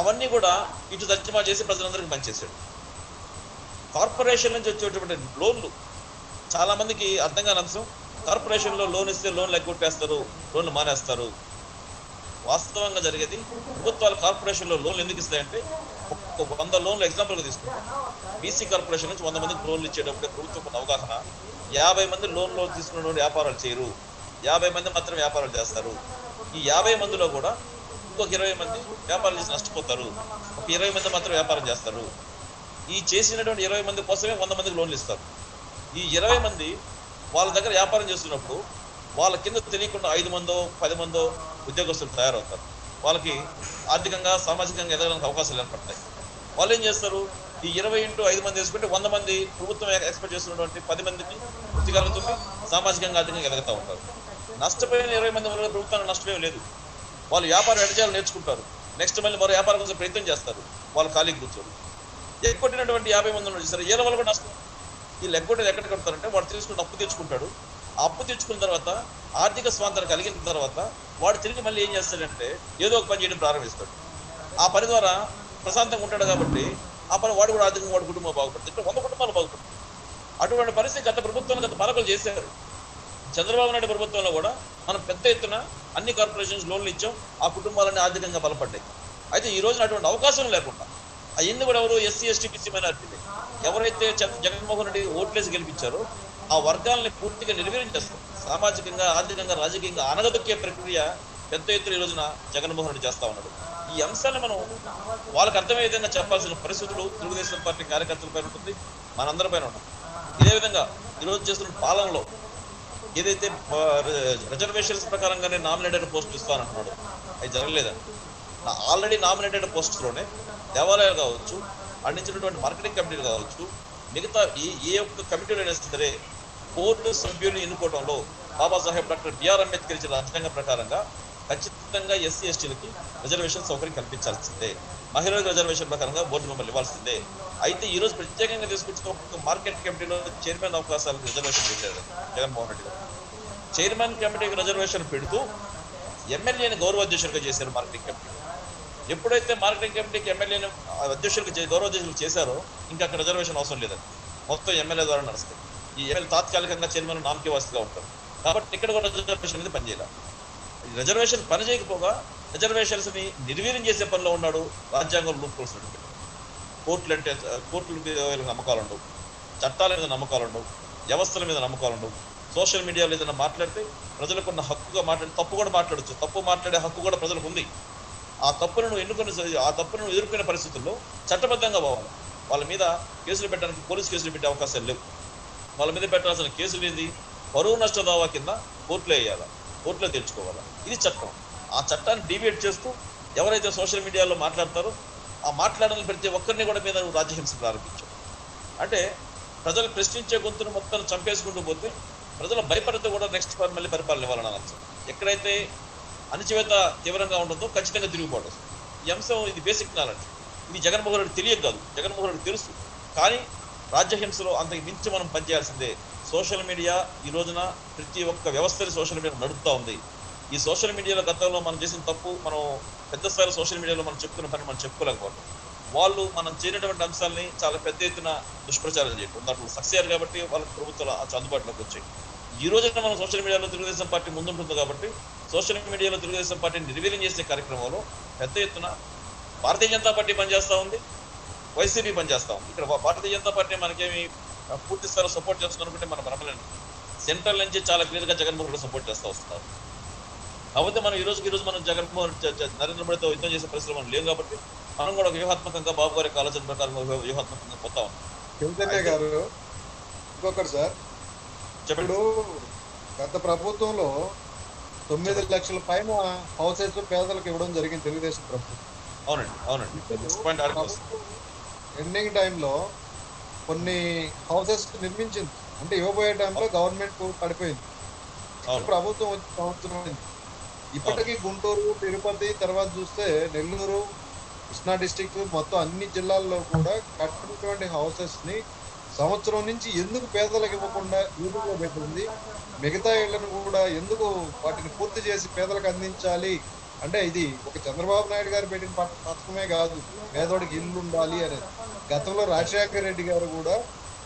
అవన్నీ కూడా ఇటు తర్జమా చేసి ప్రజలందరికీ పనిచేశాడు. కార్పొరేషన్ నుంచి వచ్చేటువంటి లోన్లు చాలా మందికి అర్థం కాని అంశం. కార్పొరేషన్లో లోన్ ఇస్తే లోన్లు ఎగ్గొట్టేస్తారు, లోన్లు మానేస్తారు. వాస్తవంగా జరిగేది, ప్రభుత్వాలు కార్పొరేషన్లో లోన్లు ఎందుకు ఇస్తాయంటే, 100 లోన్లు ఎగ్జాంపుల్గా తీసుకుంటాం. బీసీ కార్పొరేషన్ నుంచి 100 మందికి లోన్లు ఇచ్చేటప్పుడు ప్రభుత్వం అవగాహన, 50 మంది లోన్లు తీసుకున్న వ్యాపారాలు చేయరు, 50 మంది మాత్రం వ్యాపారాలు చేస్తారు. ఈ 50 మందిలో కూడా ఇంకొక 20 మంది వ్యాపారం చేసి నష్టపోతారు, ఒక 20 మంది మాత్రం వ్యాపారం చేస్తారు. ఈ చేసినటువంటి 20 మంది కోసమే 100 మందికి లోన్లు ఇస్తారు. ఈ 20 మంది వాళ్ళ దగ్గర వ్యాపారం చేస్తున్నప్పుడు వాళ్ళ కింద తెలియకుండా 5 మందో 10 మందో ఉద్యోగస్తులు తయారవుతారు. వాళ్ళకి ఆర్థికంగా సామాజికంగా ఎదగడానికి అవకాశాలు ఏర్పడతాయి. వాళ్ళు ఏం చేస్తారు, ఈ 20 × 5 మంది వేసుకుంటే 100 మంది ప్రభుత్వం ఎక్స్పెక్ట్ చేస్తున్నటువంటి 10 మందికి వృత్తి కలుగుతుంది, సామాజికంగా ఆర్థికంగా ఎదుగుతూ ఉంటారు. నష్టపోయిన 20 మంది వల్ల ప్రభుత్వానికి నష్టమే లేదు. వాళ్ళు వ్యాపారం ఎడజాలు నేర్చుకుంటారు, నెక్స్ట్ మళ్ళీ మరో వ్యాపారం కోసం ప్రయత్నం చేస్తారు, వాళ్ళు ఖాళీ కూర్చోరు. ఎగ్గొట్టినటువంటి 50 మంది ఉన్నారు సరే, ఏళ్ళ వల్ల కూడా నష్టం. వీళ్ళు ఎగ్గొట్టేది ఎక్కడ కడతారంటే వాడు తీసుకుంటే అప్పు తెచ్చుకుంటాడు. ఆ అప్పు తెచ్చుకున్న తర్వాత ఆర్థిక స్వాతంత్రం కలిగిన తర్వాత వాడు తిరిగి మళ్ళీ ఏం చేస్తాడంటే ఏదో ఒక పని చేయడం ప్రారంభిస్తాడు. ఆ పని ద్వారా ప్రశాంతంగా ఉంటాడు కాబట్టి ఆ పని వాడు కూడా ఆర్థికంగా వాడు కుటుంబం బాగుపడుతుంది. ఇక్కడ 100 కుటుంబాలు బాగుపడుతుంది. అటువంటి పరిస్థితి గత ప్రభుత్వంలో గత పాలకులు చేశారు. చంద్రబాబు నాయుడు ప్రభుత్వంలో కూడా మనం పెద్ద ఎత్తున అన్ని కార్పొరేషన్స్ లోన్లు ఇచ్చాం, ఆ కుటుంబాలన్నీ ఆర్థికంగా బలపడ్డాయి. అయితే ఈ రోజున అటువంటి అవకాశం లేకుండా అవన్నీ కూడా ఎవరు ఎస్సీ ఎస్టీ బీసీ మైనారిటీలు ఎవరైతే జగన్మోహన్ రెడ్డి ఓట్లేసి గెలిపించారో ఆ వర్గాలని పూర్తిగా నిర్వీర్యం చేస్తారు. సామాజికంగా ఆర్థికంగా రాజకీయంగా అనగదొక్కే ప్రక్రియ పెద్ద ఎత్తున ఈ రోజున జగన్మోహన్ రెడ్డి చేస్తా ఉన్నాడు. ఈ అంశాన్ని మనం వాళ్ళకి అర్థమయ్యే విధంగా చెప్పాల్సిన పరిస్థితులు తెలుగుదేశం పార్టీ కార్యకర్తల పైన ఉంటుంది, మనందరి పైన ఉంటుంది. ఇదే విధంగా ఈరోజు చేస్తున్న పాలనలో ఏదైతే రిజర్వేషన్స్ ప్రకారంగానే నామినేటెడ్ పోస్టులు ఇస్తానంటున్నాడు, అది జరగలేదండి. ఆల్రెడీ నామినేటెడ్ పోస్టులోనే దేవాలయాలు కావచ్చు, అందించినటువంటి మార్కెటింగ్ కమిటీలు కావచ్చు, మిగతా ఏ ఒక్క కమిటీలు అయినా సరే కోర్టు సభ్యుల్ని ఎన్నుకోవడంలో బాబాసాహెబ్ డాక్టర్ బిఆర్ అంబేద్కర్ ఇచ్చిన రాజ్యాంగ ప్రకారంగా ఖచ్చితంగా ఎస్సీ ఎస్టీలకి రిజర్వేషన్ సౌకర్యం కల్పించాల్సిందే, మహిళలకు రిజర్వేషన్ ప్రకారంగా బోర్డు మెంబర్లు ఇవ్వాల్సిందే. అయితే ఈ రోజు ప్రత్యేకంగా తీసుకొచ్చిన ఒక మార్కెట్ కమిటీలో చైర్మన్ అవకాశాలకు రిజర్వేషన్ పెట్టారు జగన్మోహన్ రెడ్డి గారు. చైర్మన్ కమిటీకి రిజర్వేషన్ పెడుతూ ఎమ్మెల్యేని గౌరవాధ్యక్షుడిగా చేశారు మార్కెటింగ్ కమిటీ. ఎప్పుడైతే మార్కెటింగ్ కమిటీకి ఎమ్మెల్యేని అధ్యక్షులకు గౌరవాధ్యక్షులు చేశారో ఇంకా అక్కడ రిజర్వేషన్ అవసరం లేదండి, మొత్తం ఎమ్మెల్యే ద్వారా నడుస్తుంది. ఈ ఎమ్మెల్యే తాత్కాలికంగా చైర్మన్ నామకే వాసిగా ఉంటారు కాబట్టి ఇక్కడ కూడా రిజర్వేషన్ అనేది పనిచేయాలి. రిజర్వేషన్ పని చేయకపోగా రిజర్వేషన్స్ ని నిర్వీర్యం చేసే పనిలో ఉన్నాడు రాజ్యాంగం లూప్హోల్స్. కోర్టులు అంటే కోర్టుల మీద నమ్మకాలు ఉండవు, చట్టాల మీద నమ్మకాలు ఉండవు, వ్యవస్థల మీద నమ్మకాలు ఉండవు. సోషల్ మీడియాలో ఏదైనా మాట్లాడితే ప్రజలకు ఉన్న హక్కుగా మాట్లాడి తప్పు కూడా మాట్లాడచ్చు, తప్పు మాట్లాడే హక్కు కూడా ప్రజలకు ఉంది. ఆ తప్పులను ఎదుర్కొనే పరిస్థితుల్లో చట్టబద్ధంగా పోవాలి. వాళ్ళ మీద కేసులు పెట్టడానికి పోలీస్ కేసులు పెట్టే అవకాశాలు లేవు. వాళ్ళ మీద పెట్టాల్సిన కేసులు ఏంది, పరువు నష్ట దావా కింద కోర్టులో వేయాలా, కోర్టులో తెచ్చుకోవాలా. ఇది చట్టం. ఆ చట్టాన్ని డీవియేట్ చేస్తూ ఎవరైతే సోషల్ మీడియాలో మాట్లాడతారో ఆ మాట్లాడాలని ప్రతి ఒక్కరిని కూడా మీద రాజ్యహింస ప్రారంభించారు. అంటే ప్రజలు ప్రశ్నించే గొంతును మొత్తం చంపేసుకుంటూ పోతే ప్రజల భయపడితే కూడా నెక్స్ట్ మళ్ళీ పరిపాలన ఇవ్వాలని అనొచ్చు. ఎక్కడైతే అణచివేత తీవ్రంగా ఉంటుందో ఖచ్చితంగా తిరిగిపోవడం. ఈ అంశం ఇది బేసిక్ నాలెడ్జ్. ఇది జగన్మోహన్ రెడ్డి తెలియదు కాదు, జగన్మోహన్ రెడ్డి తెలుసు. కానీ రాజ్యహింసలో అంతకు మించి మనం పనిచేయాల్సిందే. సోషల్ మీడియా ఈ రోజున ప్రతి ఒక్క వ్యవస్థని సోషల్ మీడియా నడుపుతూ ఉంది. ఈ సోషల్ మీడియాలో గతంలో మనం చేసిన తప్పు, మనం పెద్ద స్థాయిలో సోషల్ మీడియాలో మనం చెప్పుకున్న పని మనం చెప్పుకోలేకపోవడం. వాళ్ళు మనం చేయనటువంటి అంశాలని చాలా పెద్ద ఎత్తున దుష్ప్రచారం చేయడం, దాంట్లో సక్సెస్ కాబట్టి వాళ్ళకి ప్రభుత్వాలు అందుబాటులోకి వచ్చాయి. ఈ రోజున మనం సోషల్ మీడియాలో తెలుగుదేశం పార్టీ ముందుంటుంది కాబట్టి సోషల్ మీడియాలో తెలుగుదేశం పార్టీని నిర్వీర్యం చేసే కార్యక్రమంలో పెద్ద ఎత్తున భారతీయ జనతా పార్టీ పనిచేస్తూ ఉంది, వైసీపీ పనిచేస్తూ ఉంది. ఇక్కడ భారతీయ జనతా పార్టీ మనకేమి పూర్తి స్థాయిలో సపోర్ట్ చేస్తుంది అనుకుంటే మనం బలపలేండి. సెంట్రల్ నుంచి చాలా క్లియర్గా జగన్మోహన్ రెడ్డి సపోర్ట్ చేస్తూ వస్తున్నారు. కాబట్టి మనం ఈ రోజు మనం జగన్మోహన్ నరేంద్ర మోడీతో యుద్ధం చేసే పరిస్థితులు మనం లేవు కాబట్టి మనం కూడా వ్యూహాత్మకంగా బాబు గారి ఆలోచన ప్రకారం వ్యూహాత్మకంగా పోతా ఉన్నాం. చైతన్య గారు ఇంకొకటి సార్, ఇప్పుడు గత ప్రభుత్వంలో 9 లక్షల పైన హౌసెస్ పేదలకు ఇవ్వడం జరిగింది తెలుగుదేశం ప్రభుత్వం. అవునండి. ఎండింగ్ టైంలో కొన్ని హౌసెస్ నిర్మించింది, అంటే ఇవ్వబోయే టైంలో గవర్నమెంట్ పడిపోయింది. ప్రభుత్వం వచ్చి సంవత్సరం అయింది. ఇప్పటికీ గుంటూరు, తిరుపతి, తర్వాత చూస్తే నెల్లూరు, కృష్ణా డిస్టిక్ మొత్తం అన్ని జిల్లాల్లో కూడా కట్టినటువంటి హౌసెస్ ని సంవత్సరం నుంచి ఎందుకు పేదలకు ఇవ్వకుండా యూదులో పెట్టింది, మిగతా ఇళ్లను కూడా ఎందుకు వాటిని పూర్తి చేసి పేదలకు అందించాలి అంటే ఇది ఒక చంద్రబాబు నాయుడు గారు పెట్టిన పథకమే కాదు, పేదోడికి ఇల్లు ఉండాలి అనేది. గతంలో రాజశేఖర రెడ్డి గారు కూడా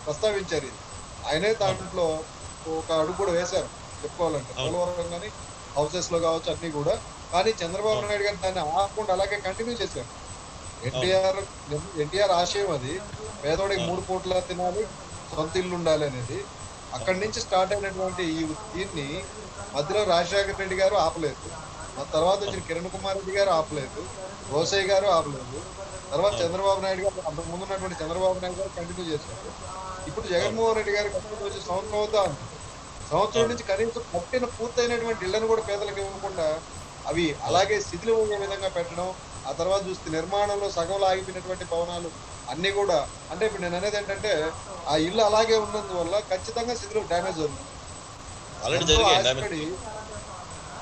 ప్రస్తావించారు ఇది. ఆయనే దాంట్లో ఒక అడుగు కూడా వేశారు చెప్పుకోవాలంటే, పోలవరం కానీ హౌసెస్ లో కావచ్చు అన్ని కూడా. కానీ చంద్రబాబు నాయుడు గారు దాన్ని ఆపకుండా అలాగే కంటిన్యూ చేశారు. ఎన్టీఆర్ ఆశయం అది, పేదోడికి 3 పూట్ల తినాలి, సొంత ఇల్లు ఉండాలి అనేది. అక్కడి నుంచి స్టార్ట్ అయినటువంటి దీన్ని మధ్యలో రాజశేఖర రెడ్డి గారు ఆపలేదు, ఆ తర్వాత వచ్చిన కిరణ్ కుమార్ రెడ్డి గారు ఆపలేదు, రోసయ్య గారు ఆపలేదు, తర్వాత చంద్రబాబు నాయుడు గారు, అంతకు ముందు ఉన్నటువంటి చంద్రబాబు నాయుడు గారు కంటిన్యూ చేశారు. ఇప్పుడు జగన్మోహన్ రెడ్డి గారు కంటిన్యూ వచ్చి సంవత్సరం అవుతా ఉంది. సంవత్సరం నుంచి కనీసం కట్టిన పూర్తయినటువంటి ఇళ్లను కూడా పేదలకు ఇవ్వకుండా అవి అలాగే శిథిలం అయ్యే విధంగా పెట్టడం, ఆ తర్వాత చూస్తే నిర్మాణంలో సగంలో ఆగిపోయినటువంటి భవనాలు అన్ని కూడా, అంటే ఇప్పుడు నేను అనేది ఏంటంటే ఆ ఇల్లు అలాగే ఉన్నందువల్ల ఖచ్చితంగా స్థితిలో డ్యామేజ్ అవుతుంది.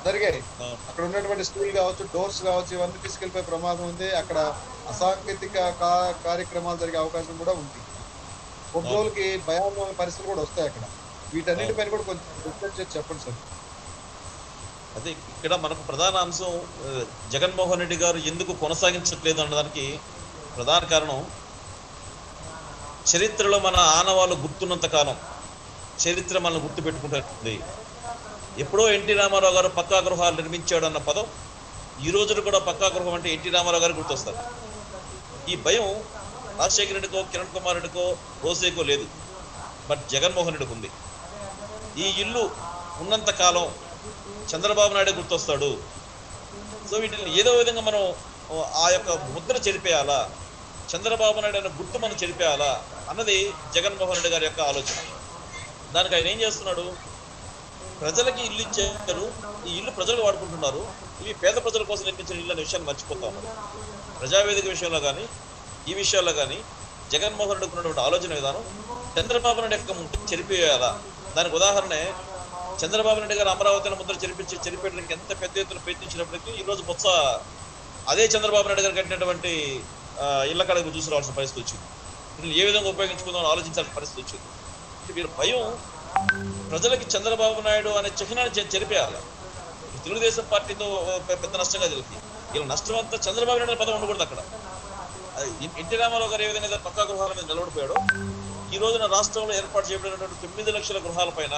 జరిగాయి అక్కడ ఉన్నటువంటి స్కూల్ కావచ్చు, డోర్స్ కావచ్చు, ఇవన్నీ తీసుకెళ్లిపోయే ప్రమాదం ఉంది. అక్కడ అసాంకేతిక కార్యక్రమాలు జరిగే అవకాశం కూడా ఉంది. కొన్ని రోజులకి భయానక పరిస్థితులు కూడా వస్తాయి అక్కడ. వీటన్నిటిపైన కూడా కొంచెం డిస్కస్ చేసి చెప్పండి సార్. అదే ఇక్కడ మనకు ప్రధాన అంశం జగన్మోహన్ రెడ్డి గారు ఎందుకు కొనసాగించట్లేదు అన్నదానికి ప్రధాన కారణం, చరిత్రలో మన ఆనవాళ్ళు గుర్తున్నంత కాలం చరిత్ర మనల్ని గుర్తు పెట్టుకుంటుంది. ఎప్పుడో ఎన్టీ రామారావు గారు పక్కా గృహాలు నిర్మించాడు అన్న పదం ఈ రోజులు కూడా పక్కా గృహం అంటే ఎన్టీ రామారావు గారు గుర్తొస్తారు. ఈ భయం రాజశేఖర రెడ్డికో, కిరణ్ కుమార్ రెడ్డికో, రోసేకో లేదు, బట్ జగన్మోహన్ రెడ్డికి ఉంది. ఈ ఇల్లు ఉన్నంత కాలం చంద్రబాబు నాయుడు గుర్తొస్తాడు. సో వీటిని ఏదో విధంగా మనం ఆ యొక్క ముద్ర చెరిపేయాలా, చంద్రబాబు నాయుడు అనే గుర్తు మనం చెరిపేయాలా అన్నది జగన్మోహన్ రెడ్డి గారి యొక్క ఆలోచన. దానికి ఆయన ఏం చేస్తున్నాడు, ప్రజలకి ఇల్లు ఇచ్చారు, ఈ ఇల్లు ప్రజలు వాడుకుంటున్నారు, ఇవి పేద ప్రజల కోసం నిర్మించిన ఇల్లు అనే విషయాన్ని మర్చిపోతా ఉన్నారు. ప్రజావేదిక విషయంలో కానీ ఈ విషయాల్లో కానీ జగన్మోహన్ రెడ్డికి ఉన్నటువంటి ఆలోచన విధానం చంద్రబాబు నాయుడు యొక్క ముద్ర చెరిపేయాలా. దానికి ఉదాహరణే చంద్రబాబు నాయుడు గారు అమరావతిని ముద్ర చెరిపేయడానికి ఎంత పెద్ద ఎత్తున ప్రయత్నించినప్పటికీ ఈరోజు బొత్స అదే చంద్రబాబు నాయుడు గారు కట్టినటువంటి ఇళ్ల కడకు చూసి రావాల్సిన పరిస్థితి వచ్చింది. వీటిని ఏ విధంగా ఉపయోగించుకుందామని ఆలోచించాల్సిన పరిస్థితి వచ్చింది. వీరు భయం ప్రజలకి చంద్రబాబు నాయుడు అనే చిహ్నాన్ని చెరిపేయాలి. తెలుగుదేశం పార్టీతో పెద్ద నష్టంగా జరుగుతుంది. ఇలా నష్టం అంతా చంద్రబాబు నాయుడు పదం ఉండకూడదు అక్కడ. ఎన్టీ రామారావు గారు ఏ విధంగా పక్కా గృహాల మీద నిలబడిపోయాడో ఈ రోజున రాష్ట్రంలో ఏర్పాటు చేయబడినటువంటి 9 లక్షల గృహాల పైన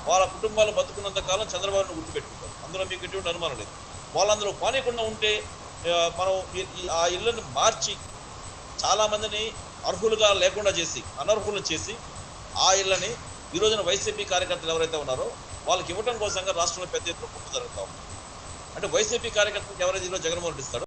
వాళ్ళ కుటుంబాలు బతుకున్నంత కాలం చంద్రబాబును గుర్తుపెట్టుకుంటారు. అందులో మీకు ఎటువంటి అనుమానం లేదు. వాళ్ళందరూ పానీయకుండా ఉంటే మనం ఆ ఇళ్లను మార్చి చాలా మందిని అర్హులుగా లేకుండా చేసి అనర్హులు చేసి ఆ ఇళ్ళని ఈ రోజున వైసీపీ కార్యకర్తలు ఎవరైతే ఉన్నారో వాళ్ళకి ఇవ్వడం కోసంగా రాష్ట్రంలో పెద్ద ఎత్తున కుట్ర జరుగుతా ఉంది. అంటే వైసీపీ కార్యకర్తలకు ఎవరైతే ఈరోజు జగన్మోహన్ రెడ్డి ఇస్తాడో